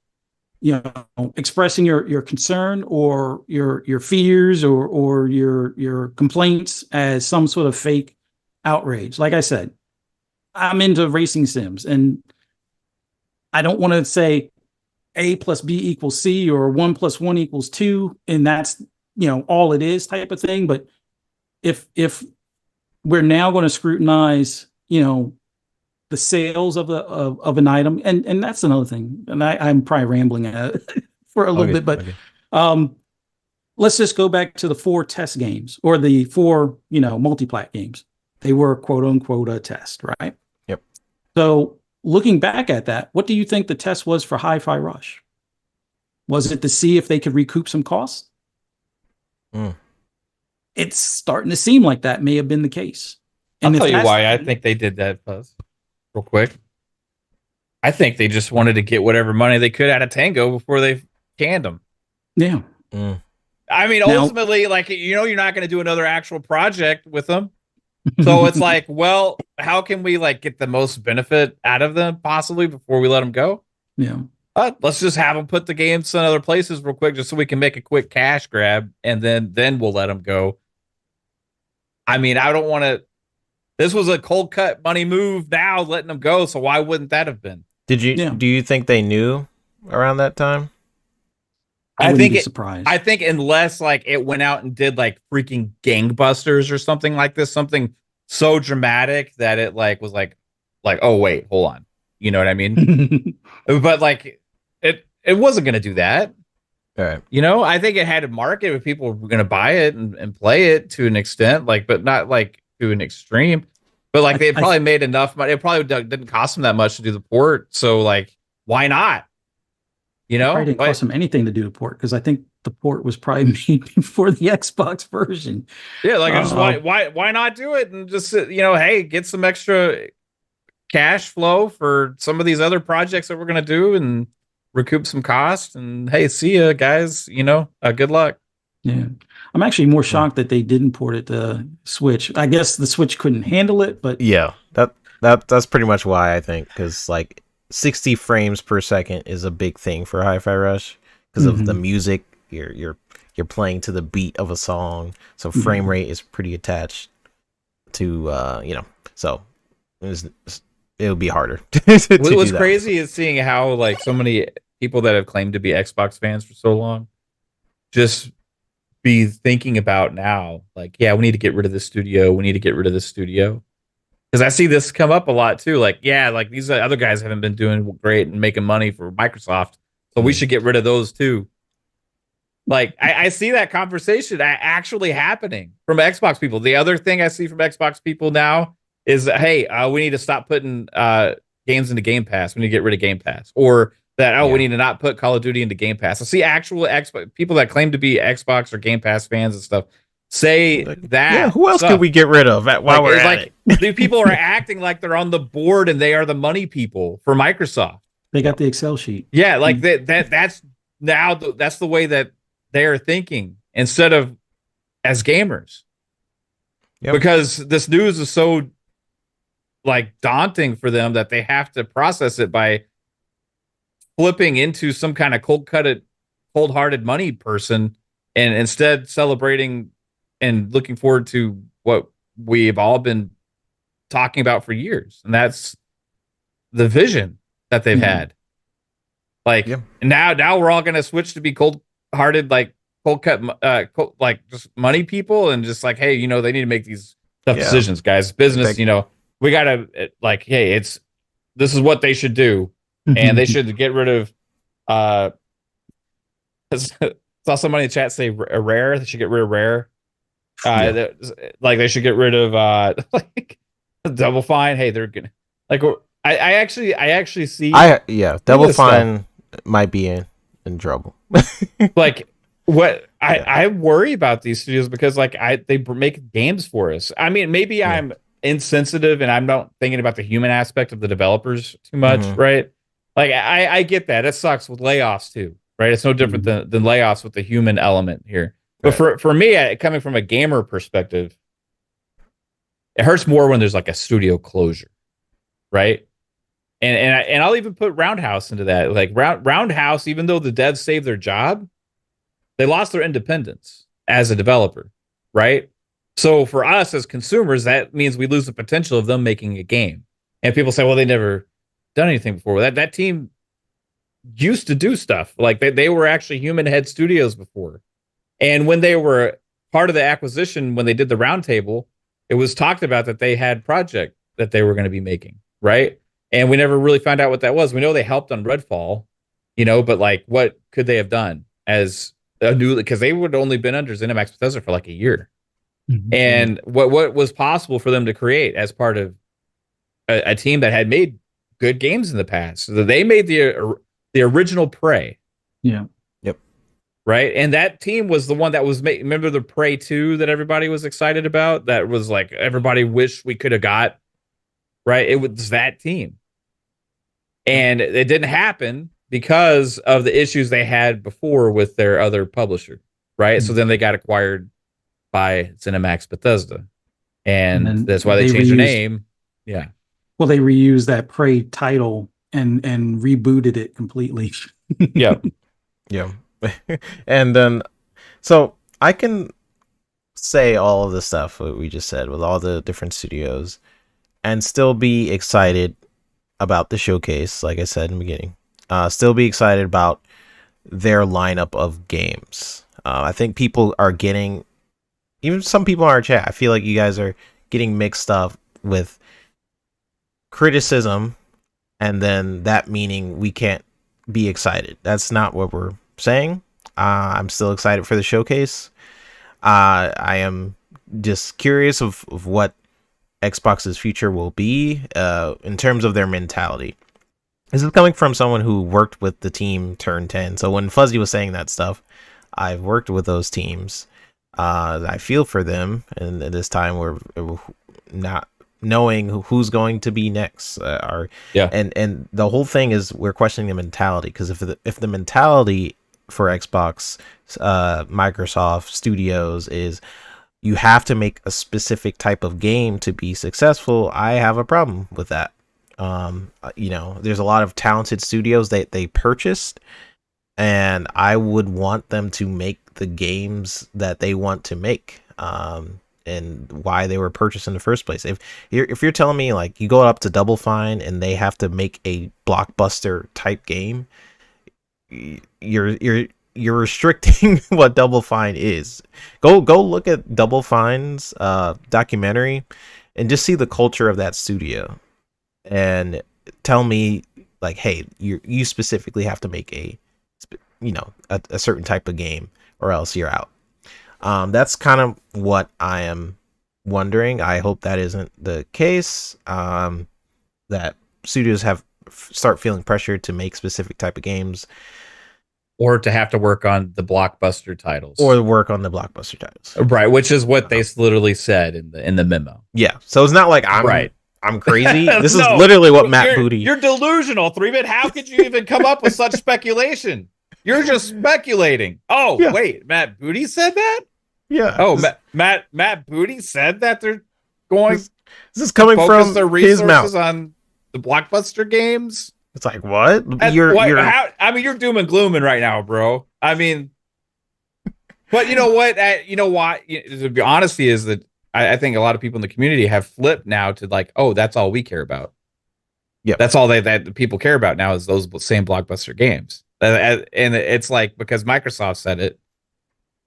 expressing your concern or your fears or your complaints as some sort of fake outrage. Like I said, I'm into racing sims, and I don't want to say A plus B equals C, or 1 plus 1 equals 2, and that's, all it is, type of thing. But if we're now going to scrutinize, the sales of an item, and that's another thing. And I'm probably rambling for a little Okay. bit, but Okay. let's just go back to the 4 test games, or the 4, multi-plat games. They were quote unquote a test, right? Yep. So looking back at that, what do you think the test was for Hi-Fi Rush? Was it to see if they could recoup some costs? Mm. It's starting to seem like that may have been the case. I'll And if tell you that's why I think they did that, Buzz, real quick. I think they just wanted to get whatever money they could out of Tango before they canned them. yeah. Mm. I mean, Now- ultimately, like, you're not going to do another actual project with them. So it's like, well, how can we like get the most benefit out of them possibly before we let them go? yeah. Let's just have them put the games in other places real quick, just so we can make a quick cash grab, and then we'll let them go. I mean, I don't want to. This was a cold cut money move now, letting them go. So why wouldn't that have been? Do Yeah. you think they knew around that time? I I wouldn't think be it- surprised. I think unless like it went out and did like freaking gangbusters or something like this, something so dramatic that it like was like, oh wait, hold on, you know what I mean? But like it wasn't gonna do that. All right. I think it had a market if people were gonna buy it and play it to an extent, like, but not like to an extreme. But like they probably made enough money. It probably didn't cost them that much to do the port, so like why not? It probably didn't cost them anything to do the port, because I think the port was probably made before the Xbox version. Yeah, like just why not do it and just hey, get some extra cash flow for some of these other projects that we're gonna do and recoup some cost, and hey, see ya guys, good luck. Yeah. I'm actually more shocked that they didn't port it to Switch. I guess the Switch couldn't handle it, but Yeah, that's pretty much why I think, because like 60 frames per second is a big thing for Hi-Fi Rush because of the music. You're playing to the beat of a song, so frame rate is pretty attached to so it would be harder. What's crazy is seeing how like so many people that have claimed to be Xbox fans for so long just be thinking about now, like, yeah, we need to get rid of this studio. We need to get rid of this studio. Because I see this come up a lot too. Like, yeah, like these other guys haven't been doing great and making money for Microsoft, so we should get rid of those too. Like, I see that conversation actually happening from Xbox people. The other thing I see from Xbox people now is, hey, we need to stop putting games into Game Pass. We need to get rid of Game Pass, or that we need to not put Call of Duty into Game Pass. I see actual Xbox people that claim to be Xbox or Game Pass fans and stuff say that. Yeah, who else could we get rid of while we're at it? The people are acting like they're on the board and they are the money people for Microsoft. they got the Excel sheet. Yeah, like that's now that's the way that they're thinking instead of as gamers. Yep. Because this news is so like daunting for them that they have to process it by flipping into some kind of cold-hearted money person, and instead celebrating and looking forward to what we've all been talking about for years, and that's the vision that they've had. Like, now we're all going to switch to be cold-hearted, like like just money people, and just like, hey, they need to make these tough decisions, guys. Business, we gotta like, hey, this is what they should do, and they should get rid of. Saw somebody in the chat say Rare. They should get rid of Rare. Like they should get rid of like Double Fine. Hey, they're gonna like. I actually see. Double Fine might be in trouble. Like what I worry about these studios, because like they make games for us. I mean, maybe I'm insensitive and I'm not thinking about the human aspect of the developers too much, right? Like I get that. It sucks with layoffs too, right? It's no different than layoffs with the human element here. But for me, coming from a gamer perspective, it hurts more when there's like a studio closure, right? And I'll even put Roundhouse into that. Like Roundhouse, even though the devs saved their job, they lost their independence as a developer, right? So for us as consumers, that means we lose the potential of them making a game. And people say, well, they never done anything before. That team used to do stuff. Like they were actually human head studios before. And when they were part of the acquisition, when they did the roundtable, it was talked about that they had project that they were going to be making, right? And we never really found out what that was. We know they helped on Redfall, but like, what could they have done as a new? Because they would only been under ZeniMax Bethesda for like a year, and what was possible for them to create as part of a team that had made good games in the past. So they made the original Prey. Yeah. Right. And that team was the one that was remember the Prey 2 that everybody was excited about? That was like everybody wished we could have got. Right. It was that team. And it didn't happen because of the issues they had before with their other publisher. Right. So then they got acquired by ZeniMax Bethesda. And that's why they changed their name. Yeah. Well, they reused that Prey title and rebooted it completely. Yeah. Yeah. And then, so I can say all of the stuff that we just said with all the different studios and still be excited about the showcase, like I said in the beginning. Still be excited about their lineup of games. I think people are getting, even some people in our chat, I feel like you guys are getting mixed up with criticism and then that meaning we can't be excited. That's not what we're saying. I'm still excited for the showcase. I am just curious of what Xbox's future will be in terms of their mentality. This is coming from someone who worked with the team Turn 10. So when Fuzzy was saying that stuff, I've worked with those teams. I feel for them, and at this time we're not knowing who's going to be next. And the whole thing is we're questioning the mentality, because if the mentality for Xbox, Microsoft Studios is you have to make a specific type of game to be successful, I have a problem with that. There's a lot of talented studios that they purchased, and I would want them to make the games that they want to make. And why they were purchased in the first place. If you're telling me like you go up to Double Fine and they have to make a blockbuster type game, you're restricting what Double Fine is. Go look at Double Fine's documentary and just see the culture of that studio, and tell me like, hey, you specifically have to make a certain type of game or else you're out. That's kind of what I am wondering. I hope that isn't the case. That studios start feeling pressured to make specific type of games, or to have to work on the blockbuster titles, right? Which is what they literally said in the memo. Yeah, so it's not like I'm crazy. This is literally what Matt Booty. You're delusional, 3-bit. How could you even come up with such speculation? You're just speculating. Oh, yeah. Wait, Matt Booty said that? Yeah. Oh, Matt Booty said that they're going. This is coming from their resources on the blockbuster games. It's like, what? You're doom and glooming right now, bro. I mean, but you know what? The honesty is that I think a lot of people in the community have flipped now to like, oh, that's all we care about. Yeah, that's all that the people care about now is those same blockbuster games. And it's like, because Microsoft said it,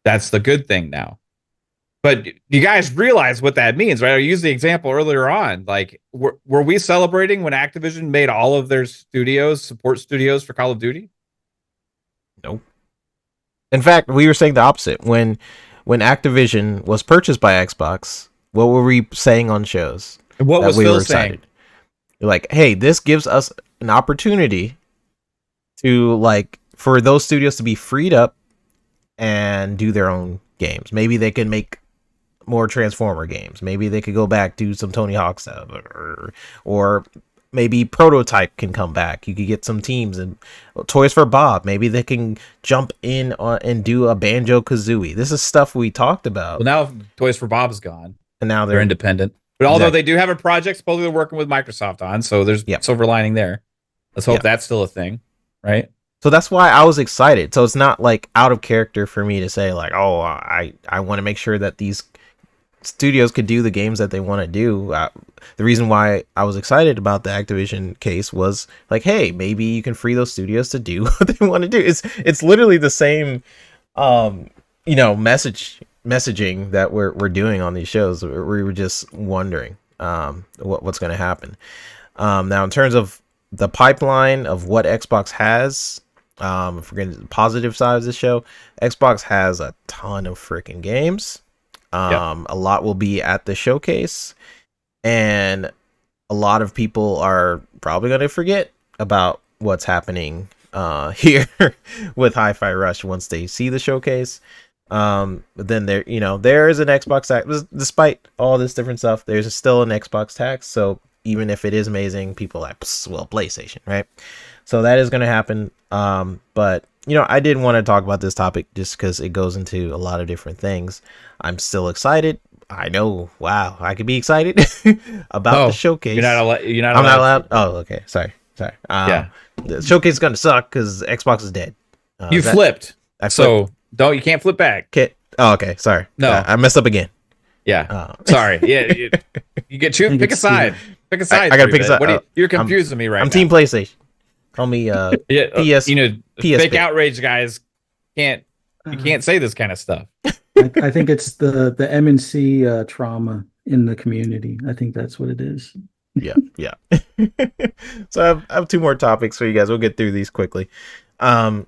that's the good thing now. But you guys realize what that means, right? I used the example earlier on. Like, were we celebrating when Activision made all of their support studios for Call of Duty? Nope. In fact, we were saying the opposite. When Activision was purchased by Xbox, what were we saying on shows? What was Phil saying? Like, hey, this gives us an opportunity to, like, for those studios to be freed up and do their own games. Maybe they can make more Transformer games. Maybe they could go back to some Tony Hawk stuff, or maybe Prototype can come back. You could get some teams, and Toys for Bob. Maybe they can jump in and do a Banjo-Kazooie. This is stuff we talked about. Well, now Toys for Bob is gone, and now they're independent. But although they do have a project supposedly they're working with Microsoft on, so there's silver lining there. Let's hope that's still a thing, right? So that's why I was excited. So it's not like out of character for me to say like, oh, I want to make sure that these studios could do the games that they want to do. The reason why I was excited about the Activision case was like, hey, maybe you can free those studios to do what they want to do. It's literally the same, messaging that we're doing on these shows. We were just wondering what's going to happen. Now, in terms of the pipeline of what Xbox has, if we're getting to the positive side of the show, Xbox has a ton of freaking games. A lot will be at the showcase, and a lot of people are probably going to forget about what's happening here with Hi-Fi Rush once they see the showcase. But then there is an Xbox tax. Despite all this different stuff, there's still an Xbox tax. So even if it is amazing, people are like, well, PlayStation, right? So that is going to happen. But I did want to talk about this topic just because it goes into a lot of different things. I'm still excited. I know. Wow, I could be excited about the showcase. You're not. I'm not allowed. Oh, okay. Sorry. Yeah. The showcase is gonna suck because Xbox is dead. You flipped. So you can't flip back. Oh, okay. Sorry. No, I messed up again. Yeah. Sorry. Yeah. You get choose. Pick a side. Pick a side. I gotta pick a side. You're confusing me right now. I'm Team PlayStation. Call me PS. Fake outrage guys can't. You can't say this kind of stuff. I think it's the MNC trauma in the community. I think that's what it is. Yeah. So I have two more topics for you guys. We'll get through these quickly. So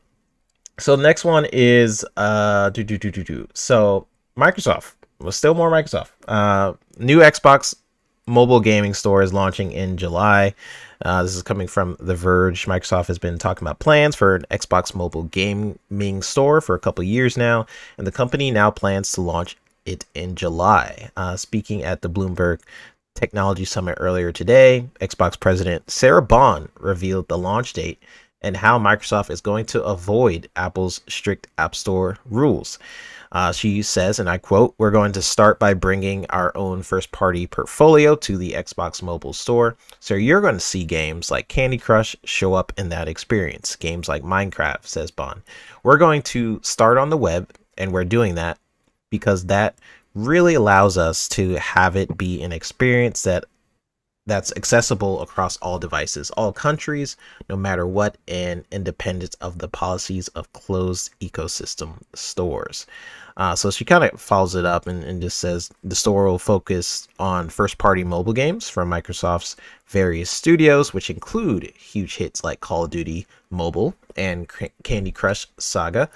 the next one is So Microsoft. Well, still more Microsoft. New Xbox mobile gaming store is launching in July. This is coming from The Verge. Microsoft has been talking about plans for an Xbox mobile gaming store for a couple years now, and the company now plans to launch it in July. Speaking at the Bloomberg Technology Summit earlier today, Xbox president Sarah Bond revealed the launch date and how Microsoft is going to avoid Apple's strict App Store rules. She says, and I quote, "We're going to start by bringing our own first-party portfolio to the Xbox mobile store. So you're going to see games like Candy Crush show up in that experience. Games like Minecraft," says Bond. "We're going to start on the web, and we're doing that because that really allows us to have it be an experience that's accessible across all devices, all countries, no matter what, and independent of the policies of closed ecosystem stores." So she kind of follows it up and just says the store will focus on first-party mobile games from Microsoft's various studios, which include huge hits like Call of Duty Mobile and Candy Crush Saga.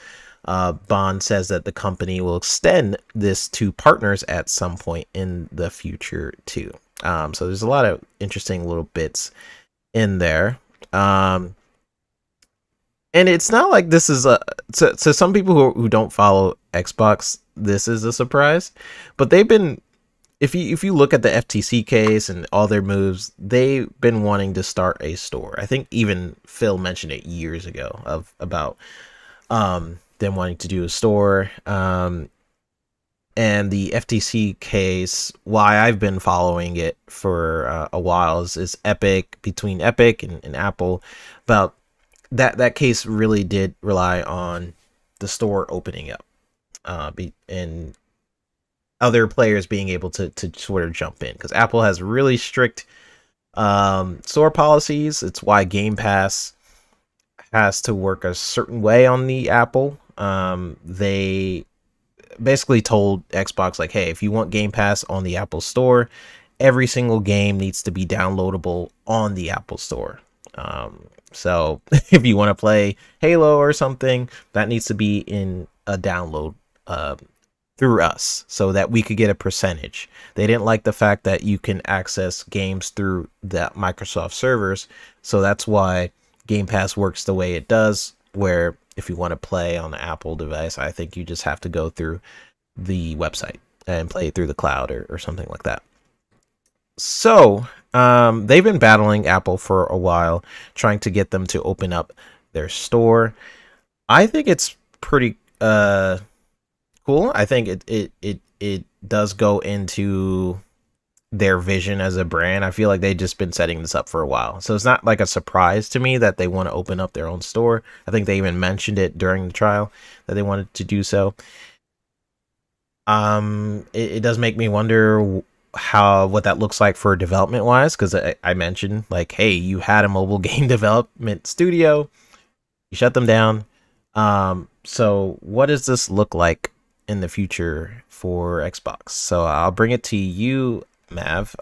Bond says that the company will extend this to partners at some point in the future too. So there's a lot of interesting little bits in there. And it's not like this is so some people who don't follow Xbox, this is a surprise, but they've been, if you look at the FTC case and all their moves, they've been wanting to start a store. I think even Phil mentioned it years ago about them wanting to do a store. And the FTC case, why I've been following it for a while, is Epic, between Epic and Apple. About that case really did rely on the store opening up, and other players being able to sort of jump in, because Apple has really strict store policies. It's why Game Pass has to work a certain way on the Apple. They basically told Xbox, like, hey, if you want Game Pass on the Apple Store, every single game needs to be downloadable on the Apple Store. So if you want to play Halo or something, that needs to be in a download through us so that we could get a percentage. They didn't like the fact that you can access games through the Microsoft servers, so that's why Game Pass works the way it does, where if you want to play on an Apple device, I think you just have to go through the website and play it through the cloud or something like that. So they've been battling Apple for a while, trying to get them to open up their store. I think it's pretty cool. I think it does go into their vision as a brand. I feel like they've just been setting this up for a while. So it's not like a surprise to me that they want to open up their own store. I think they even mentioned it during the trial that they wanted to do so. It does make me wonder how what that looks like for development wise, because I mentioned like, hey, you had a mobile game development studio, you shut them down. So what does this look like in the future for Xbox? So I'll bring it to you, Mav.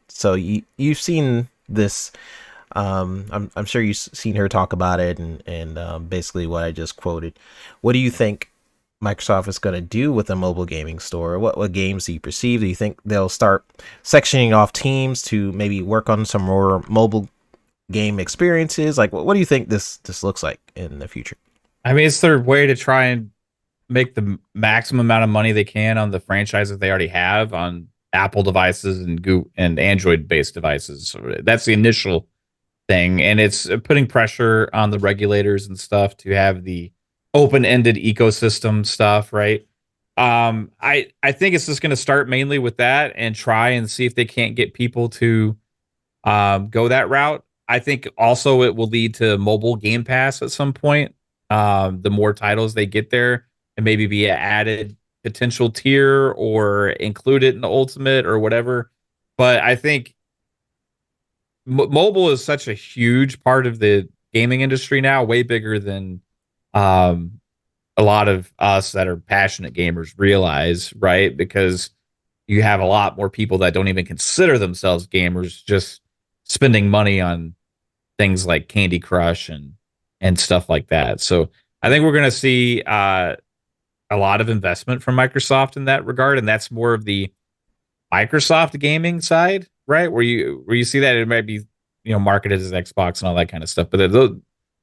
So you've seen this. I'm sure you've seen her talk about it, and basically what I just quoted. What do you think Microsoft is going to do with a mobile gaming store? What games do you perceive? Do you think they'll start sectioning off teams to maybe work on some more mobile game experiences? Like, what do you think this looks like in the future? I mean, it's their way to try and make the maximum amount of money they can on the franchises they already have on Apple devices and Google and Android based devices. So that's the initial thing, and it's putting pressure on the regulators and stuff to have the open-ended ecosystem stuff, right? I think it's just going to start mainly with that and try and see if they can't get people to go that route. I think also it will lead to mobile Game Pass at some point. The more titles they get there, and maybe be an added potential tier or include it in the Ultimate or whatever. But I think mobile is such a huge part of the gaming industry now, way bigger than um, a lot of us that are passionate gamers realize, right? Because you have a lot more people that don't even consider themselves gamers just spending money on things like Candy Crush and stuff like that. So I think we're going to see a lot of investment from Microsoft in that regard, and that's more of the Microsoft gaming side, right? Where you see that it might be marketed as Xbox and all that kind of stuff, but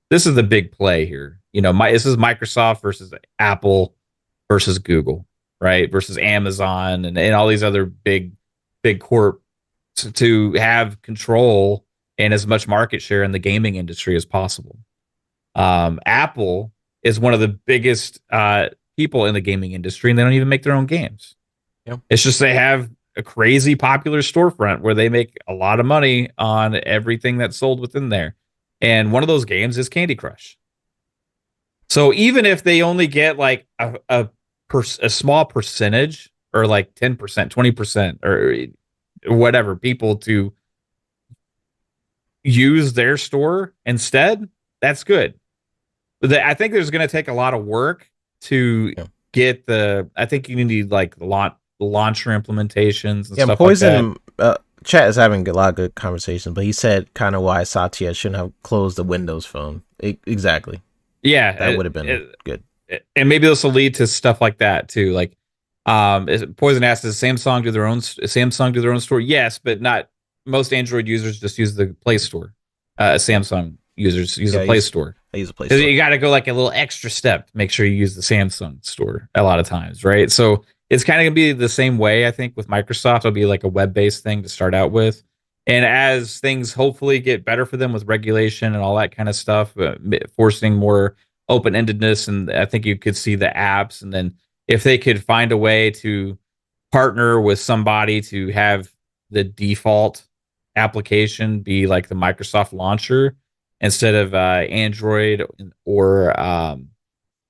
this is the big play here. This is Microsoft versus Apple versus Google, right? Versus Amazon and all these other big corp to have control and as much market share in the gaming industry as possible. Apple is one of the biggest people in the gaming industry, and they don't even make their own games. Yep. It's just they have a crazy popular storefront where they make a lot of money on everything that's sold within there. And one of those games is Candy Crush. So even if they only get like a small percentage or like 10%, 20% or whatever people to use their store instead, that's good. But I think there's going to take a lot of work to get I think you need like the launcher implementations and stuff Poison, like that. Chat is having a lot of good conversations, but he said kind of why Satya shouldn't have closed the Windows Phone. Exactly. Yeah, that would have been good. And maybe this will lead to stuff like that too. Like, Poison asked, does Samsung do their own store? Yes, but not most Android users just use the Play Store. Samsung users use the Play Store. I use a Play Store. You got to go like a little extra step to make sure you use the Samsung store a lot of times, right? So it's kind of going to be the same way, I think, with Microsoft. It'll be like a web-based thing to start out with. And as things hopefully get better for them with regulation and all that kind of stuff, forcing more open-endedness, and I think you could see the apps. And then if they could find a way to partner with somebody to have the default application be like the Microsoft launcher instead of Android or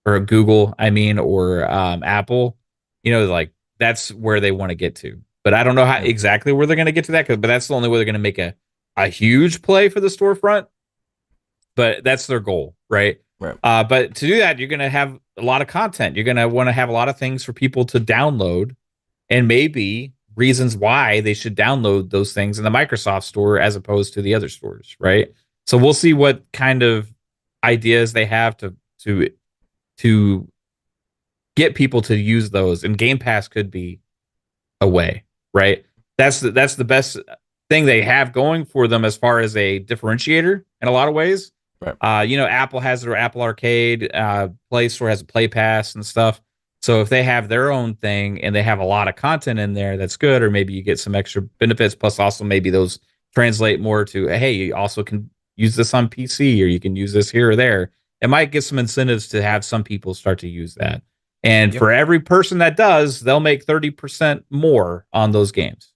Google, or Apple, like that's where they want to get to. But I don't know how exactly where they're going to get to that, but that's the only way they're going to make a huge play for the storefront. But that's their goal, right? Right. But to do that, you're going to have a lot of content. You're going to want to have a lot of things for people to download, and maybe reasons why they should download those things in the Microsoft store as opposed to the other stores, right? So we'll see what kind of ideas they have to get people to use those, and Game Pass could be a way, right? That's the best thing they have going for them as far as a differentiator in a lot of ways. Right. Apple has their Apple Arcade, Play Store has a Play Pass and stuff. So if they have their own thing and they have a lot of content in there, that's good. Or maybe you get some extra benefits. Plus, also maybe those translate more to, hey, you also can use this on PC, or you can use this here or there. It might get some incentives to have some people start to use that. And for every person that does, they'll make 30% more on those games,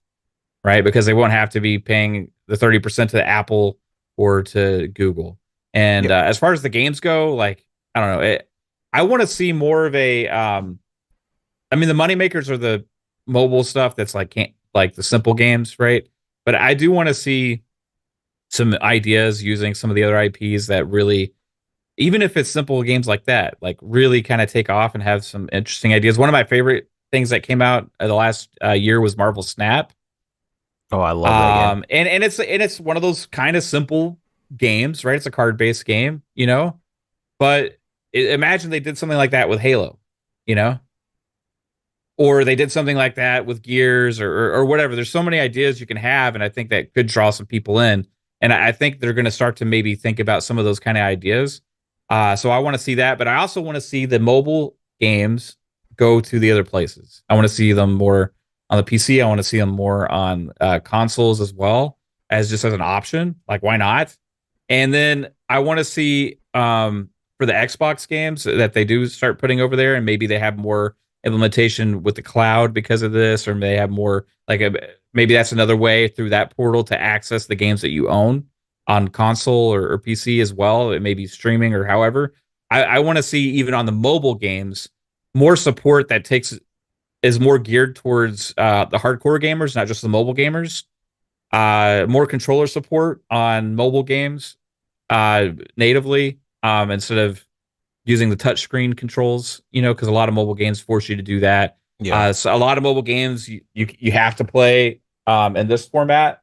right? Because they won't have to be paying the 30% to Apple or to Google. And as far as the games go, like, I don't know, I want to see more of a I mean, the money makers are the mobile stuff that's like can't like the simple games, right? But I do want to see some ideas using some of the other IPs that really, even if it's simple games like that, like really kind of take off and have some interesting ideas. One of my favorite things that came out the last year was Marvel Snap. Oh, I love that game. And it's one of those kind of simple games, right? It's a card based game, you know. But imagine they did something like that with Halo, you know, or they did something like that with Gears or whatever. There's so many ideas you can have, and I think that could draw some people in. And I think they're going to start to maybe think about some of those kind of ideas. So I want to see that, but I also want to see the mobile games go to the other places. I want to see them more on the PC. I want to see them more on consoles as well as just as an option. Like, why not? And then I want to see for the Xbox games that they do start putting over there, and maybe they have more implementation with the cloud because of this, or they have more like maybe that's another way through that portal to access the games that you own on console or PC as well. It may be streaming or however. I want to see even on the mobile games more support that takes is more geared towards the hardcore gamers, not just the mobile gamers. More controller support on mobile games natively instead of using the touchscreen controls, you know, because a lot of mobile games force you to do that. Yeah, So a lot of mobile games you have to play in this format.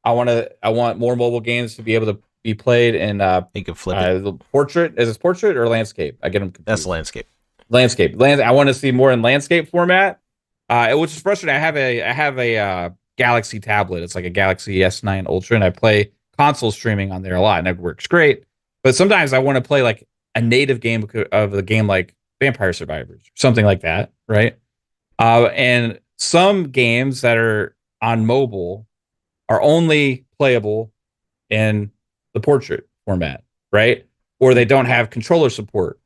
I want more mobile games to be able to be played in you can flip it. the portrait. Is it portrait or landscape? I get them That's confused. landscape. Landscape. I want to see more in landscape format. Which is frustrating. I have a Galaxy tablet. It's like a Galaxy S9 Ultra, and I play console streaming on there a lot, and it works great. But sometimes I want to play like a native game of the game, like Vampire Survivors, something like that, right? And some games that are on mobile are only playable in the portrait format, right? Or they don't have controller support.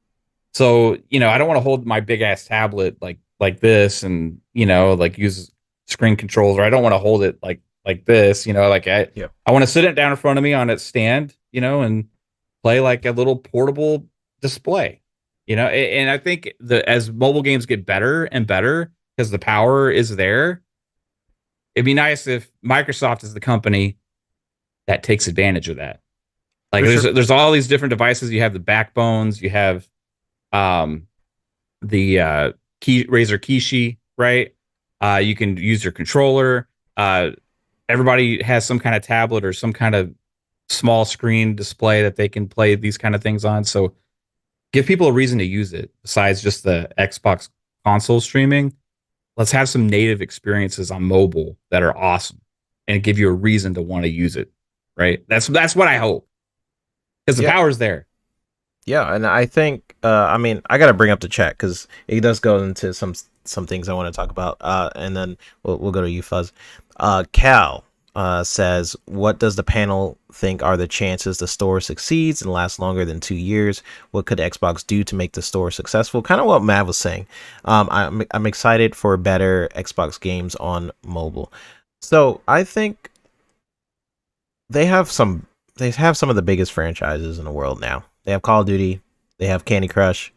So, you know, I don't want to hold my big ass tablet like this and, you know, like use screen controls, or I don't want to hold it like this, you know, like Yeah. I want to sit it down in front of me on its stand, you know, and play like a little portable display. You know, and I think as mobile games get better and better because the power is there, it'd be nice if Microsoft is the company that takes advantage of that. Like For sure. there's all these different devices. You have the backbones, you have um the Razer Kishi, right? You can use your controller. Everybody has some kind of tablet or some kind of small screen display that they can play these kind of things on. So give people a reason to use it besides just the Xbox console streaming. Let's have some native experiences on mobile that are awesome and give you a reason to want to use it. Right? That's what I hope because the Yeah. power's there. Yeah, and I think I mean I gotta bring up the chat because it does go into some things I want to talk about. And then we'll go to you, Fuzz. Cal says, "What does the panel think are the chances the store succeeds and lasts longer than 2 years? What could Xbox do to make the store successful?" Kind of what Mav was saying. I'm excited for better Xbox games on mobile. So I think they have some of the biggest franchises in the world now. They have Call of Duty, they have Candy Crush.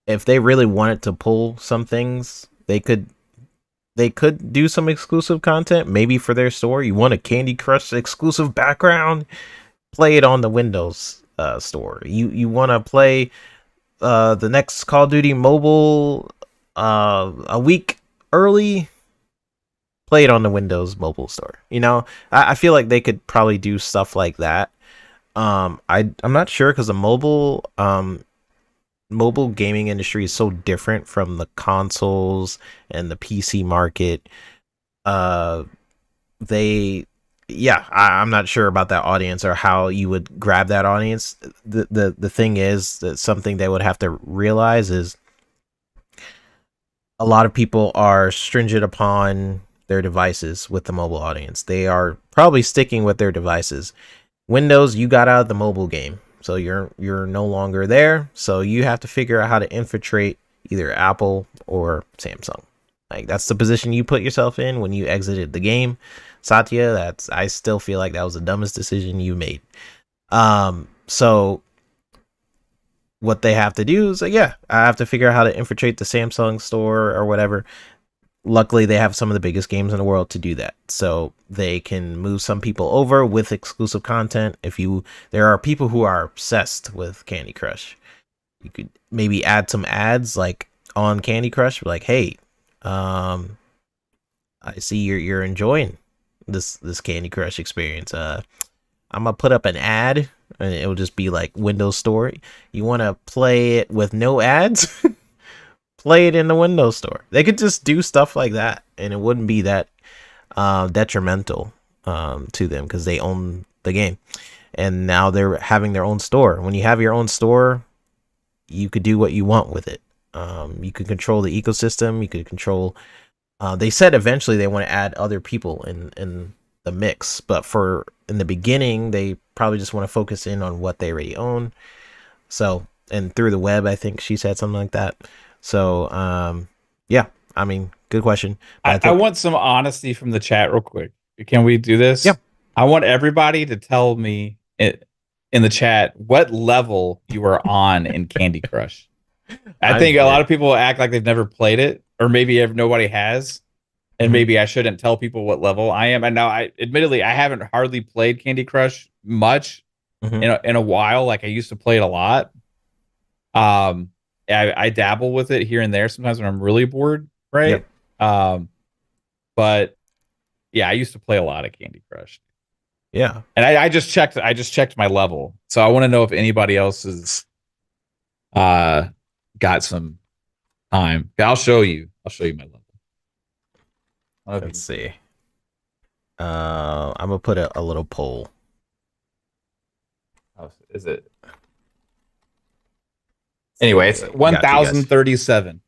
If they really wanted to pull some things, they could do some exclusive content maybe for their store. You want a Candy Crush exclusive background? Play it on the Windows store. You want to play the next Call of Duty mobile a week early? Play it on the Windows mobile store. You know, I feel like they could probably do stuff like that. I'm not sure because the mobile gaming industry is so different from the consoles and the PC market. I'm not sure about that audience or how you would grab that audience. The thing is that something they would have to realize is a lot of people are stringent upon their devices with the mobile audience. They are probably sticking with their devices. Windows, you got out of the mobile game, so you're no longer there. So you have to figure out how to infiltrate either Apple or Samsung. Like that's the position you put yourself in when you exited the game. Satya, I still feel like that was the dumbest decision you made. So what they have to do is like, yeah, I have to figure out how to infiltrate the Samsung store or whatever. Luckily, they have some of the biggest games in the world to do that, so they can move some people over with exclusive content. There are people who are obsessed with Candy Crush. You could maybe add some ads like on Candy Crush, like, hey, I see you're enjoying this Candy Crush experience. I'm gonna put up an ad, and it'll just be like Windows Store. You want to play it with no ads? Play it in the Windows Store. They could just do stuff like that, and it wouldn't be that detrimental to them because they own the game, and now they're having their own store. When you have your own store, you could do what you want with it. You could control the ecosystem. You could control. They said eventually they want to add other people in the mix, but in the beginning, they probably just want to focus in on what they already own. So, and through the web, I think she said something like that. So, yeah, I mean, good question. I want some honesty from the chat real quick. Can we do this? Yeah. I want everybody to tell me in the chat what level you are on in Candy Crush. I think a lot of people act like they've never played it, or maybe nobody has, and maybe I shouldn't tell people what level I am. And now, admittedly, I haven't hardly played Candy Crush much in a while. Like I used to play it a lot. I dabble with it here and there sometimes when I'm really bored, right? Yep. But yeah, I used to play a lot of Candy Crush. Yeah, and I just checked my level, so I want to know if anybody else has got some time. I'll show you my level. Let's see. I'm gonna put a little poll. How is it? Anyway, it's 1,037.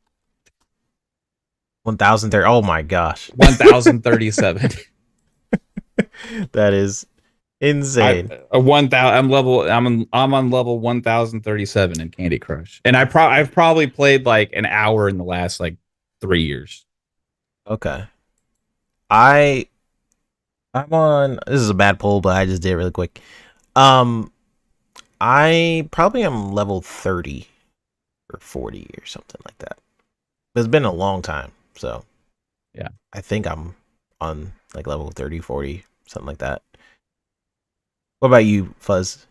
1,030. Oh my gosh. 1,037. That is insane. I'm on level 1,037 in Candy Crush, and I've probably played like an hour in the last like 3 years. Okay. I'm on. This is a bad poll, but I just did it really quick. I probably am level 30 or 40 or something like that. But it's been a long time, so yeah. I think I'm on like level 30, 40, something like that. What about you, Fuzz?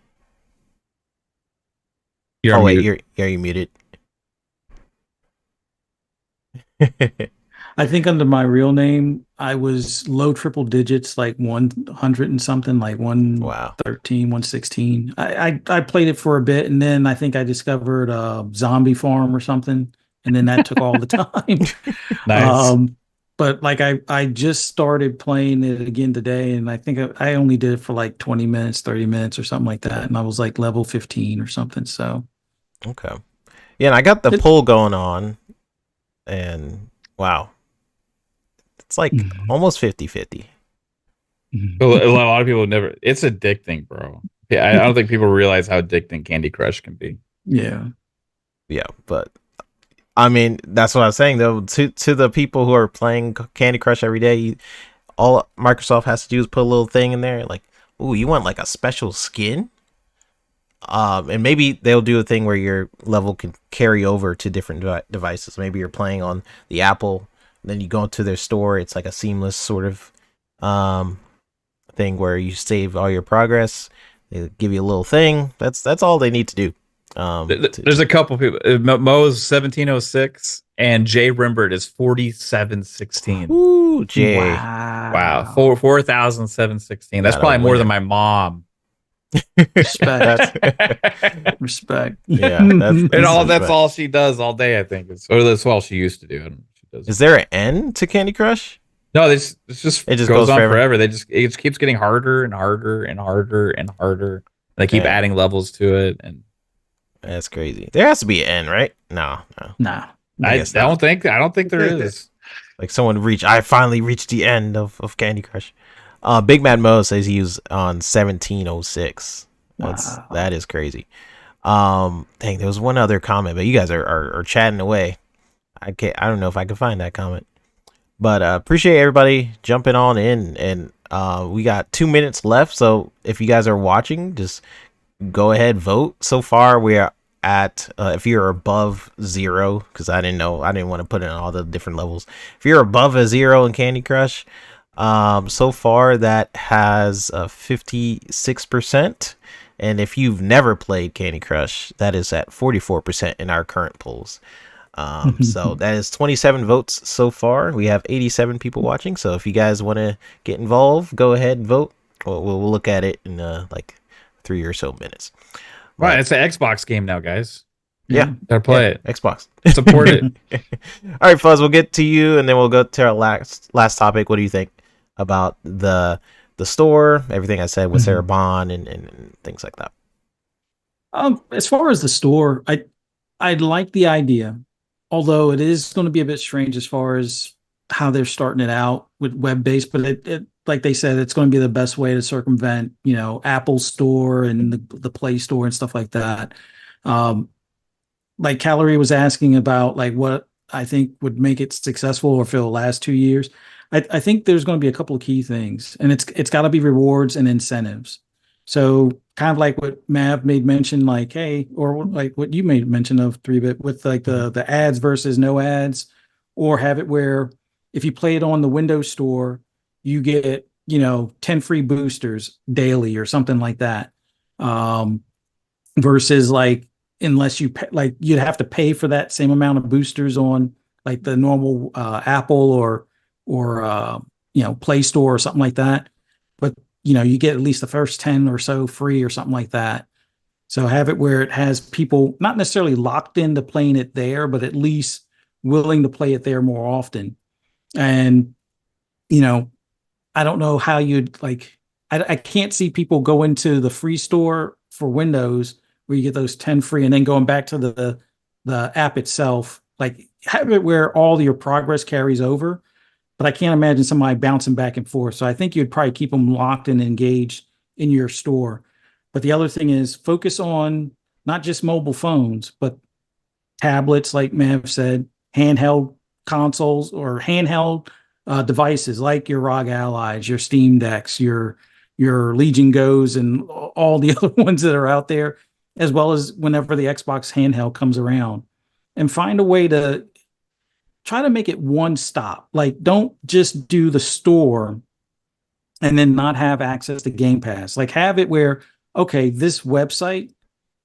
Wait, you're muted. I think under my real name, I was low triple digits, like 100 and something, like 113, 116. I played it for a bit, and then I think I discovered Zombie Farm or something, and then that took all the time. Nice. But like I just started playing it again today, and I think I only did it for like 20 minutes, 30 minutes or something like that, and I was like level 15 or something. So okay. Yeah, and I got the poll going on, and wow. It's like almost 50-50. A lot of people never. It's addicting, bro. Yeah, I don't think people realize how addicting Candy Crush can be. Yeah, but I mean, that's what I was saying though. To the people who are playing Candy Crush every day, all Microsoft has to do is put a little thing in there, like, "Ooh, you want like a special skin?" And maybe they'll do a thing where your level can carry over to different devices. Maybe you're playing on the Apple. Then you go into their store. It's like a seamless sort of thing where you save all your progress. They give you a little thing. That's all they need to do. There's a couple people. Mo's 1706 and Jay Rimbert is 4716. Ooh, Jay! Wow, 4,716. That's probably more than my mom. Respect. Respect. Yeah, that's all she does all day. I think, or that's all she used to do. Is there an end to Candy Crush? No, it just goes on forever. It just keeps getting harder and harder and harder and harder. They keep adding levels to it, and that's crazy. There has to be an end, right? No. I don't think there is. Like I finally reached the end of Candy Crush. Big Mad Mo says he was on 1706. That is crazy. Dang, there was one other comment, but you guys are chatting away. I don't know if I can find that comment, but appreciate everybody jumping on in, and we got 2 minutes left. So if you guys are watching, just go ahead, vote. So far we are at if you're above 0, because I didn't want to put in all the different levels. If you're above a 0 in Candy Crush, so far that has 56%. And if you've never played Candy Crush, that is at 44% in our current polls. So that is 27 votes so far. We have 87 people watching. So if you guys want to get involved, go ahead and vote. We'll look at it in like 3 or so minutes. Right, it's an Xbox game now, guys. Yeah, gotta play it. Xbox. Support it. All right, Fuzz, we'll get to you, and then we'll go to our last topic. What do you think about the store, everything I said with Sarah Bond and things like that? As far as the store, I like the idea, although it is going to be a bit strange as far as how they're starting it out with web-based, but it like they said, it's going to be the best way to circumvent, Apple Store and the Play Store and stuff like that. Like Calorie was asking about like what I think would make it successful or for the last 2 years. I think there's going to be a couple of key things, and it's got to be rewards and incentives. So kind of like what Mav made mention, like, hey, or like what you made mention of 3-bit with like the ads versus no ads, or have it where if you play it on the Windows Store, you get 10 free boosters daily or something like that. Versus like unless you pay, like you'd have to pay for that same amount of boosters on like the normal Apple or Play Store or something like that. But you get at least the first 10 or so free or something like that. So have it where it has people not necessarily locked into playing it there, but at least willing to play it there more often. And I don't know how you'd like. I can't see people go into the free store for Windows where you get those 10 free and then going back to the app itself. Like have it where all your progress carries over, but I can't imagine somebody bouncing back and forth. So I think you'd probably keep them locked and engaged in your store. But the other thing is focus on not just mobile phones, but tablets, like Mav said, handheld consoles or handheld devices like your ROG Allies, your Steam Decks, your Legion Goes, and all the other ones that are out there, as well as whenever the Xbox handheld comes around, and find a way to try to make it one stop. Like, don't just do the store and then not have access to Game Pass. Like, have it where, okay, this website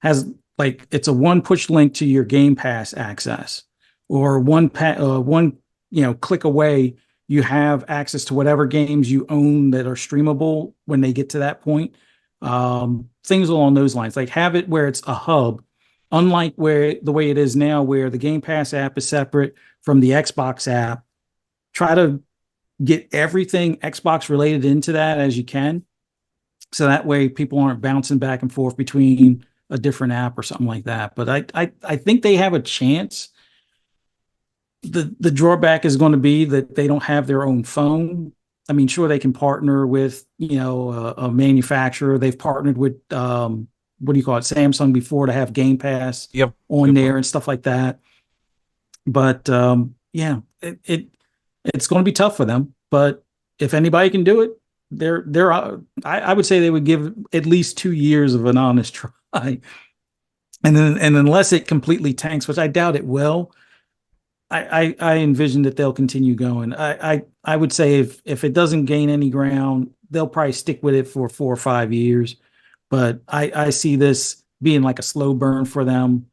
has like it's a one push link to your Game Pass access, or one click away you have access to whatever games you own that are streamable when they get to that point. Things along those lines. Like have it where it's a hub, unlike where the way it is now, where the Game Pass app is separate from the Xbox app. Try to get everything Xbox related into that as you can, so that way people aren't bouncing back and forth between a different app or something like that. But I think they have a chance. The drawback is going to be that they don't have their own phone. I mean, sure, they can partner with a manufacturer. They've partnered with what do you call it, Samsung before, to have Game Pass on there and stuff like that. But it's going to be tough for them. But if anybody can do it, I would say they would give at least 2 years of an honest try. And unless it completely tanks, which I doubt it will, I envision that they'll continue going. I would say if it doesn't gain any ground, they'll probably stick with it for 4 or 5 years. But I see this being like a slow burn for them.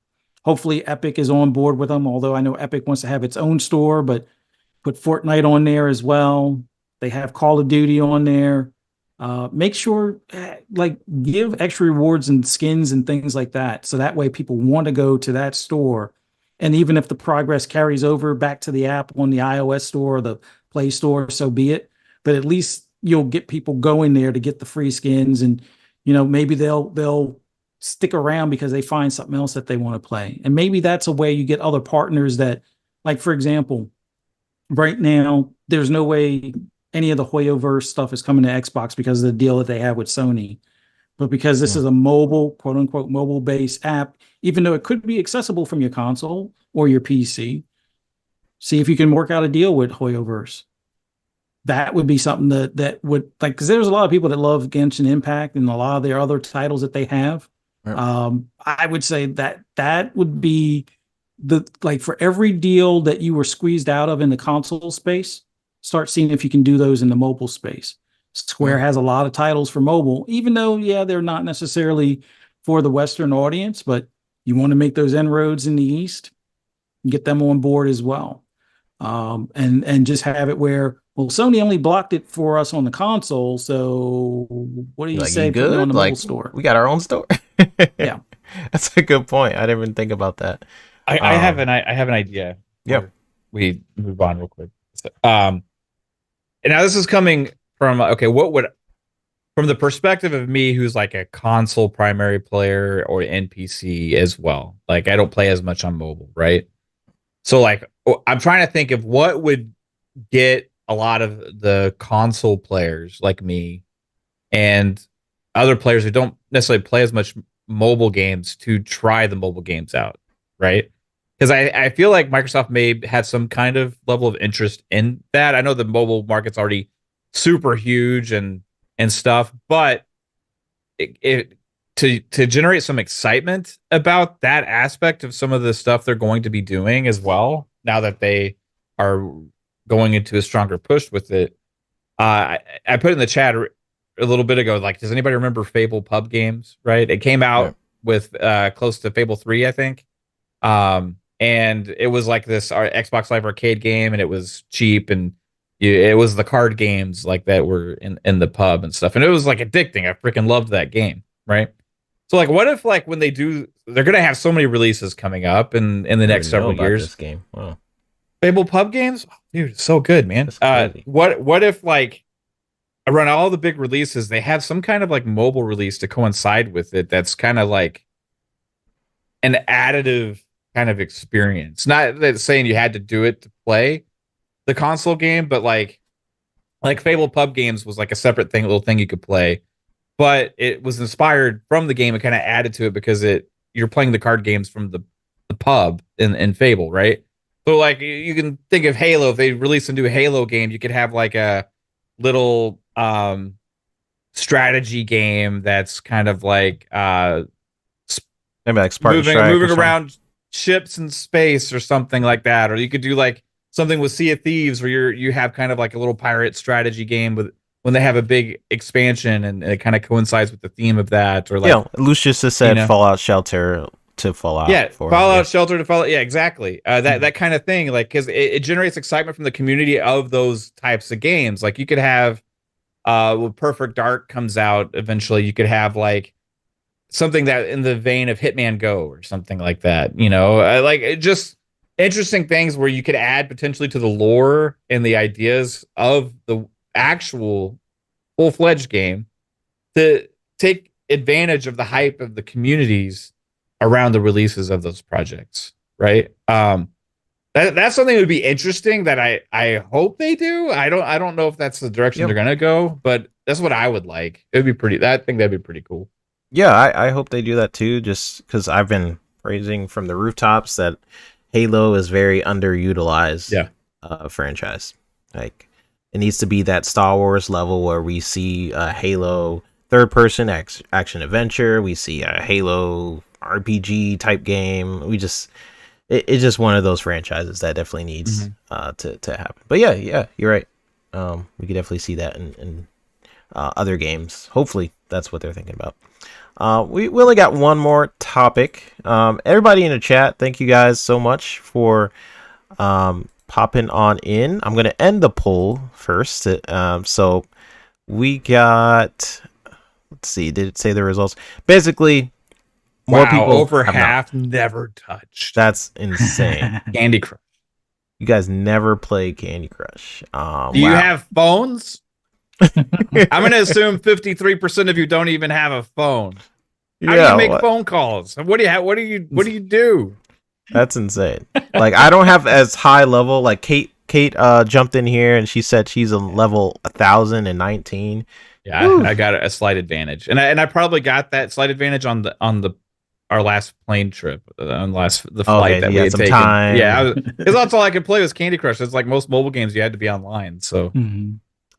Hopefully Epic is on board with them, although I know Epic wants to have its own store, but put Fortnite on there as well. They have Call of Duty on there. Make sure, like, give extra rewards and skins and things like that, so that way people want to go to that store. And even if the progress carries over back to the app on the iOS store or the Play Store, so be it. But at least you'll get people going there to get the free skins, and maybe they'll stick around because they find something else that they want to play. And maybe that's a way you get other partners that, like, for example, right now there's no way any of the Hoyoverse stuff is coming to Xbox because of the deal that they have with Sony. But because this is a mobile, quote unquote, mobile based app, even though it could be accessible from your console or your PC, see if you can work out a deal with Hoyoverse. That would be something that would, like, because there's a lot of people that love Genshin Impact and a lot of their other titles that they have. I would say that would be like for every deal that you were squeezed out of in the console space, start seeing if you can do those in the mobile space. Square has a lot of titles for mobile, even though, yeah, they're not necessarily for the Western audience, but you want to make those inroads in the East, get them on board as well. And just have it where, well, Sony only blocked it for us on the console, so what do you Like, say you putting it on good? the Like, mobile store? we got our own store. Yeah. That's a good point. I didn't even think about that. I have an idea. Yep. We move on real quick. So, and now this is coming from what would, from the perspective of me, who's like a console primary player or NPC as well. Like, I don't play as much on mobile, right? So like, I'm trying to think of what would get a lot of the console players like me and other players who don't necessarily play as much mobile games to try the mobile games out, right? Because I feel like Microsoft may have some kind of level of interest in that. I know the mobile market's already super huge and stuff, but to generate some excitement about that aspect of some of the stuff they're going to be doing as well, now that they are going into a stronger push with it. I put in the chat a little bit ago, like, does anybody remember Fable pub games? Right, it came out with close to Fable 3, I think. And it was like this Xbox Live Arcade game, and it was cheap, and it was the card games like that were in the pub and stuff, and it was like addicting. I freaking loved that game, right? So like, what if like when they do, they're gonna have so many releases coming up in the next several years. This game, wow. Fable pub games, oh, dude, it's so good, man. What if like around all the big releases, they have some kind of like mobile release to coincide with it? That's kind of like an additive kind of experience. Not that saying you had to do it to play the console game, but like Fable pub games was like a separate little thing you could play, but it was inspired from the game and kind of added to it because you're playing the card games from the pub in Fable, right? So like you can think of Halo. If they release a new Halo game, you could have like a little strategy game that's kind of like maybe like Spartan moving around ships in space or something like that. Or you could do like something with Sea of Thieves where you have kind of like a little pirate strategy game with when they have a big expansion and it kind of coincides with the theme of that. Or like, Lucius has said Fallout Shelter to Fallout. Yeah, Fallout Shelter to Fallout. Yeah, exactly. That kind of thing. Like, because it generates excitement from the community of those types of games. Like you could have when Perfect Dark comes out eventually, you could have like something that in the vein of Hitman Go or something like that. Like it just interesting things where you could add potentially to the lore and the ideas of the actual full-fledged game to take advantage of the hype of the communities around the releases of those projects, right? That's something that would be interesting that I hope they do. I don't know if that's the direction they're gonna go, but that's what I would like. It would be pretty. I think that'd be pretty cool. Yeah, I hope they do that too. Just because I've been praising from the rooftops that Halo is very underutilized. Franchise. Like it needs to be that Star Wars level where we see a Halo third-person action adventure. We see a Halo RPG type game. It's just one of those franchises that definitely needs to happen. But yeah, you're right. We could definitely see that in other games. Hopefully that's what they're thinking about. We only got one more topic. Everybody in the chat, thank you guys so much for popping on in. I'm gonna end the poll first. So we got, let's see, did it say the results? Basically, more people, over half never touched. That's insane. Candy Crush. You guys never play Candy Crush. Do you have phones? I'm going to assume 53% of you don't even have a phone. How do you make phone calls? What do you do? That's insane. Like I don't have as high level. Like Kate jumped in here and she said she's a level 1019. Yeah, I got a slight advantage, and I probably got that slight advantage on our last plane trip, the flight that we had taken. Time. Yeah, because that's all I could play was Candy Crush. It's like most mobile games, you had to be online. So,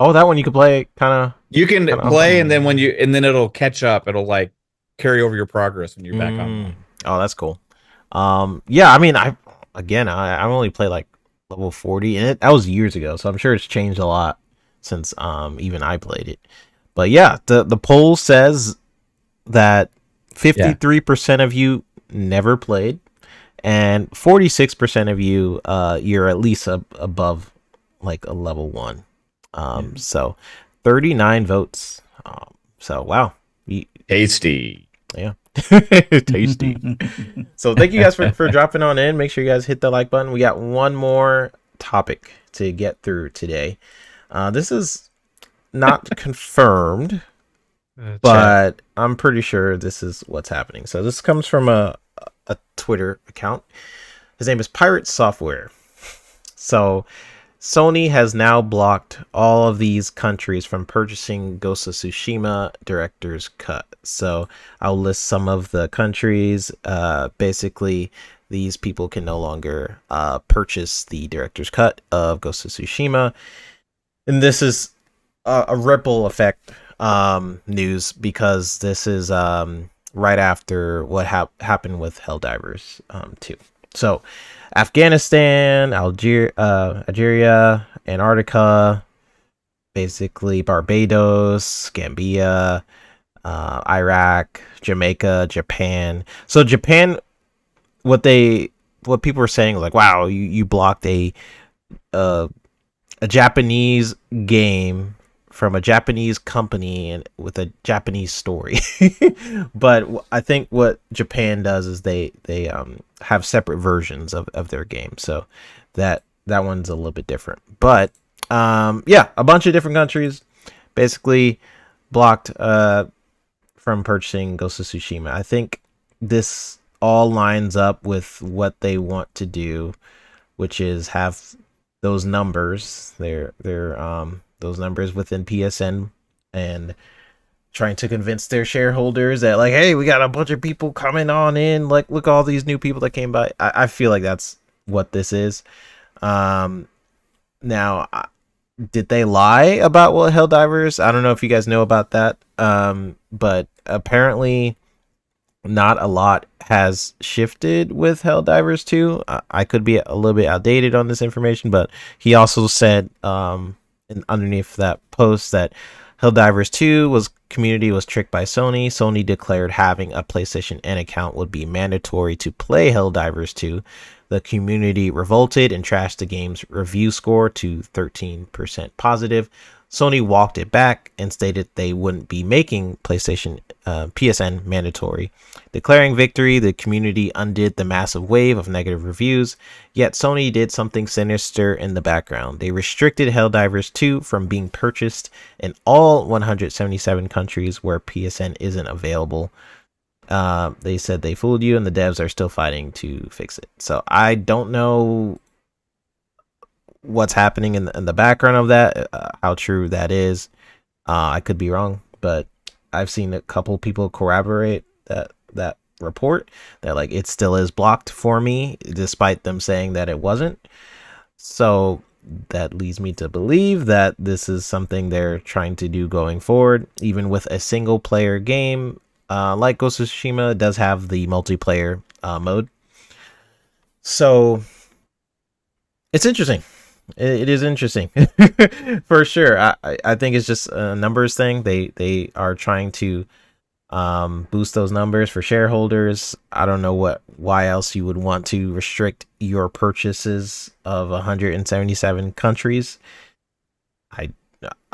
oh, that one you could play kind of. You can play, and then and then it'll catch up. It'll like carry over your progress when you're back Mm. online. Oh, that's cool. Yeah, I mean, I only played like level 40, and that was years ago, so I'm sure it's changed a lot since even I played it. But yeah, the poll says that Yeah. 53% of you never played, and 46% of you you're at least above like a level 1. So 39 votes. So wow. Tasty. Yeah. Tasty. So thank you guys for dropping on in. Make sure you guys hit the like button. We got one more topic to get through today. This is not confirmed, Chat. but I'm pretty sure this is what's happening. So this comes from a Twitter account. His name is Pirate Software. So Sony has now blocked all of these countries from purchasing Ghost of Tsushima Director's Cut. So I'll list some of the countries. Basically, these people can no longer purchase the Director's Cut of Ghost of Tsushima. And this is a ripple effect news, because this is right after what happened with Helldivers 2. So Afghanistan, Algeria, Antarctica, basically Barbados, Gambia, Iraq, Jamaica, Japan. So Japan, what people were saying was like, wow, you blocked a Japanese game from a Japanese company and with a Japanese story. But I think what Japan does is they have separate versions of their game, so that one's a little bit different. But yeah, a bunch of different countries basically blocked from purchasing Ghost of Tsushima. I think this all lines up with what they want to do, which is have those numbers, those numbers within PSN, and trying to convince their shareholders that, like, hey, we got a bunch of people coming on in, like, look, all these new people that came by. I feel like that's what this is. Now, did they lie about what Helldivers? I don't know if you guys know about that, but apparently not a lot has shifted with Helldivers 2. I could be a little bit outdated on this information, but he also said underneath that post that Helldivers 2 community was tricked by Sony. Sony declared having a PlayStation N account would be mandatory to play Helldivers 2. The community revolted and trashed the game's review score to 13% positive. Sony walked it back and stated they wouldn't be making PSN mandatory. Declaring victory, the community undid the massive wave of negative reviews, yet Sony did something sinister in the background. They restricted Helldivers 2 from being purchased in all 177 countries where PSN isn't available. They said they fooled you and the devs are still fighting to fix it. So I don't know what's happening in the background of that, how true that is. I could be wrong, but I've seen a couple people corroborate that report, that like it still is blocked for me despite them saying that it wasn't. So that leads me to believe that this is something they're trying to do going forward, even with a single player game. Like Ghost of Tsushima does have the multiplayer mode. So it's interesting. It is interesting for sure. I think it's just a numbers thing. They are trying to boost those numbers for shareholders. I don't know why else you would want to restrict your purchases of 177 countries.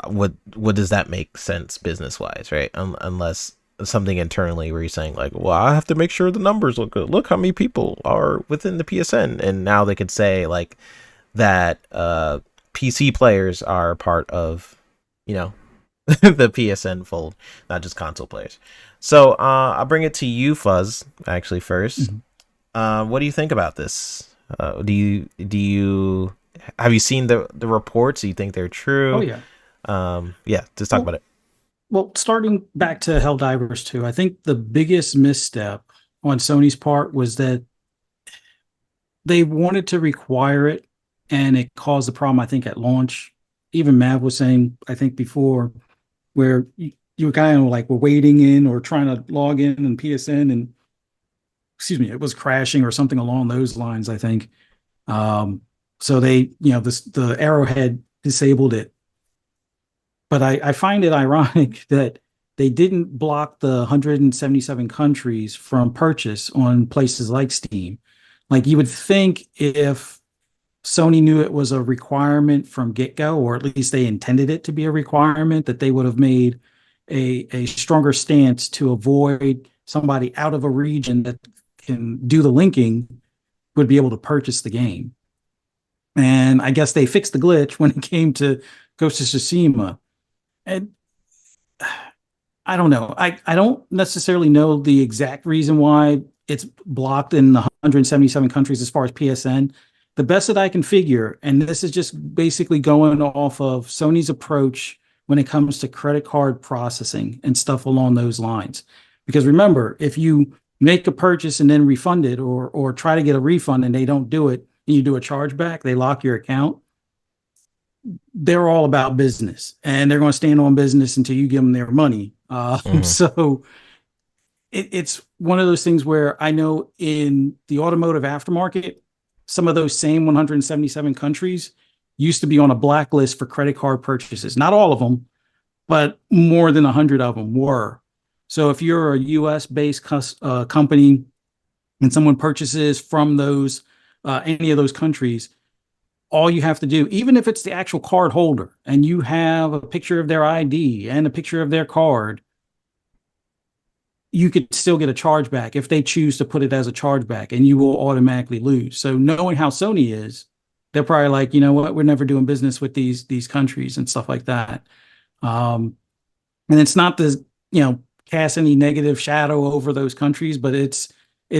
What does that make sense business wise, right? Unless something internally where you're saying like, well, I have to make sure the numbers look good. Look how many people are within the PSN, and now they could say like that PC players are part of, the PSN fold, not just console players. So I'll bring it to you, Fuzz, actually first. Mm-hmm. What do you think about this? Do you have you seen the reports? Do you think they're true? Oh yeah. Yeah, just talk about it. Well, starting back to Helldivers 2, I think the biggest misstep on Sony's part was that they wanted to require it, and it caused a problem, I think, at launch. Even Mav was saying, I think before, where you kind of like were waiting in or trying to log in PSN, and excuse me, it was crashing or something along those lines, I think. So they, the Arrowhead disabled it. But I find it ironic that they didn't block the 177 countries from purchase on places like Steam. Like you would think if Sony knew it was a requirement from get-go, or at least they intended it to be a requirement, that they would have made a stronger stance to avoid somebody out of a region that can do the linking would be able to purchase the game. And I guess they fixed the glitch when it came to Ghost of Tsushima. And I don't know. I don't necessarily know the exact reason why it's blocked in the 177 countries as far as PSN. The best that I can figure, and this is just basically going off of Sony's approach when it comes to credit card processing and stuff along those lines. Because remember, if you make a purchase and then refund it, or try to get a refund and they don't do it, and you do a chargeback, they lock your account. They're all about business, and they're going to stand on business until you give them their money. So it's one of those things where I know in the automotive aftermarket, some of those same 177 countries used to be on a blacklist for credit card purchases. Not all of them, but more than 100 of them were. So if you're a US based company and someone purchases from those any of those countries, all you have to do, even if it's the actual card holder and you have a picture of their ID and a picture of their card, you could still get a chargeback if they choose to put it as a chargeback, and you will automatically lose. So knowing how Sony is, they're probably like, you know what, we're never doing business with these countries and stuff like that. And it's not to, cast any negative shadow over those countries, but it's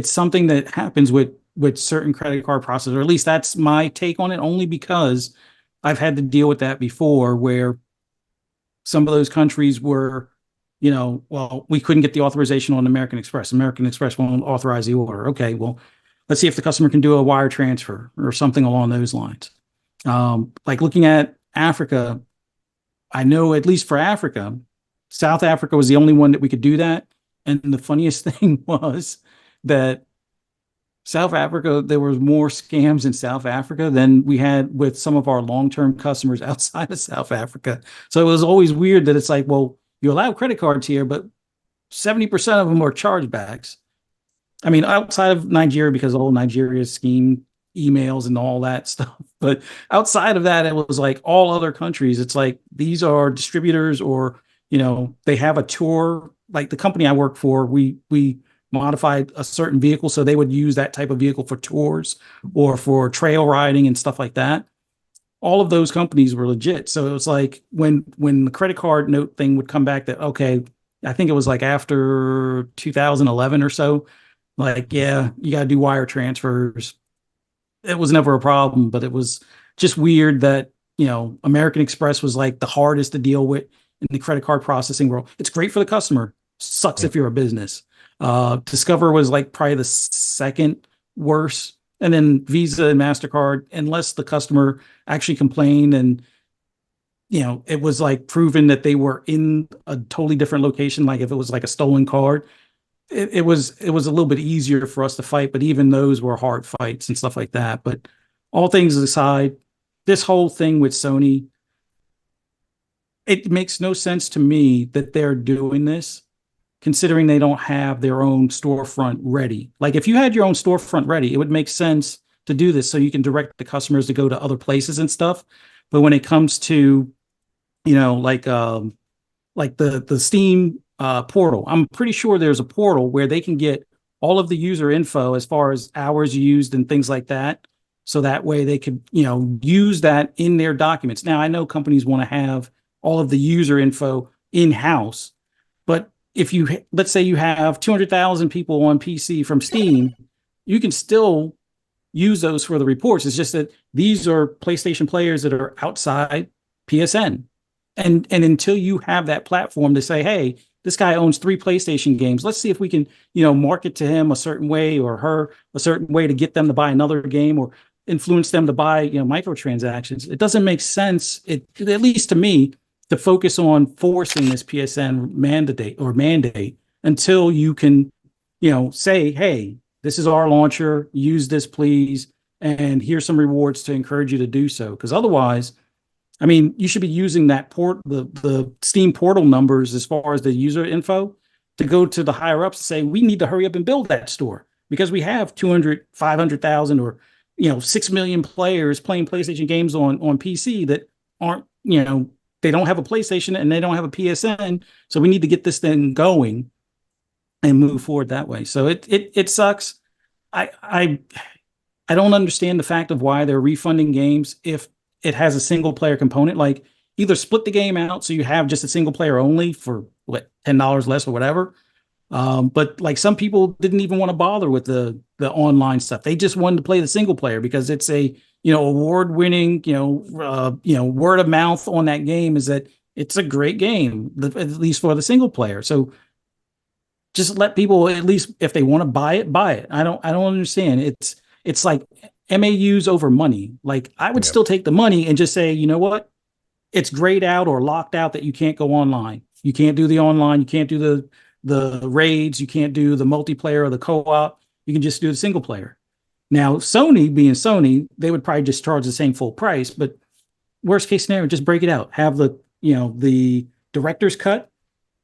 something that happens with certain credit card processors, or at least that's my take on it, only because I've had to deal with that before, where some of those countries were, well, we couldn't get the authorization on American Express. American Express won't authorize the order. Okay, well, let's see if the customer can do a wire transfer or something along those lines. Like looking at Africa, I know at least for Africa, South Africa was the only one that we could do that. And the funniest thing was that South Africa, there was more scams in South Africa than we had with some of our long-term customers outside of South Africa. So it was always weird that it's like, well, you allow credit cards here, but 70% of them are chargebacks. I mean, outside of Nigeria, because all Nigeria's scheme emails and all that stuff. But outside of that, it was like all other countries. It's like these are distributors, or, they have a tour. Like the company I work for, we modified a certain vehicle, so they would use that type of vehicle for tours or for trail riding and stuff like that. All of those companies were legit. So it was like when the credit card note thing would come back, that, okay, I think it was like after 2011 or so, like, yeah, you got to do wire transfers. It was never a problem, but it was just weird that, American Express was like the hardest to deal with in the credit card processing world. It's great for the customer, sucks if you're a business. Discover was like probably the second worst, and then Visa and MasterCard, unless the customer actually complained and it was like proven that they were in a totally different location, like if it was like a stolen card, it was a little bit easier for us to fight. But even those were hard fights and stuff like that. But all things aside, this whole thing with Sony, it makes no sense to me that they're doing this, considering they don't have their own storefront ready. Like if you had your own storefront ready, it would make sense to do this so you can direct the customers to go to other places and stuff. But when it comes to, like the Steam portal, I'm pretty sure there's a portal where they can get all of the user info as far as hours used and things like that. So that way they could, use that in their documents. Now, I know companies want to have all of the user info in-house, but if let's say you have 200,000 people on PC from Steam, you can still use those for the reports. It's just that these are PlayStation players that are outside PSN. And until you have that platform to say, hey, this guy owns 3 PlayStation games, let's see if we can, market to him a certain way, or her a certain way, to get them to buy another game or influence them to buy, microtransactions. It doesn't make sense. At least to me, to focus on forcing this PSN mandate until you can, say, hey, this is our launcher, use this, please, and here's some rewards to encourage you to do so. Because otherwise, I mean, you should be using that the Steam portal numbers as far as the user info to go to the higher ups and say, we need to hurry up and build that store because we have 200, 500,000 or, 6 million players playing PlayStation games on PC that aren't, they don't have a PlayStation and they don't have a PSN. So we need to get this thing going and move forward that way. So it sucks. I I don't understand the fact of why they're refunding games if it has a single player component. Like either split the game out so you have just a single player only for what $10 less or whatever. But like some people didn't even want to bother with the online stuff. They just wanted to play the single player because it's a award winning word of mouth on that game is that it's a great game, at least for the single player. So just let people, at least if they want to buy it, buy it. I don't understand. It's like MAUs over money. Like I would still take the money and just say, you know what? It's grayed out or locked out that you can't go online. You can't do the online. You can't do the raids. You can't do the multiplayer or the co-op. You can just do the single player. Now, Sony being Sony, they would probably just charge the same full price. But worst case scenario, just break it out. Have the director's cut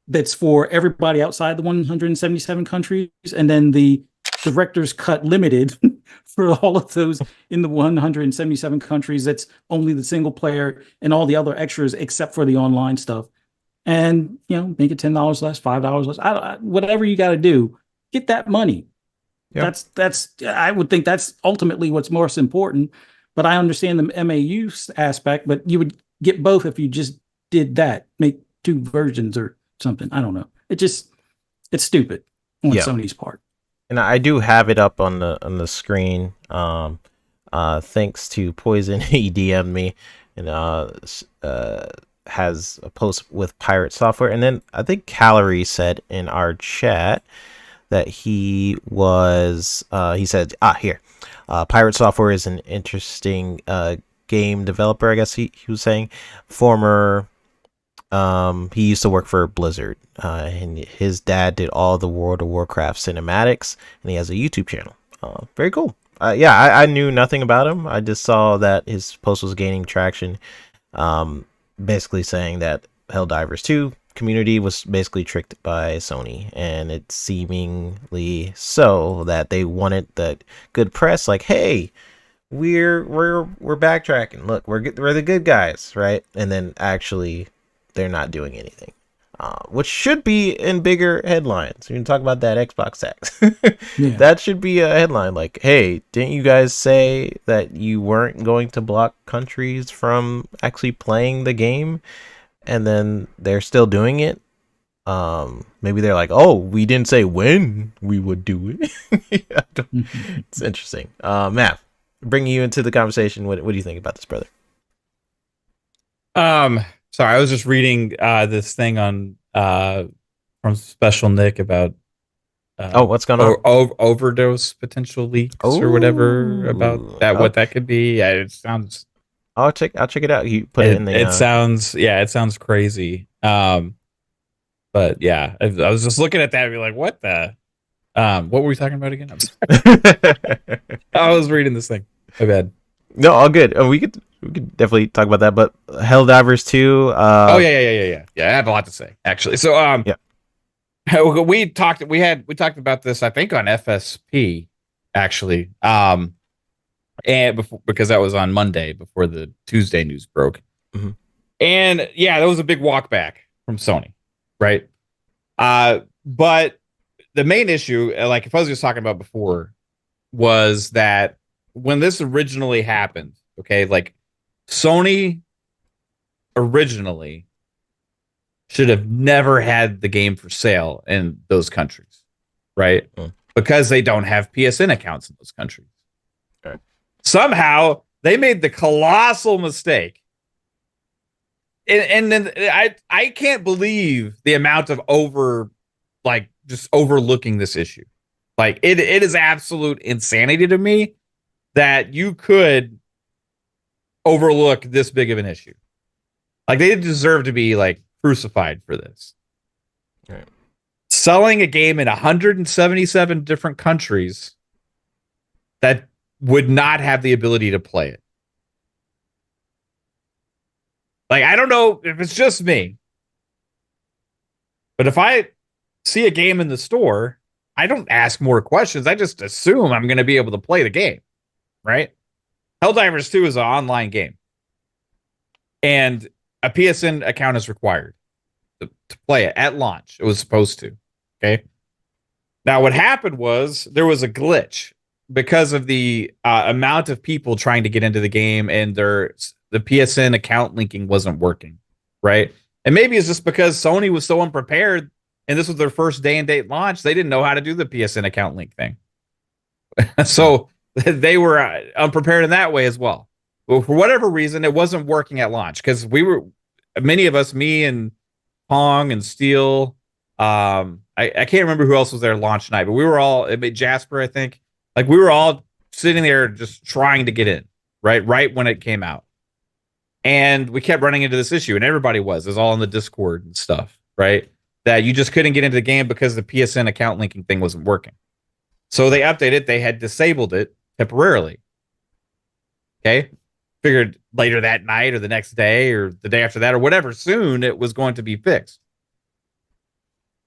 that's for everybody outside the 177 countries, and then the director's cut limited for all of those in the 177 countries. That's only the single player and all the other extras except for the online stuff. And make it $10 less, $5 less. Whatever you got to do, get that money. Yep. That's I would think that's ultimately what's most important. But I understand the MAU aspect. But you would get both if you just did that. Make two versions or something. I don't know. It's stupid on Sony's part. And I do have it up on the screen. Thanks to Poison, he DM'd me and has a post with Pirate Software. And then I think Calorie said in our chat that he said, here, Pirate Software is an interesting game developer, I guess he was saying. He used to work for Blizzard, and his dad did all the World of Warcraft cinematics, and he has a YouTube channel. Very cool. I knew nothing about him. I just saw that his post was gaining traction, basically saying that Helldivers 2 community was basically tricked by Sony, and it's seemingly so that they wanted the good press, like, hey, we're backtracking. Look, we're the good guys, right? And then actually they're not doing anything, which should be in bigger headlines. You can talk about that Xbox tax. That should be a headline like, hey, didn't you guys say that you weren't going to block countries from actually playing the game? And then they're still doing it. Maybe they're like, oh, we didn't say when we would do it. It's interesting. Matt, bringing you into the conversation, what do you think about this, brother? Sorry, I was just reading this thing on from Special Nick about what's going on? Overdose potential leaks or whatever about that. What that could be? Yeah, it sounds. I'll check it out. You put it in the. It sounds crazy. But yeah, I was just looking at that and be like, what the? What were we talking about again? I was reading this thing. My bad. No, all good. We could definitely talk about that. But Helldivers 2. Yeah. I have a lot to say actually. So we talked about this I think on FSP actually. And because that was on Monday before the Tuesday news broke. Mm-hmm. And that was a big walk back from Sony, right? But the main issue, like if I was just talking about before, was that when this originally happened, okay, like Sony originally should have never had the game for sale in those countries, right? Because they don't have PSN accounts in those countries. Okay. Somehow they made the colossal mistake. And then I can't believe the amount of just overlooking this issue. Like it is absolute insanity to me that you could overlook this big of an issue. Like they deserve to be like crucified for this. Right. Selling a game in 177 different countries that would not have the ability to play it. Like, I don't know if it's just me, but if I see a game in the store, I don't ask more questions. I just assume I'm going to be able to play the game, right? Helldivers 2 is an online game, and a PSN account is required to play it at launch. It was supposed to. Okay. Now, what happened was there was a glitch because of the amount of people trying to get into the game, and the PSN account linking wasn't working, right? And maybe it's just because Sony was so unprepared, and this was their first day and date launch, they didn't know how to do the PSN account link thing. So they were unprepared in that way as well. Well, for whatever reason, it wasn't working at launch because many of us, me and Pong and Steel, I can't remember who else was there launch night, but we were all, Jasper, I think, like we were all sitting there just trying to get in, right when it came out. And we kept running into this issue, and everybody it was all in the Discord and stuff, right? That you just couldn't get into the game because the PSN account linking thing wasn't working. So they updated, they had disabled it temporarily. Okay. Figured later that night or the next day or the day after that or whatever, soon it was going to be fixed.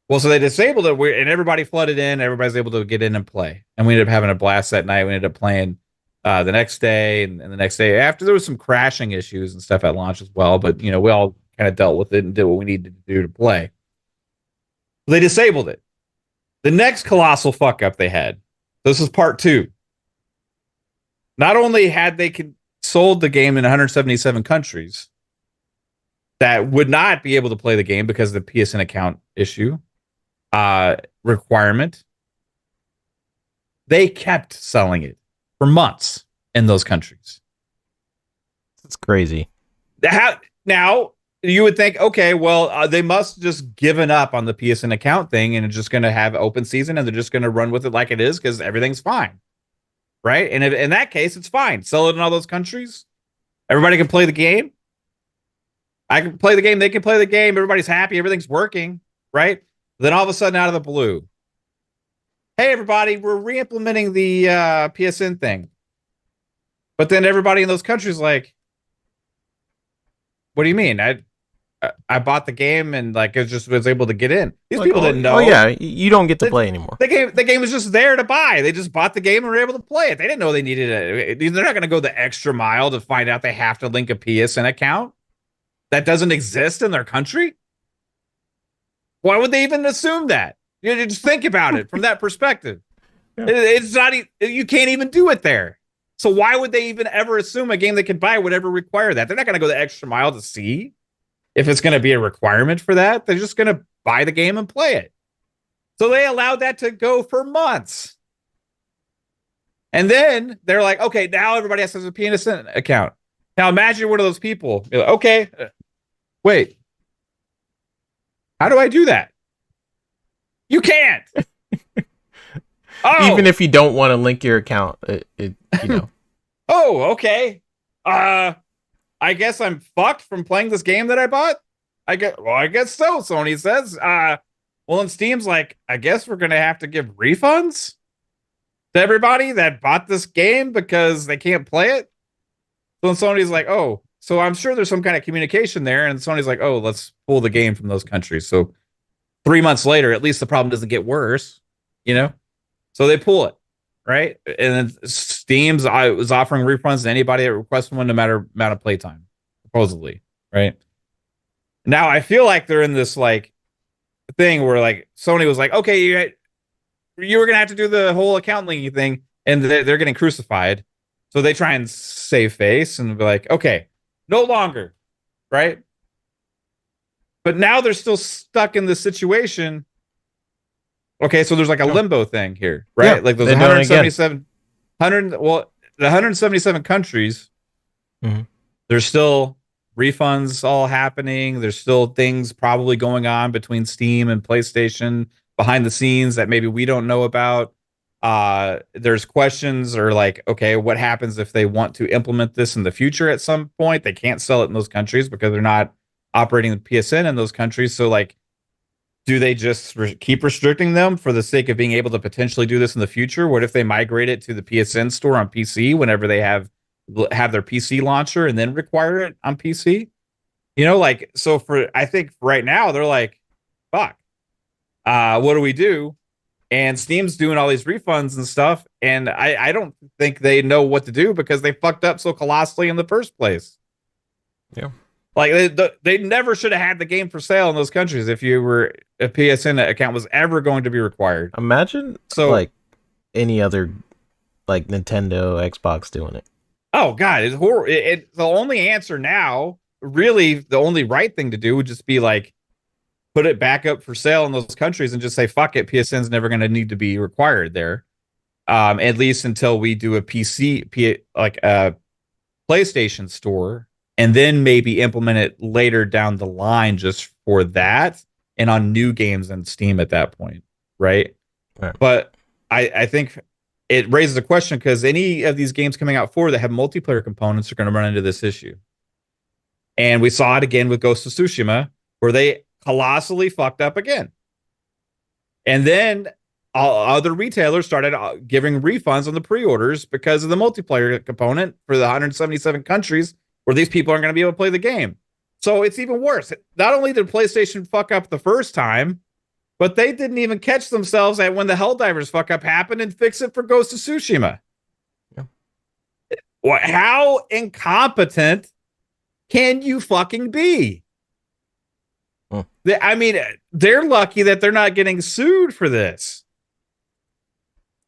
Well, so they disabled it, and everybody flooded in. Everybody's able to get in and play. And we ended up having a blast that night. We ended up playing the next day and the next day after. There was some crashing issues and stuff at launch as well. But, we all kind of dealt with it and did what we needed to do to play. They disabled it. The next colossal fuck up they had, this is part 2. Not only had they sold the game in 177 countries that would not be able to play the game because of the PSN account issue requirement, they kept selling it for months in those countries. That's crazy. Now you would think, okay, well, they must just given up on the PSN account thing and are just going to have open season and they're just going to run with it like it is because everything's fine, right? And in that case, it's fine. Sell it in all those countries. Everybody can play the game. I can play the game. They can play the game. Everybody's happy. Everything's working, right? Then all of a sudden, out of the blue, hey, everybody, we're re-implementing the PSN thing. But then everybody in those countries like, what do you mean? I bought the game and like it just was able to get in. These people didn't know. Oh yeah, you don't get to play anymore. The game was just there to buy. They just bought the game and were able to play it. They didn't know they needed it. They're not going to go the extra mile to find out they have to link a PSN account that doesn't exist in their country. Why would they even assume that? Just think about it from that perspective. Yeah. It's not. You can't even do it there. So why would they even ever assume a game they could buy would ever require that? They're not going to go the extra mile to see if it's going to be a requirement for that. They're just going to buy the game and play it. So they allowed that to go for months. And then they're like, okay, now everybody has to have a PSN account. Now imagine one of those people. You're like, okay, wait. How do I do that? You can't. Even if you don't want to link your account, Oh, okay. I guess I'm fucked from playing this game that I bought. I guess so. Sony says. Well, and Steam's like, I guess we're gonna have to give refunds to everybody that bought this game because they can't play it. So Sony's like, oh, so I'm sure there's some kind of communication there, and Sony's like, oh, let's pull the game from those countries. So 3 months later, at least the problem doesn't get worse, So they pull it, right? And then Steam's was offering refunds to anybody that requests one, no matter amount of playtime, supposedly, right? Now I feel like they're in this like thing where like Sony was like, okay, you were gonna have to do the whole account linking thing, and they're getting crucified, so they try and save face and be like, okay, no longer, right? But now they're still stuck in this situation. Okay, so there's like a limbo thing here, right? Yeah, like those 177, the 177 countries, there's still refunds all happening. There's still things probably going on between Steam and PlayStation behind the scenes that maybe we don't know about. There's questions or like, okay, what happens if they want to implement this in the future at some point? They can't sell it in those countries because they're not operating the PSN in those countries. So like, do they just keep restricting them for the sake of being able to potentially do this in the future? What if they migrate it to the PSN store on PC whenever they have their PC launcher and then require it on PC? You know, like, so I think right now they're like, fuck, what do we do? And Steam's doing all these refunds and stuff. And I don't think they know what to do because they fucked up so colossally in the first place. Yeah. Like they never should have had the game for sale in those countries if you were a PSN account was ever going to be required. Imagine like any other like Nintendo, Xbox doing it. Oh god, it's horrible. The only answer now, really, the only right thing to do would just be like put it back up for sale in those countries and just say fuck it. PSN's never going to need to be required there, at least until we do a like a PlayStation store. And then maybe implement it later down the line just for that and on new games on Steam at that point, right? But I think it raises a question because any of these games coming out forward that have multiplayer components are going to run into this issue. And we saw it again with Ghost of Tsushima, where they colossally fucked up again. And then other retailers started giving refunds on the pre-orders because of the multiplayer component for the 177 countries where these people aren't going to be able to play the game. So it's even worse. Not only did PlayStation fuck up the first time, but they didn't even catch themselves at when the Helldivers fuck up happened and fix it for Ghost of Tsushima. Yeah. How incompetent can you fucking be? Huh. I mean, they're lucky that they're not getting sued for this.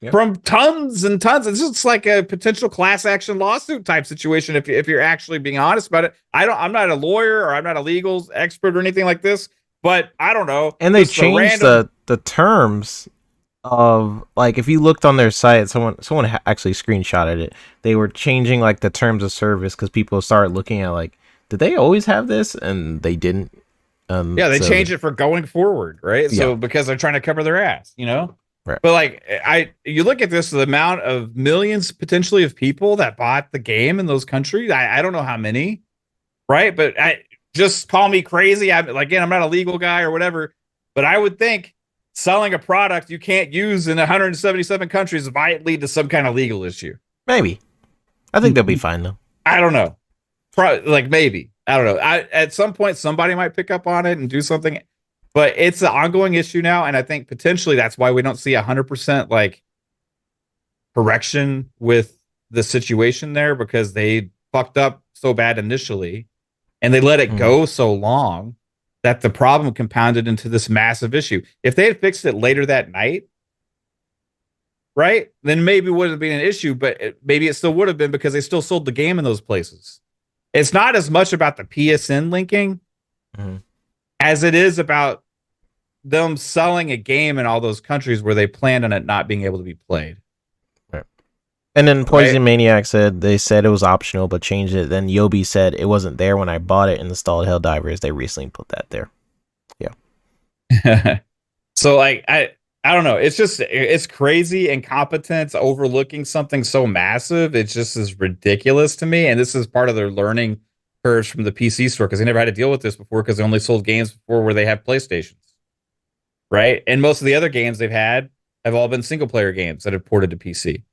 Yep. From tons and tons. It's just like a potential class action lawsuit type situation. If you're actually being honest about it, I'm not a lawyer or I'm not a legal expert or anything like this, but I don't know. And they changed the terms of like, if you looked on their site, someone actually screenshotted it. They were changing like the terms of service because people started looking at like, did they always have this? And they didn't. Yeah, they changed it for going forward, right? So because they're trying to cover their ass, you know. Right. But like you look at this, the amount of millions potentially of people that bought the game in those countries. I don't know how many, right? But just call me crazy. I'm not a legal guy or whatever, but I would think selling a product you can't use in 177 countries might lead to some kind of legal issue. Maybe. I think they'll be fine though. I don't know. Maybe. I don't know. At some point somebody might pick up on it and do something. But it's an ongoing issue now, and I think potentially that's why we don't see 100% like correction with the situation there because they fucked up so bad initially, and they let it go so long that the problem compounded into this massive issue. If they had fixed it later that night, right, then maybe it wouldn't have been an issue, but maybe it still would have been because they still sold the game in those places. It's not as much about the PSN linking as it is about them selling a game in all those countries where they planned on it not being able to be played. Right. And then Poison Maniac said they said it was optional but changed it. Then Yobi said it wasn't there when I bought it and installed Helldivers. They recently put that there. Yeah. So like I don't know. It's crazy incompetence overlooking something so massive. It just is ridiculous to me. And this is part of their learning curves from the PC store because they never had to deal with this before because they only sold games before where they have PlayStations. Right. And most of the other games they've had have all been single player games that have ported to PC.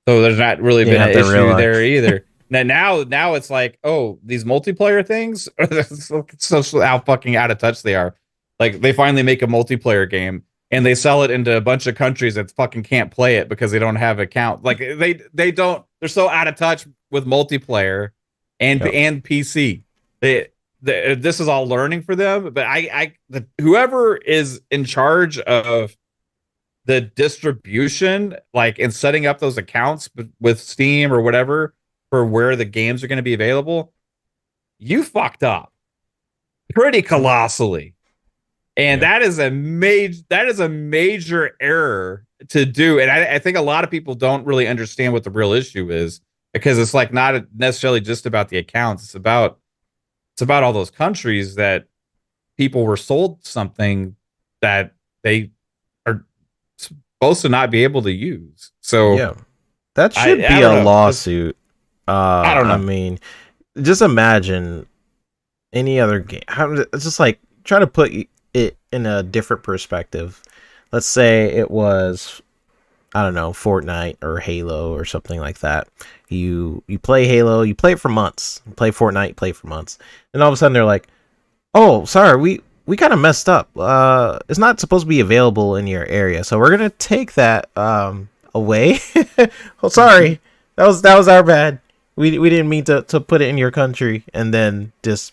So there's not really been an issue there either. Now it's like, oh, these multiplayer things, so how fucking out of touch they are. Like they finally make a multiplayer game and they sell it into a bunch of countries that fucking can't play it because they don't have an account. Like they're so out of touch with multiplayer and PC. This is all learning for them, but whoever is in charge of the distribution, like in setting up those accounts with Steam or whatever for where the games are going to be available, you fucked up pretty colossally. And that is a major error to do. And I think a lot of people don't really understand what the real issue is because it's like not necessarily just about the accounts. It's about all those countries that people were sold something that they are supposed to not be able to use. So that should be a lawsuit. I don't know. I mean, just imagine any other game. It's just like try to put it in a different perspective. Let's say it was, I don't know, Fortnite or Halo or something like that. You play Halo, you play it for months. You play Fortnite, you play it for months. And all of a sudden they're like, "Oh, sorry, we kind of messed up. It's not supposed to be available in your area. So we're going to take that away." Oh, sorry. That was our bad. We didn't mean to put it in your country and then just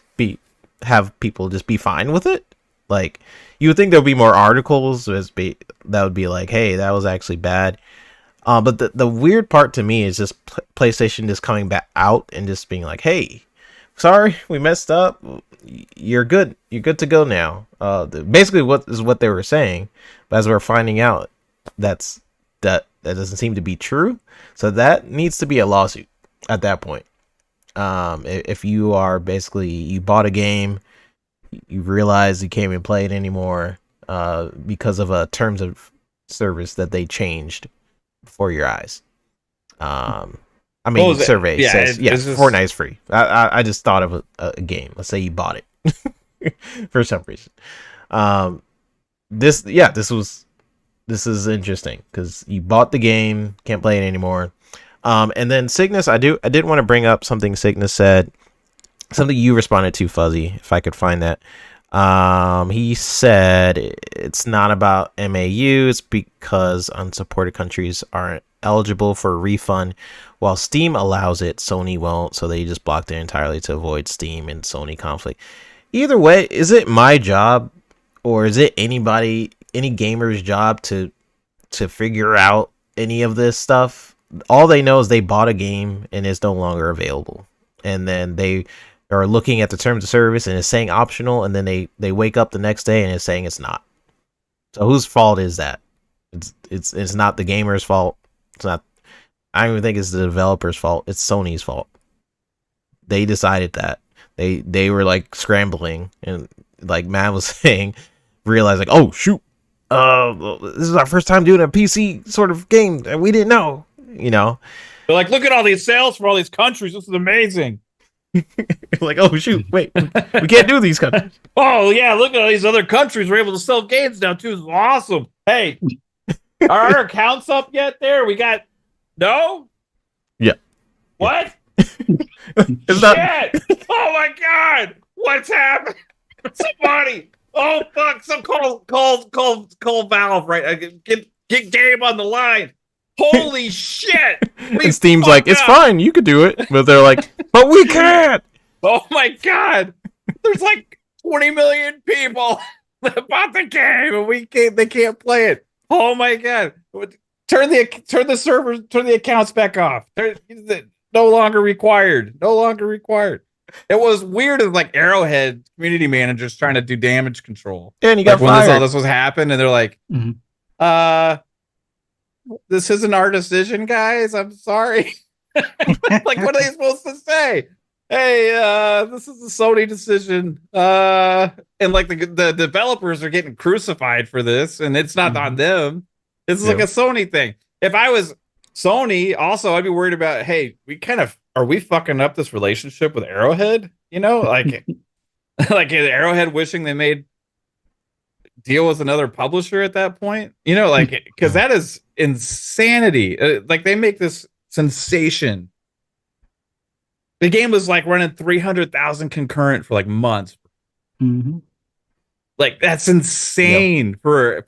have people just be fine with it. Like, you would think there would be more articles that would be like, "Hey, that was actually bad." But the weird part to me is just PlayStation just coming back out and just being like, "Hey, sorry, we messed up. You're good. You're good to go now." Basically, what they were saying, but as we're finding out, that doesn't seem to be true. So that needs to be a lawsuit at that point. If you are basically, you bought a game, you realize you can't even play it anymore because of a terms of service that they changed before your eyes. I mean, survey says Fortnite is free. I just thought of a game. Let's say you bought it for some reason. This is interesting because you bought the game, can't play it anymore. And then Cygnus, I did want to bring up something Cygnus said, something you responded to, Fuzzy, if I could find that. He said it's not about MAU, it's because unsupported countries aren't eligible for a refund. While Steam allows it, Sony won't, so they just blocked it entirely to avoid Steam and Sony conflict. Either way, is it my job or is it any gamer's job to figure out any of this stuff? All they know is they bought a game and it's no longer available. And then they are looking at the terms of service and it's saying optional, and then they wake up the next day and it's saying it's not. So whose fault is that? It's not the gamer's fault. It's not. I don't even think it's the developer's fault. It's Sony's fault. They decided that. They were like scrambling, and like Matt was saying, realized like, "Oh shoot, this is our first time doing a PC sort of game and we didn't know." You know, they're like, "Look at all these sales from all these countries. This is amazing." Like, "Oh shoot, wait, we can't do these countries." Oh yeah, look at all these other countries. We're able to sell games now too. It's awesome. Hey, are our accounts up yet? There, we got no. Yeah. What? It's Shit! Oh my god! What's happening? Somebody! Oh fuck! Some call Valve, right? Get Gabe on the line. Holy shit! And Steam's like, "It's fine, you could do it," but they're like, "But we can't." Oh my god! There's like 20 million people that bought the game, and they can't play it. Oh my god! Turn the servers, turn the accounts back off. No longer required. No longer required. It was weird as like Arrowhead community managers trying to do damage control. Yeah, and you got when fired. all this was happening, and they're like, "This isn't our decision, guys. I'm sorry." Like, what are they supposed to say? Hey, this is a Sony decision. And like the developers are getting crucified for this, and it's not on them. This is like a Sony thing. If I was Sony, also, I'd be worried about, hey, are we fucking up this relationship with Arrowhead? You know, like, like Arrowhead wishing they made deal with another publisher at that point. You know, like, because that is insanity. Like, they make this sensation. The game was like running 300,000 concurrent for like months. Mm-hmm. Like, that's insane for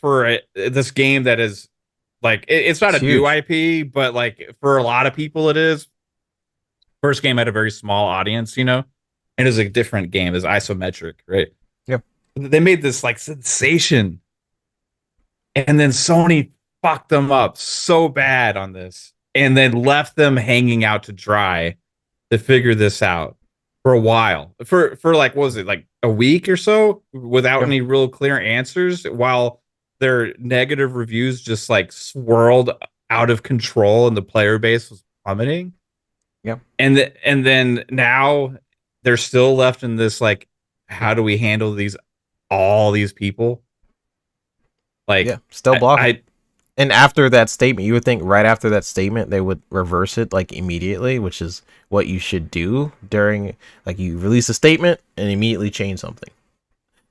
this game that is like, it's not a new IP, but like for a lot of people it is. First game had a very small audience, you know, and it was a different game. It was isometric, right? Yep. They made this like sensation, and then Sony fucked them up so bad on this, and then left them hanging out to dry to figure this out for a while, for like, what was it, like a week or so, without any real clear answers, while their negative reviews just like swirled out of control and the player base was plummeting. Yep. And then now they're still left in this like, how do we handle all these people? Like, still blocking. And after that statement, you would think right after that statement they would reverse it like immediately, which is what you should do during, like, you release a statement and immediately change something.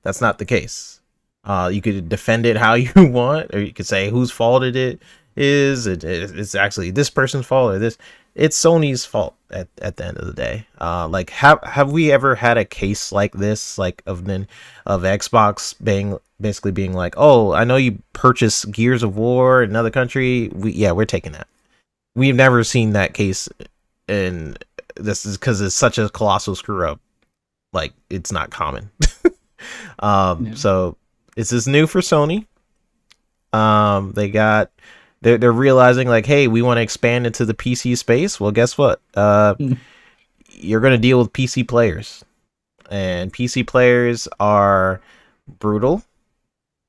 That's not the case. You could defend it how you want, or you could say whose fault it is. It's actually this person's fault, or this. It's Sony's fault at the end of the day. Like, have we ever had a case like this, like of Xbox basically being like, oh, I know you purchased Gears of War in another country. We're taking that. We've never seen that case, and this is because it's such a colossal screw up. Like, it's not common. So this is new for Sony. They're realizing, like, hey, we want to expand into the PC space. Well, guess what? You're going to deal with PC players, and PC players are brutal.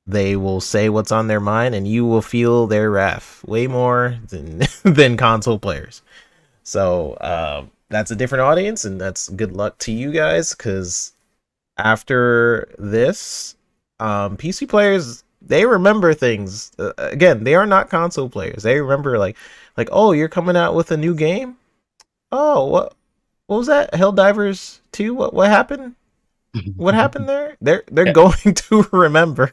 They will say what's on their mind, and you will feel their wrath way more than console players. So that's a different audience, and that's good luck to you guys, because after this, PC players, they remember things. Again, they are not console players. They remember, like, oh, you're coming out with a new game. Oh, what was that? Helldivers 2? What happened? What happened there? They're going to remember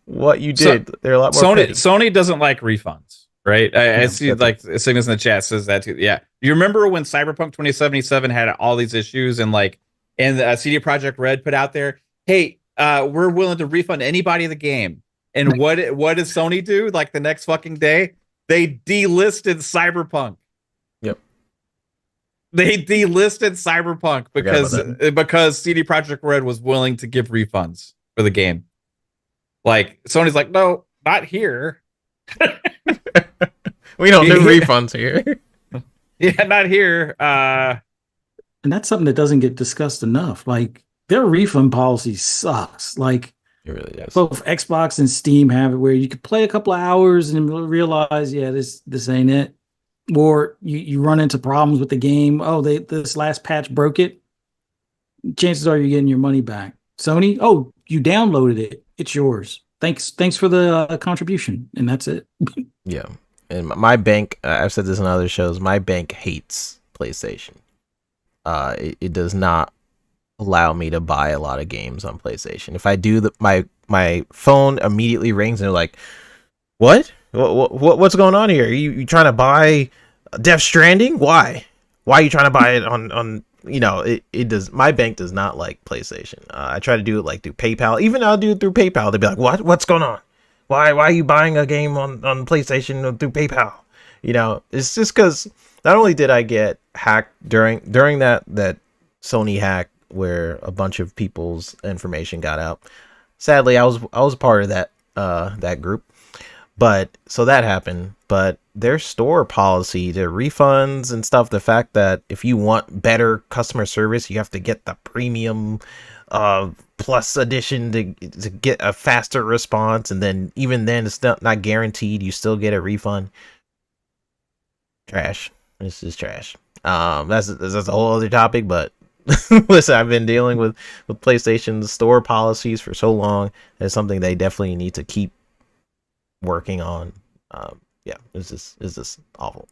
what you did. They're a lot more Sony doesn't like refunds, right? I see, like, Cygnus in the chat says that too. Yeah, you remember when Cyberpunk 2077 had all these issues, and CD Projekt Red put out there, hey, we're willing to refund anybody the game. And what does Sony do? Like, the next fucking day, they delisted Cyberpunk. Yep. They delisted Cyberpunk because CD Projekt Red was willing to give refunds for the game. Like, Sony's like, no, not here. We don't do refunds here. Yeah, not here. And that's something that doesn't get discussed enough. Like, their refund policy sucks. Like, it really does. Both Xbox and Steam have it where you can play a couple of hours and realize, yeah, this ain't it. Or you run into problems with the game. Oh, this last patch broke it. Chances are you're getting your money back. Sony, oh, you downloaded it. It's yours. Thanks for the contribution. And that's it. Yeah. And my bank, I've said this in other shows, my bank hates PlayStation. It does not allow me to buy a lot of games on PlayStation. If I do, my phone immediately rings and they're like, what's going on here? You trying to buy Death Stranding? Why are you trying to buy it on it does. My bank does not like PlayStation. I try to do it like through PayPal. Even I'll do it through PayPal. They'll be like, what's going on? Why are you buying a game on PlayStation through PayPal? It's just because not only did I get hacked during that Sony hack where a bunch of people's information got out. Sadly, I was part of that group. But so that happened. But their store policy, their refunds and stuff, the fact that if you want better customer service, you have to get the premium plus edition to get a faster response, and then even then it's not guaranteed. You still get a refund. Trash. This is trash. That's a whole other topic, but listen, I've been dealing with PlayStation store policies for so long. It's something they definitely need to keep working on. It's just awful.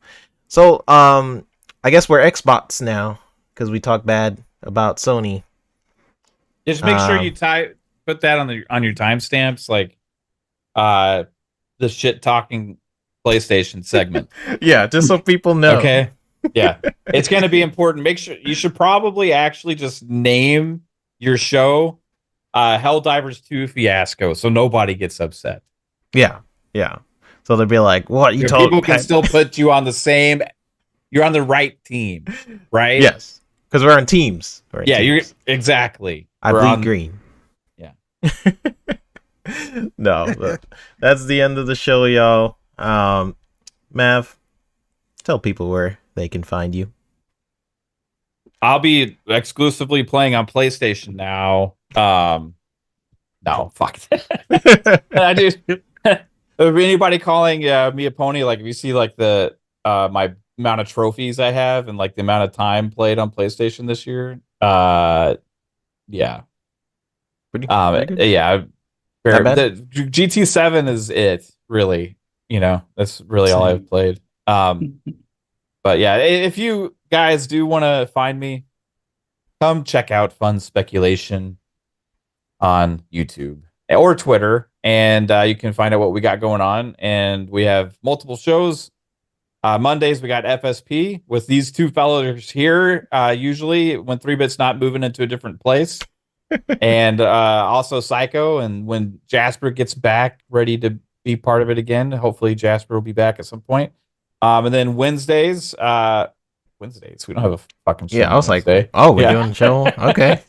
So I guess we're Xbox now because we talk bad about Sony. Just make sure you put that on your timestamps, like the shit talking PlayStation segment. Yeah, just so people know. Okay. Yeah, it's going to be important. Make sure you should probably actually just name your show Helldivers 2 Fiasco so nobody gets upset. Yeah. So they'll be like, what you told people can still put you on the same, you're on the right team, right? Yes. Because we're on teams. You're exactly. I bleed green. Yeah. No, but that's the end of the show, y'all. Mav, tell people where they can find you. I'll be exclusively playing on PlayStation now. No, fuck that. I do. If anybody calling me a pony, like if you see like the my amount of trophies I have and like the amount of time played on PlayStation this year, yeah. Pretty good. Yeah. The GT7 is it, really. You know, that's really all I've Same. played. But yeah, if you guys do want to find me, come check out Fun Speculation on YouTube or Twitter, and you can find out what we got going on. And we have multiple shows. Mondays we got FSP with these two fellows here. Usually when 3-bit's not moving into a different place, and also Psycho. And when Jasper gets back, ready to be part of it again, hopefully Jasper will be back at some point. And then Wednesdays, we don't have a fucking show. Yeah, I on was like, Wednesday. oh, we're Yeah. doing a show. Okay.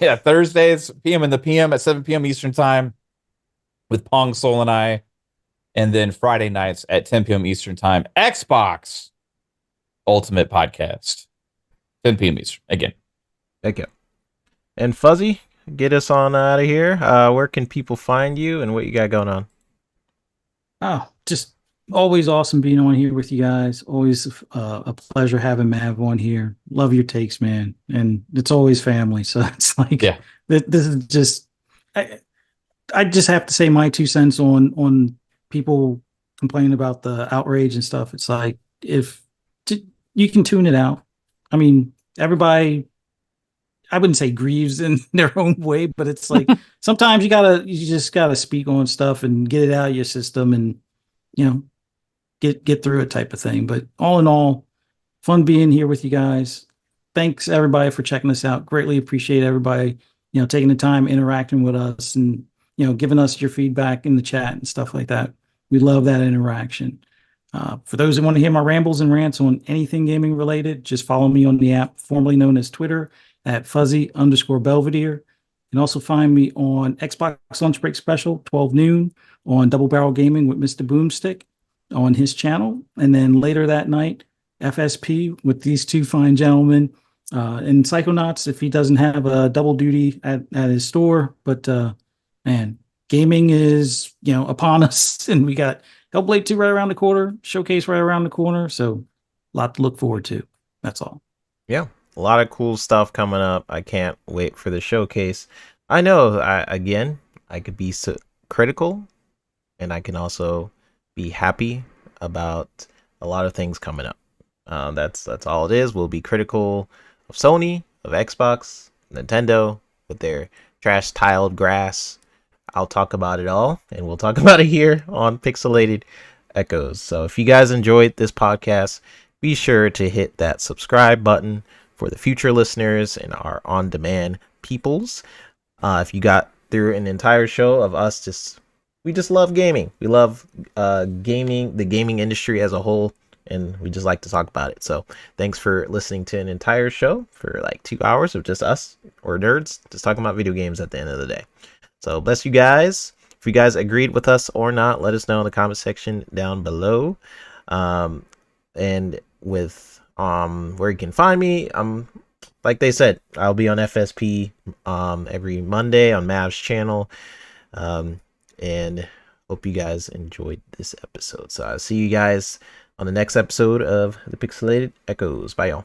Yeah, Thursdays, PM in the PM at 7 p.m. Eastern time with Pong Soul and I. And then Friday nights at 10 p.m. Eastern time, Xbox Ultimate Podcast, 10 p.m. Eastern again. Thank you. And Fuzzy, get us on out of here. Where can people find you and what you got going on? Oh, just always awesome being on here with you guys. Always a pleasure having Mav on here. Love your takes, man. And it's always family. So it's like, Yeah. this is just, I just have to say my 2 cents on people complaining about the outrage and stuff. It's like, if you can tune it out. I mean, everybody, I wouldn't say grieves in their own way, but it's like sometimes you just gotta speak on stuff and get it out of your system and, you know, get through it type of thing. But all in all, fun being here with you guys. Thanks everybody for checking us out. Greatly appreciate everybody, taking the time interacting with us and, giving us your feedback in the chat and stuff like that. We love that interaction. For those who want to hear my rambles and rants on anything gaming related, just follow me on the app formerly known as Twitter at fuzzy_Belvedere. You can also find me on Xbox Lunch Break Special, 12 noon, on Double Barrel Gaming with Mr. Boomstick on his channel. And then later that night, FSP with these two fine gentlemen. And Psychonauts, if he doesn't have a double duty at his store. But man, gaming is, upon us. And we got Hellblade 2 right around the corner, Showcase right around the corner. So a lot to look forward to. That's all. Yeah, a lot of cool stuff coming up. I can't wait for the showcase. I know, I could be so critical, and I can also be happy about a lot of things coming up. That's all it is. We'll be critical of Sony, of Xbox, Nintendo, with their trash tiled grass. I'll talk about it all, and we'll talk about it here on Pixelated Echoes. So if you guys enjoyed this podcast, be sure to hit that subscribe button for the future listeners and our on-demand peoples. If you got through an entire show of us we just love gaming. We love gaming, the gaming industry as a whole, and we just like to talk about it. So thanks for listening to an entire show for like 2 hours of just us or nerds just talking about video games at the end of the day. So bless you guys. If you guys agreed with us or not, let us know in the comment section down below. And with where you can find me, like they said, I'll be on FSP every Monday on Mav's channel. And hope you guys enjoyed this episode. So I'll see you guys on the next episode of the Pixelated Echoes. Bye, y'all.